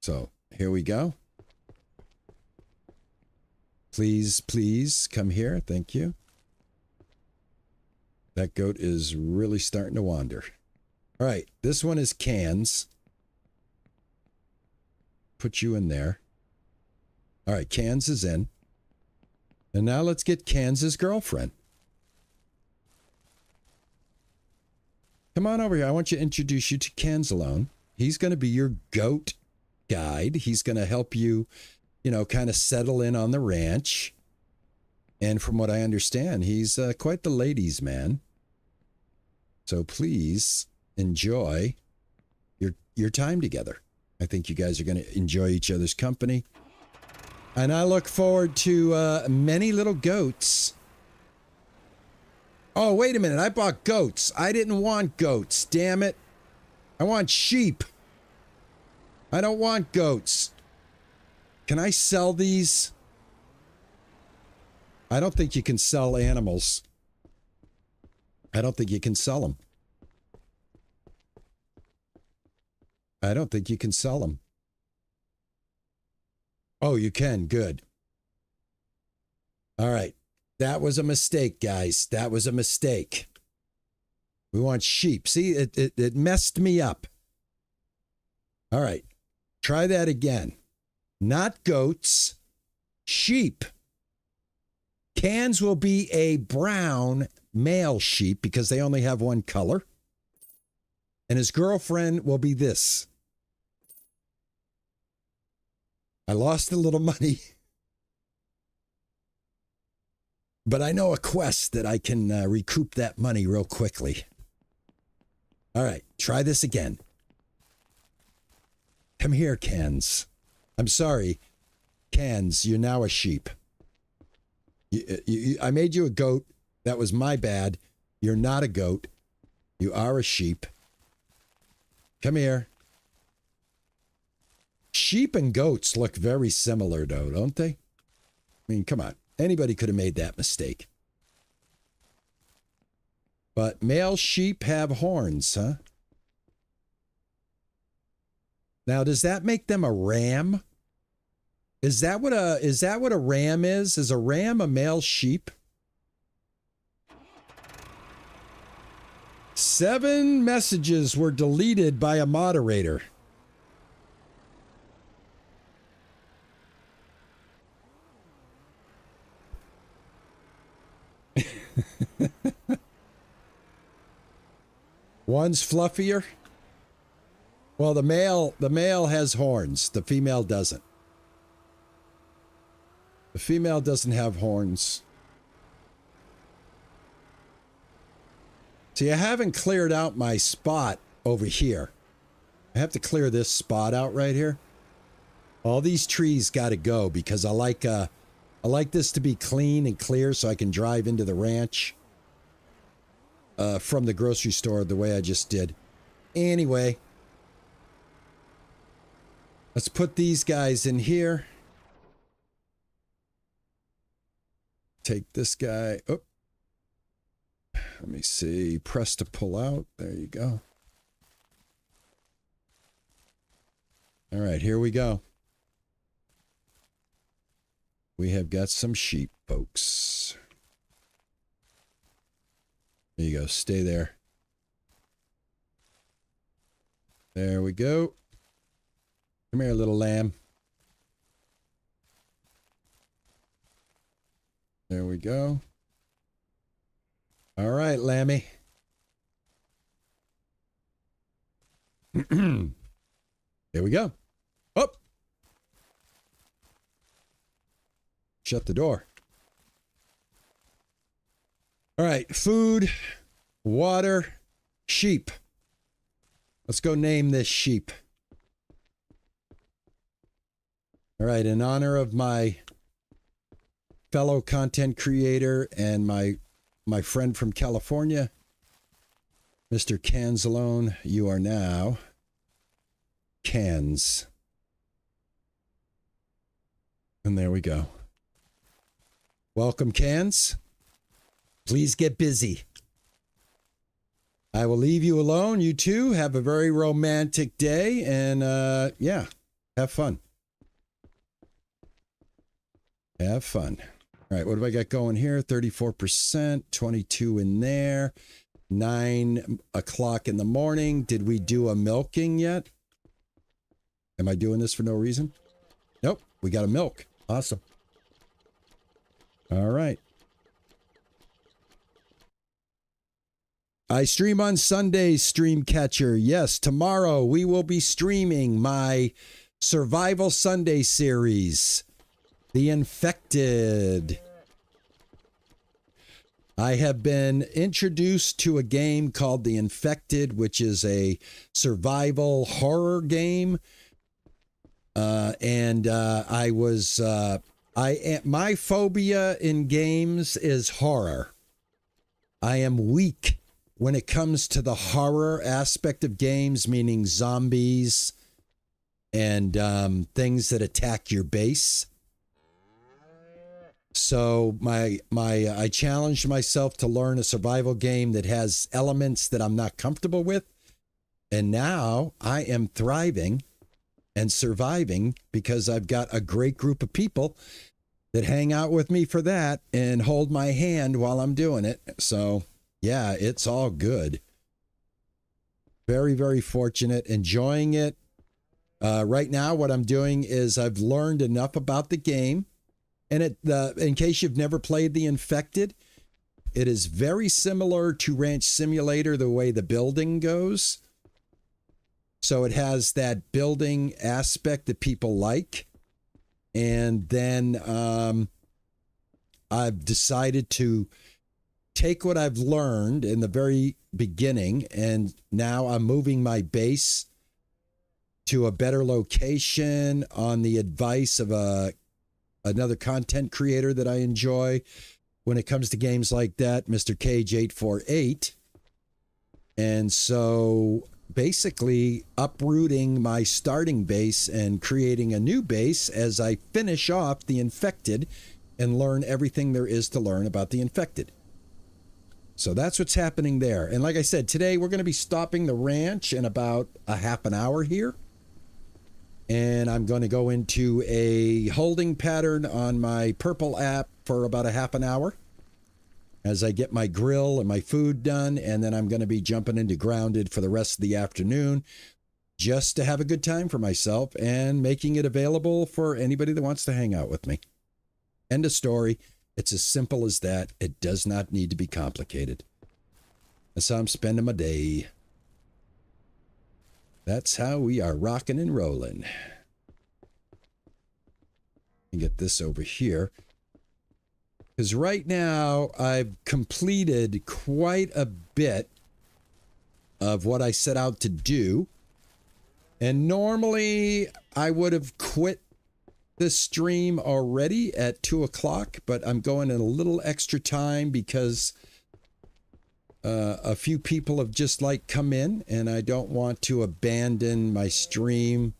So here we go. Please, please come here. Thank you. That goat is really starting to wander. All right, this one is Cans. Put you in there. All right, Cans is in. And now let's get Kans's girlfriend. Come on over here. I want to introduce you to Canzalone. He's going to be your goat guide. He's going to help you, you know, kind of settle in on the ranch. And from what I understand, he's quite the ladies' man. So please enjoy your time together. I think you guys are going to enjoy each other's company. And I look forward to many little goats. Oh, wait a minute. I bought goats. I didn't want goats. Damn it. I want sheep. I don't want goats. Can I sell these? I don't think you can sell animals. I don't think you can sell them. I don't think you can sell them. Oh, you can. Good. All right. That was a mistake, guys. That was a mistake. We want sheep. See, it messed me up. All right. Try that again. Not goats, sheep. Cans will be a brown male sheep because they only have one color. And his girlfriend will be this. I lost a little money. But I know a quest that I can recoup that money real quickly. All right, try this again. Come here, Cans. I'm sorry, Cans, you're now a sheep. I made you a goat. That was my bad. You're not a goat. You are a sheep. Come here. Sheep and goats look very similar, though, don't they? I mean, come on. Anybody could have made that mistake. But male sheep have horns, huh? Now, does that make them a ram? Is that what a ram is? Is a ram a male sheep? 7 messages were deleted by a moderator. One's fluffier. Well, the male has horns. The female doesn't. The female doesn't have horns. See, I haven't cleared out my spot over here. I have to clear this spot out right here. All these trees got to go because I like this to be clean and clear so I can drive into the ranch from the grocery store the way I just did. Anyway, let's put these guys in here. Take this guy. Oh, let me see. Press to pull out. There you go. All right, here we go. We have got some sheep, folks. There you go. Stay there. There we go. Come here, little lamb. There we go. All right, Lammy. Here we go. Up. Shut the door. All right, food, water, sheep. Let's go name this sheep. All right, in honor of my fellow content creator and my friend from California, Mr. Canzalone, you are now Cans. And there we go. Welcome, Cans. Please get busy. I will leave you alone. You two have a very romantic day and yeah, have fun. Have fun. All right, what have I got going here? 34%, 22 in there, 9 o'clock in the morning. Did we do a milking yet? Am I doing this for no reason? Nope, we got a milk. Awesome. All right. I stream on Sundays, Streamcatcher. Yes, tomorrow we will be streaming my Survival Sunday series, The Infected. I have been introduced to a game called The Infected, which is a survival horror game. My phobia in games is horror. I am weak when it comes to the horror aspect of games, meaning zombies and things that attack your base. So I challenged myself to learn a survival game that has elements that I'm not comfortable with. And now I am thriving and surviving because I've got a great group of people that hang out with me for that and hold my hand while I'm doing it. So yeah, it's all good. Very, very fortunate, enjoying it. Right now, what I'm doing is I've learned enough about the game. And in case you've never played The Infected, it is very similar to Ranch Simulator, the way the building goes. So it has that building aspect that people like. And then I've decided to take what I've learned in the very beginning, and now I'm moving my base to a better location on the advice of another content creator that I enjoy when it comes to games like that, Mr. Cage 848. And so basically uprooting my starting base and creating a new base as I finish off The Infected and learn everything there is to learn about The Infected. So that's what's happening there. And like I said, today we're going to be stopping the ranch in about a half an hour here. And I'm going to go into a holding pattern on my Purple app for about a half an hour as I get my grill and my food done. And then I'm going to be jumping into Grounded for the rest of the afternoon just to have a good time for myself and making it available for anybody that wants to hang out with me. End of story. It's as simple as that. It does not need to be complicated. That's how I'm spending my day. That's how we are rocking and rolling. And get this over here. Because right now, I've completed quite a bit of what I set out to do. And normally, I would have quit this stream already at 2 o'clock, but I'm going in a little extra time because a few people have just come in, and I don't want to abandon my stream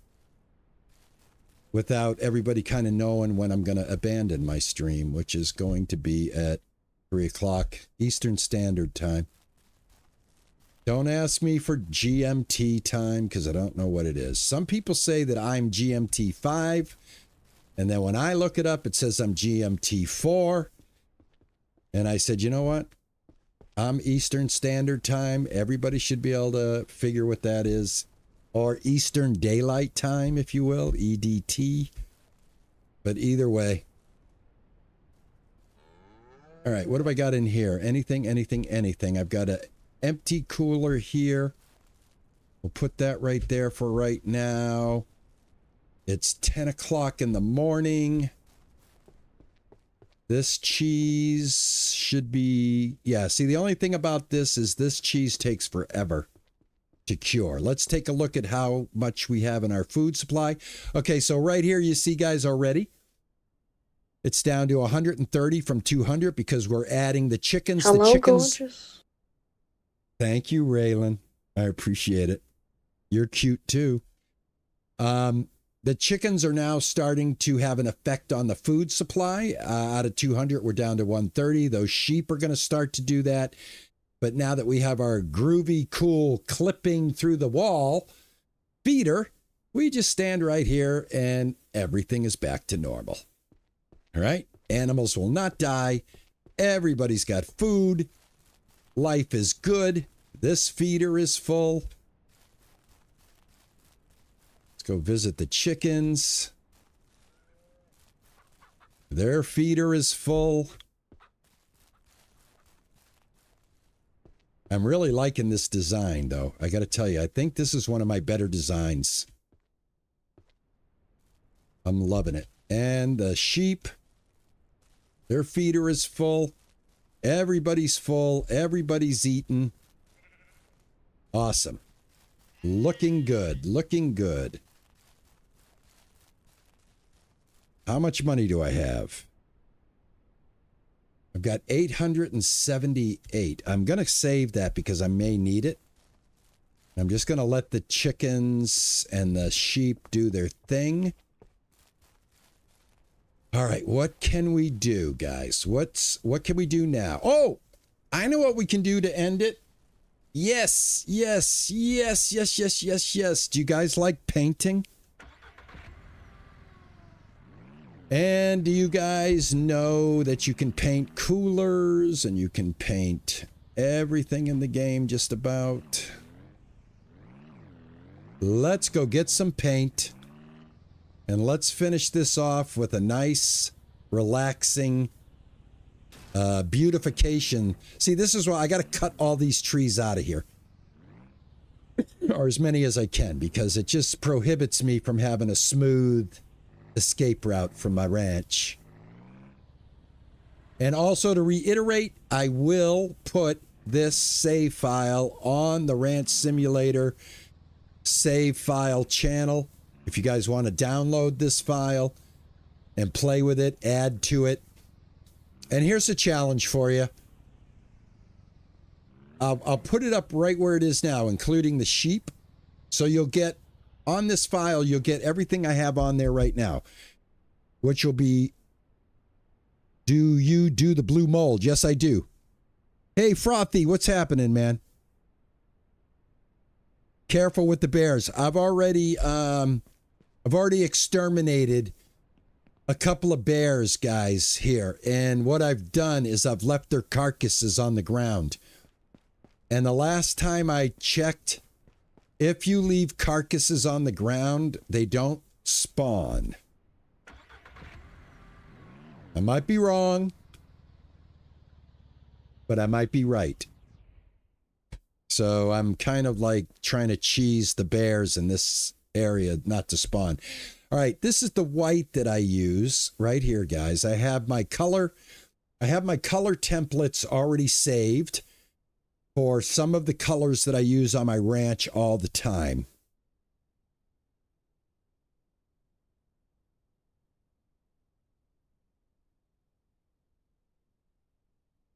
without everybody kind of knowing when I'm going to abandon my stream, which is going to be at 3 o'clock Eastern Standard Time. Don't ask me for GMT time because I don't know what it is. Some people say that I'm GMT 5, and then when I look it up, it says I'm GMT 4. And I said, you know what? I'm Eastern Standard Time. Everybody should be able to figure what that is. Or Eastern Daylight Time, if you will, EDT. But either way. All right, what have I got in here? Anything. I've got an empty cooler here. We'll put that right there for right now. It's 10 o'clock in the morning. This cheese should be... Yeah, see, the only thing about this is this cheese takes forever to cure. Let's take a look at how much we have in our food supply. Okay, so right here you see, guys, already. It's down to 130 from 200 because we're adding the chickens. Hello, the chickens. gorgeous. Thank you, Raylan. I appreciate it. You're cute, too. The chickens are now starting to have an effect on the food supply. Out of 200, we're down to 130. Those sheep are going to start to do that. But now that we have our groovy, cool, clipping through the wall feeder, we just stand right here and everything is back to normal. All right? Animals will not die. Everybody's got food. Life is good. This feeder is full. Go visit the chickens. Their feeder is full. I'm really liking this design, though. I got to tell you, I think this is one of my better designs. I'm loving it. And the sheep, their feeder is full. Everybody's full. Everybody's eating. Awesome. Looking good. Looking good. How much money do I have? I've got 878. I'm going to save that because I may need it. I'm just going to let the chickens and the sheep do their thing. All right, what can we do, guys? What can we do now? Oh, I know what we can do to end it. Yes. Do you guys like painting? And do you guys know that you can paint coolers and you can paint everything in the game just about? Let's go get some paint and let's finish this off with a nice, relaxing beautification. See, this is why I got to cut all these trees out of here. Or as many as I can, because it just prohibits me from having a smooth escape route from my ranch. And also to reiterate, I will put this save file on the Ranch Simulator save file channel. If you guys want to download this file and play with it, add to it. And here's a challenge for you. I'll put it up right where it is now, including the sheep. So you'll get, on this file, you'll get everything I have on there right now, which will be, do you do the blue mold? Yes, I do. Hey, Frothy, what's happening, man? Careful with the bears. I've already, I've already exterminated a couple of bears, guys, here. And what I've done is I've left their carcasses on the ground. And the last time I checked, if you leave carcasses on the ground, they don't spawn. I might be wrong, but I might be right. So I'm kind of like trying to cheese the bears in this area not to spawn. All right, this is the white that I use right here, guys. I have my color templates already saved for some of the colors that I use on my ranch all the time.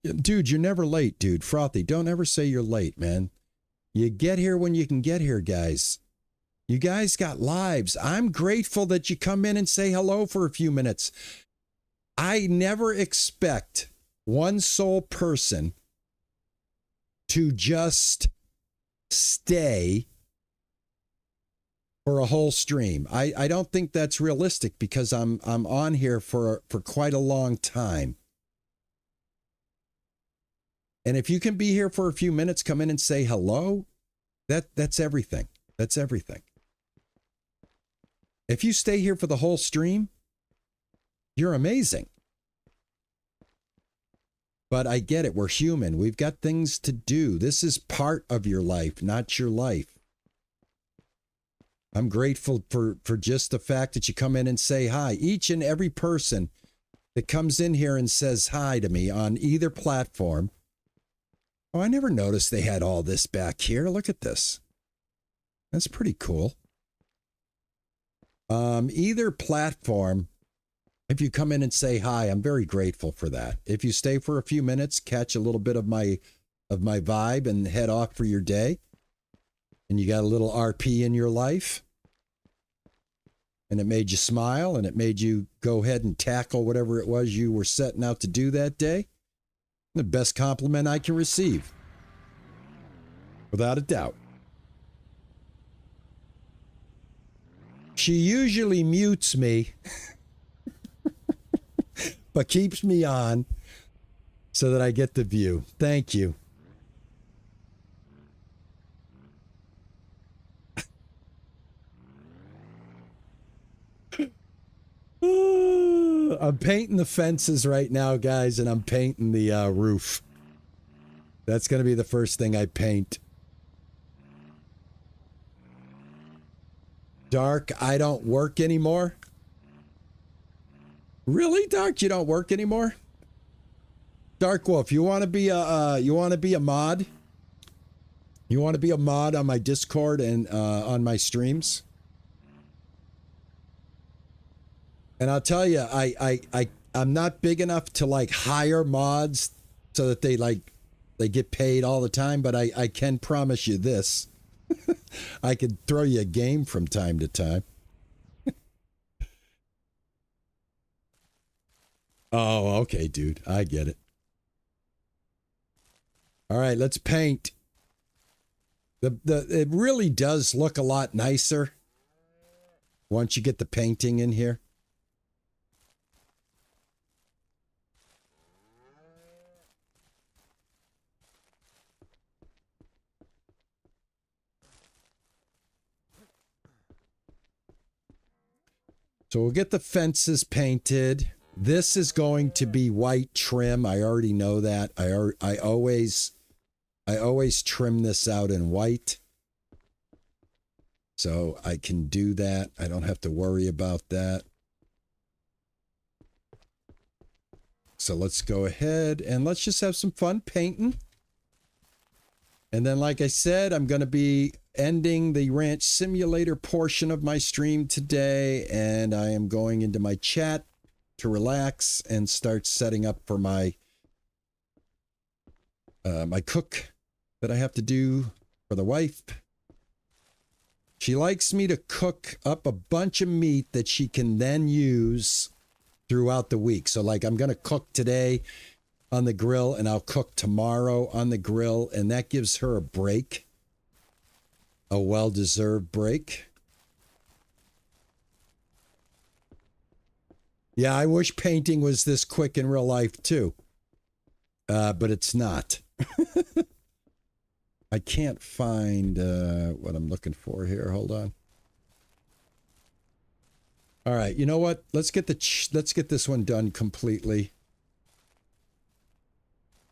Dude, you're never late, dude. Frothy, don't ever say you're late, man. You get here when you can get here, guys. You guys got lives. I'm grateful that you come in and say hello for a few minutes. I never expect one sole person to just stay for a whole stream. I don't think that's realistic because I'm on here for quite a long time. And if you can be here for a few minutes, come in and say hello, that's everything. That's everything. If you stay here for the whole stream, you're amazing. But I get it. We're human. We've got things to do. This is part of your life, not your life. I'm grateful for just the fact that you come in and say hi. Each and every person that comes in here and says hi to me on either platform. Oh, I never noticed they had all this back here. Look at this. That's pretty cool. Either platform, if you come in and say hi, I'm very grateful for that. If you stay for a few minutes, catch a little bit of my vibe and head off for your day, and you got a little RP in your life, and it made you smile, and it made you go ahead and tackle whatever it was you were setting out to do that day, the best compliment I can receive. Without a doubt. She usually mutes me, but keeps me on so that I get the view. Thank you. I'm painting the fences right now, guys, and I'm painting the roof. That's going to be the first thing I paint. Dark, I don't work anymore. Really, Dark? You don't work anymore? Dark Wolf, you want to be a mod? You want to be a mod on my Discord and on my streams? And I'll tell you, I'm not big enough to like hire mods so that they get paid all the time, but I can promise you this. I could throw you a game from time to time. Oh, okay, dude. I get it. All right, let's paint. It really does look a lot nicer once you get the painting in here. So we'll get the fences painted. This is going to be white trim. I already know that. I always trim this out in white. So I can do that. I don't have to worry about that. So let's go ahead and let's just have some fun painting. And then, like I said, I'm going to be ending the Ranch Simulator portion of my stream today, and I am going into my chat to relax and start setting up for my my cook that I have to do for the wife. She likes me to cook up a bunch of meat that she can then use throughout the week. So, like, I'm going to cook today on the grill, and I'll cook tomorrow on the grill, and that gives her a break. A well-deserved break. Yeah, I wish painting was this quick in real life too. But it's not. I can't find what I'm looking for here. Hold on. All right, you know what? Let's get this one done completely.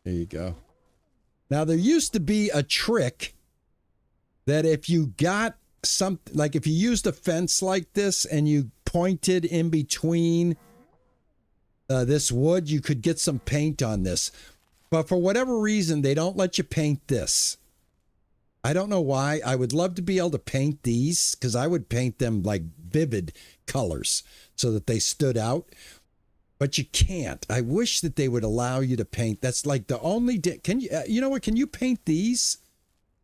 There you go. Now there used to be a trick that if you got something, like if you used a fence like this and you pointed in between this wood, you could get some paint on this. But for whatever reason, they don't let you paint this. I don't know why. I would love to be able to paint these because I would paint them like vivid colors so that they stood out. But you can't. I wish that they would allow you to paint. That's like the only... Can you... you know what? Can you paint these?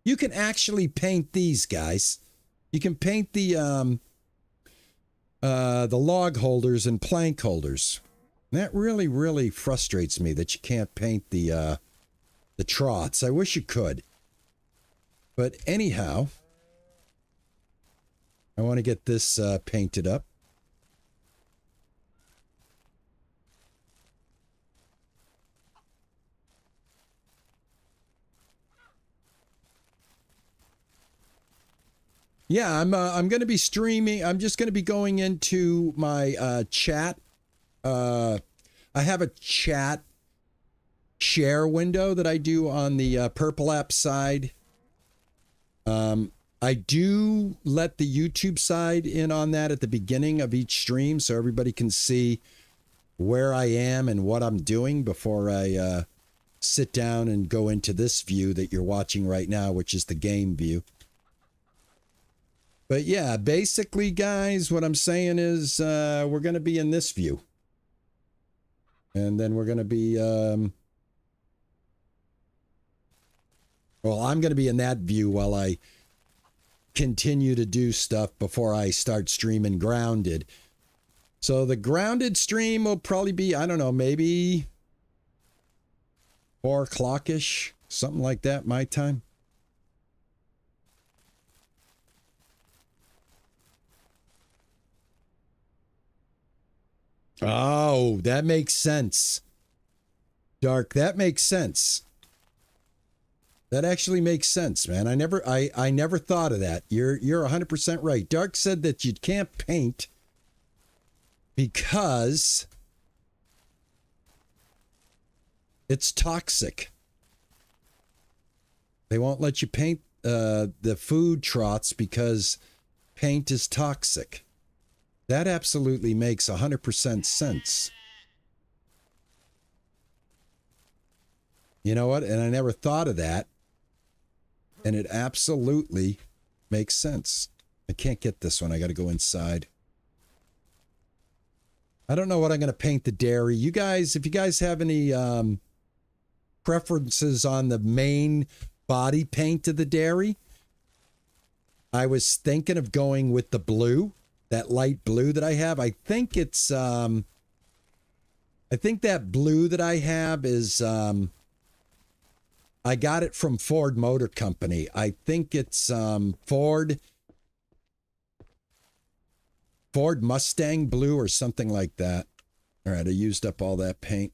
You can actually paint these, guys. You can paint the log holders and plank holders. And that really, really frustrates me that you can't paint the troughs. I wish you could. But anyhow, I want to get this painted up. Yeah, I'm going to be streaming. I'm just going to be going into my chat. I have a chat share window that I do on the Purple app side. I do let the YouTube side in on that at the beginning of each stream so everybody can see where I am and what I'm doing before I sit down and go into this view that you're watching right now, which is the game view. But yeah, basically, guys, what I'm saying is we're going to be in this view. And then we're going to be... well, I'm going to be in that view while I continue to do stuff before I start streaming Grounded. So the Grounded stream will probably be, I don't know, maybe 4 o'clock-ish, something like that, my time. Oh, that makes sense. Dark, that makes sense. That actually makes sense, man. I never thought of that. You're 100% right. Dark said that you can't paint because it's toxic. They won't let you paint the food troughs because paint is toxic. That absolutely makes 100% sense. You know what? And I never thought of that. And it absolutely makes sense. I can't get this one. I got to go inside. I don't know what I'm going to paint the dairy. You guys, if you guys have any preferences on the main body paint of the dairy, I was thinking of going with the blue, that light blue that I have. I think it's, I think that blue that I have is, I got it from Ford Motor Company. I think it's Ford Mustang blue or something like that. All right, I used up all that paint.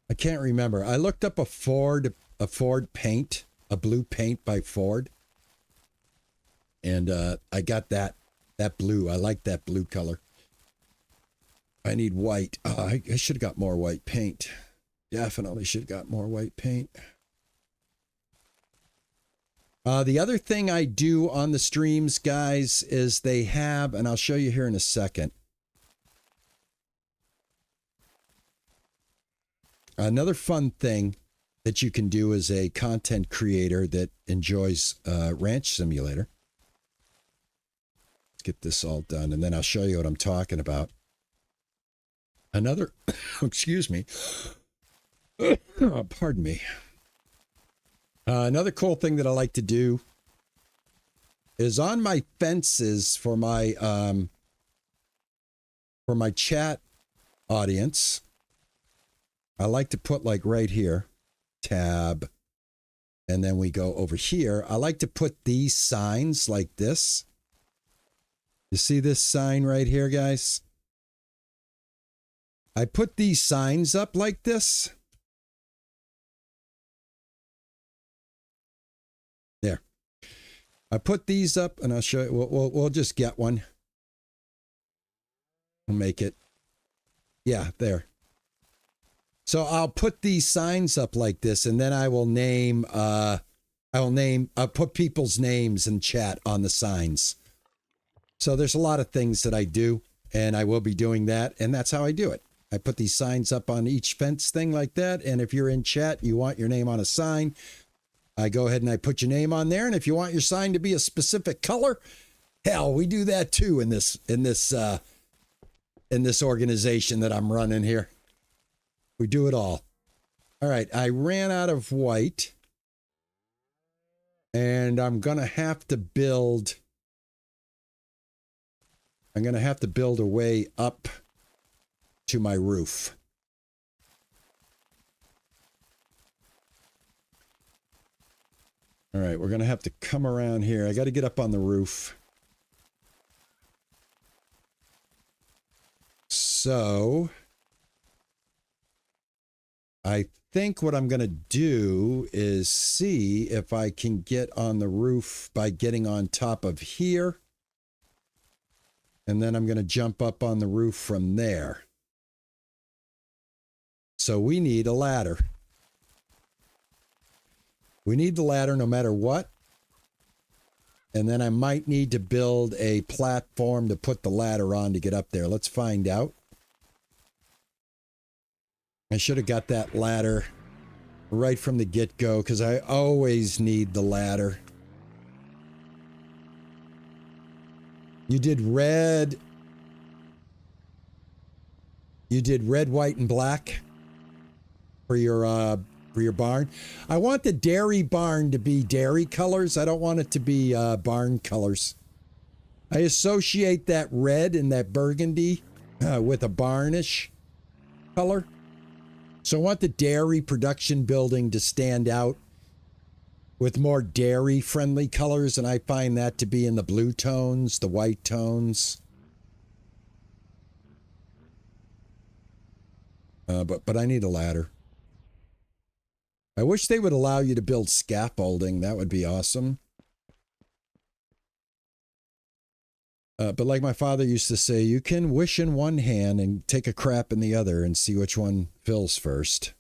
I can't remember. I looked up a Ford paint, a blue paint by Ford. And I got that blue. I like that blue color. I need white. I should have got more white paint. Definitely should have got more white paint. The other thing I do on the streams, guys, is they have, and I'll show you here in a second. Another fun thing that you can do as a content creator that enjoys Ranch Simulator. Let's get this all done, and then I'll show you what I'm talking about. Another, excuse me. Oh, pardon me. Another cool thing that I like to do is on my fences for my chat audience. I like to put like right here, tab, and then we go over here. I like to put these signs like this. You see this sign right here, guys? I put these signs up like this. There. I put these up, and I'll show you. We'll just get one. We'll make it. Yeah, there. So I'll put these signs up like this, and then I will name. I'll put people's names in chat on the signs. So there's a lot of things that I do, and I will be doing that, and that's how I do it. I put these signs up on each fence thing like that, and if you're in chat, you want your name on a sign, I go ahead and I put your name on there, and if you want your sign to be a specific color, hell, we do that too in this organization that I'm running here. We do it all. All right, I ran out of white, and I'm gonna have to build a way up to my roof. All right, we're going to have to come around here. I got to get up on the roof. So I think what I'm going to do is see if I can get on the roof by getting on top of here. And then I'm going to jump up on the roof from there. So we need a ladder. We need the ladder no matter what. And then I might need to build a platform to put the ladder on to get up there. Let's find out. I should have got that ladder right from the get-go because I always need the ladder. You did red, white, and black for your barn. I want the dairy barn to be dairy colors. I don't want it to be barn colors. I associate that red and that burgundy with a barnish color. So I want the dairy production building to stand out with more dairy-friendly colors, and I find that to be in the blue tones, the white tones. But I need a ladder. I wish they would allow you to build scaffolding. That would be awesome. But like my father used to say, you can wish in one hand and take a crap in the other and see which one fills first.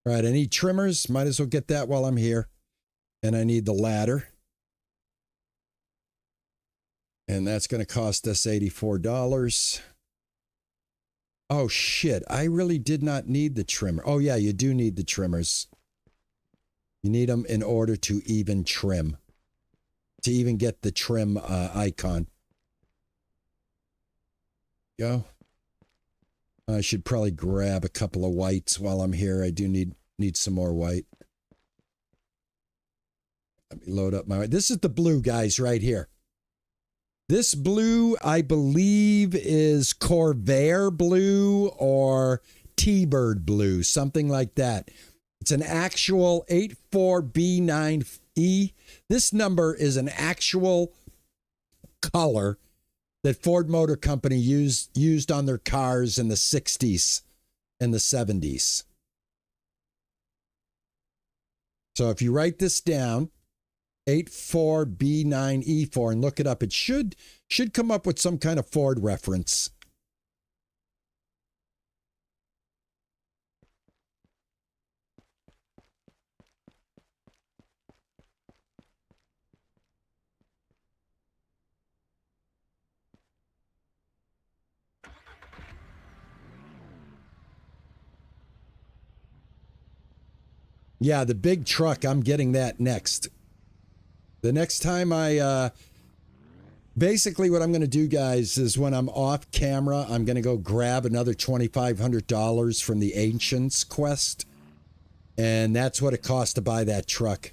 All right, I need trimmers. Might as well get that while I'm here. And I need the ladder. And that's going to cost us $84. Oh, shit. I really did not need the trimmer. Oh, yeah, you do need the trimmers. You need them in order to even trim. To even get the trim icon. Go. I should probably grab a couple of whites while I'm here. I do need some more white. Let me load up my white. This is the blue, guys, right here. This blue, I believe, is Corvair blue or T-Bird blue, something like that. It's an actual 84B9E. This number is an actual color that Ford Motor Company used on their cars in the 60s and the 70s. So if you write this down, 84B9E4, and look it up, it should come up with some kind of Ford reference. Yeah, the big truck, I'm getting that next. The next time basically what I'm going to do, guys, is when I'm off camera, I'm going to go grab another $2,500 from the Ancients quest. And that's what it costs to buy that truck.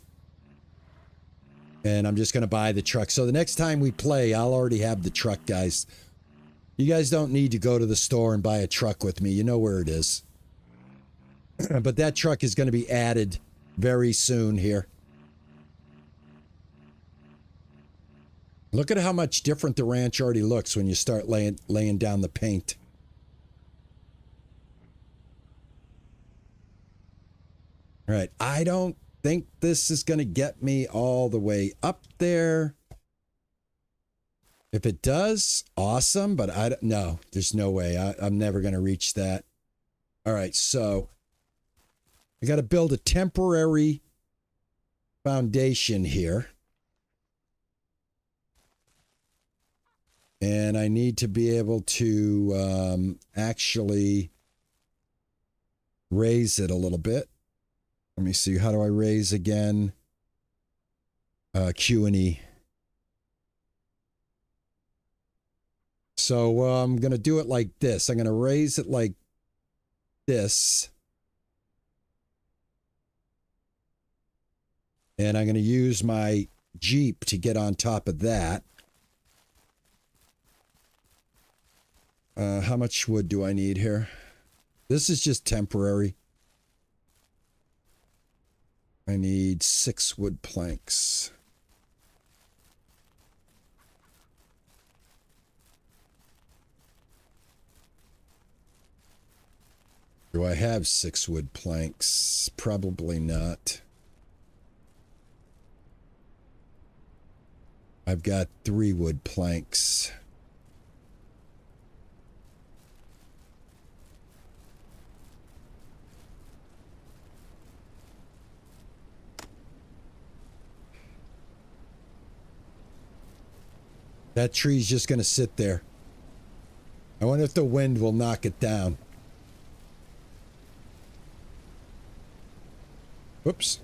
And I'm just going to buy the truck. So the next time we play, I'll already have the truck, guys. You guys don't need to go to the store and buy a truck with me. You know where it is. But that truck is going to be added very soon here. Look at how much different the ranch already looks when you start laying down the paint. All right, I don't think this is going to get me all the way up there. If it does, awesome, but I don't know. There's no way. I'm never going to reach that. All right, so I got to build a temporary foundation here. And I need to be able to actually raise it a little bit. Let me see. How do I raise again? Q and E. So I'm going to do it like this. I'm going to raise it like this. And I'm going to use my Jeep to get on top of that. How much wood do I need here? This is just temporary. I need 6 wood planks. Do I have 6 wood planks? Probably not. I've got 3 wood planks. That tree's just going to sit there. I wonder if the wind will knock it down. Whoops.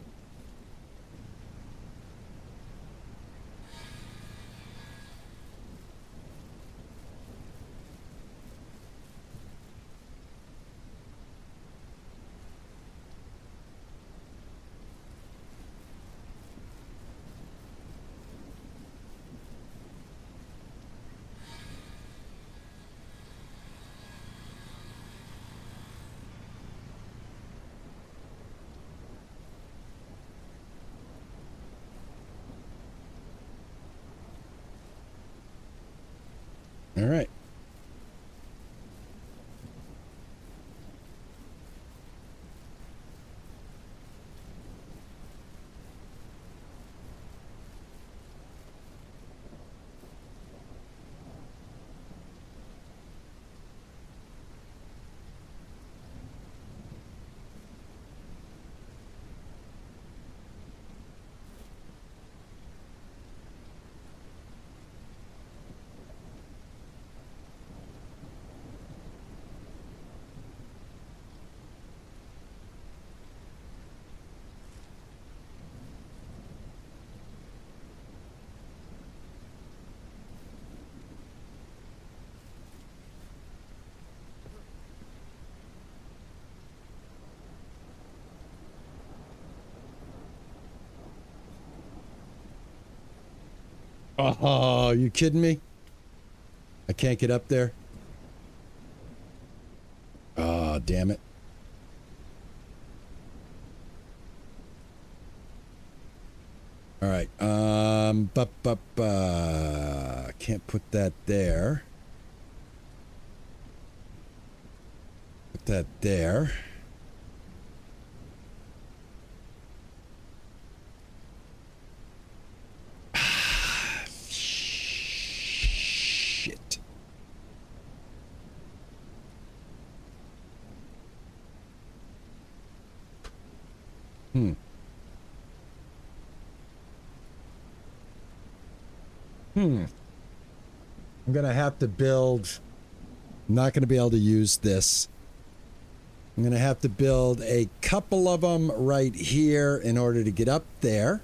All right. Oh, you kidding me? I can't get up there. Oh, damn it. All right. Can't put that there. Put that there. Shit. I'm going to have to build... I'm not going to be able to use this. I'm going to have to build a couple of them right here in order to get up there.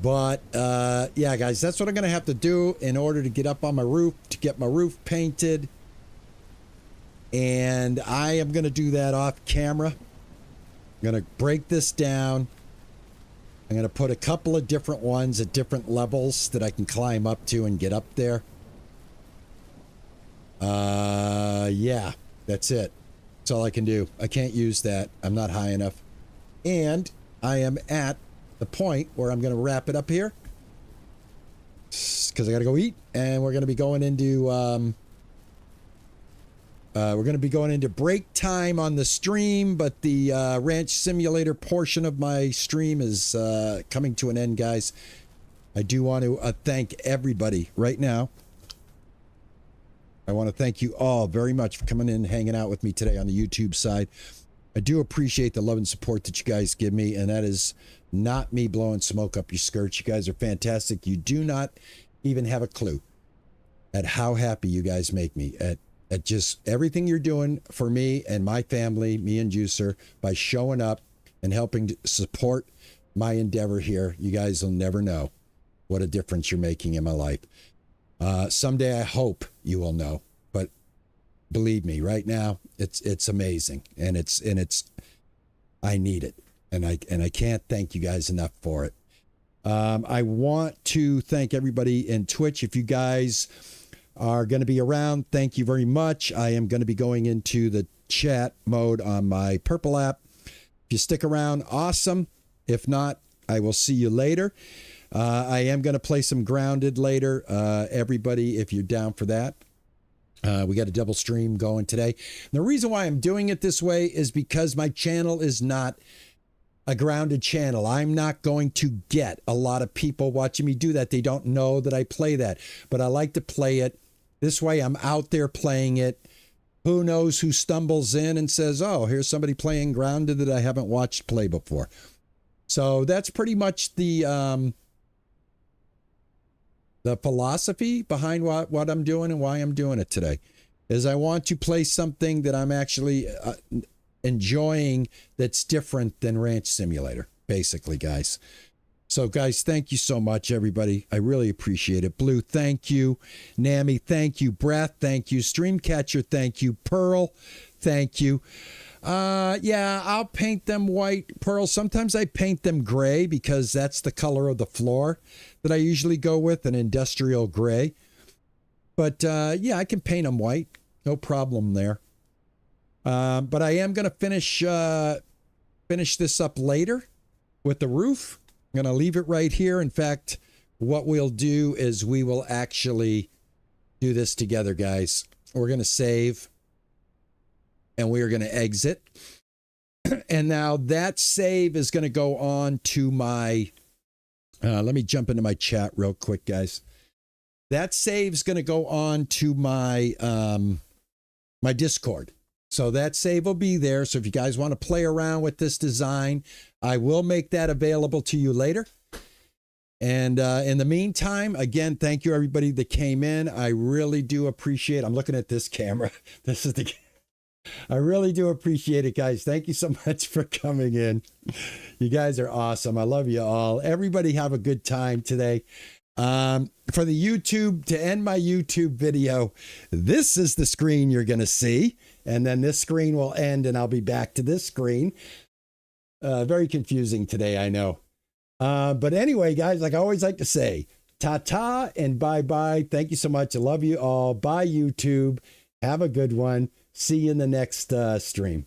But, yeah, guys, that's what I'm going to have to do in order to get up on my roof, to get my roof painted. And I am going to do that off camera. I'm going to break this down. I'm going to put a couple of different ones at different levels that I can climb up to and get up there. Yeah, that's it. That's all I can do. I can't use that. I'm not high enough. And I am at the point where I'm going to wrap it up here. because I got to go eat, and we're going to be going into break time on the stream, but the Ranch Simulator portion of my stream is coming to an end, guys. I do want to thank everybody right now. I want to thank you all very much for coming in and hanging out with me today on the YouTube side. I do appreciate the love and support that you guys give me, and that is not me blowing smoke up your skirts. You guys are fantastic. You do not even have a clue at how happy you guys make me, at just everything you're doing for me and my family, me and Juicer, by showing up and helping to support my endeavor here. You guys will never know what a difference you're making in my life. Someday I hope you will know, but believe me, right now it's amazing, and it's I need it, and I can't thank you guys enough for it. I want to thank everybody in Twitch. If you guys are going to be around, thank you very much. I am going to be going into the chat mode on my Purple app. If you stick around, awesome. If not, I will see you later. I am going to play some Grounded later. Everybody, if you're down for that. We got a double stream going today. And the reason why I'm doing it this way is because my channel is not a Grounded channel. I'm not going to get a lot of people watching me do that. They don't know that I play that, but I like to play it this way. I'm out there playing it. Who knows who stumbles in and says, oh, here's somebody playing Grounded that I haven't watched play before. So that's pretty much the philosophy behind what I'm doing and why I'm doing it today, is I want to play something that I'm actually enjoying that's different than Ranch Simulator, basically, guys. So, guys, thank you so much, everybody. I really appreciate it. Blue, thank you. Nami, thank you. Breath, thank you. Streamcatcher, thank you. Pearl, thank you. Yeah, I'll paint them white, Pearl. Sometimes I paint them gray because that's the color of the floor that I usually go with, an industrial gray. But yeah, I can paint them white. No problem there. But I am going to finish this up later with the roof. I'm going to leave it right here. In fact, what we'll do is we will actually do this together, guys. We're going to save, and we are going to exit. And now that save is going to go on to my, let me jump into my chat real quick, guys. That save is going to go on to my, my Discord. So that save will be there. So if you guys want to play around with this design, I will make that available to you later. And in the meantime, again, thank you everybody that came in. I really do appreciate, I'm looking at this camera. This is the, I really do appreciate it, guys. Thank you so much for coming in. You guys are awesome. I love you all. Everybody have a good time today. For the YouTube, to end my YouTube video, this is the screen you're going to see. And then this screen will end and I'll be back to this screen. Very confusing today, I know. But anyway, guys, like I always like to say, ta-ta and bye-bye. Thank you so much. I love you all. Bye, YouTube. Have a good one. See you in the next stream.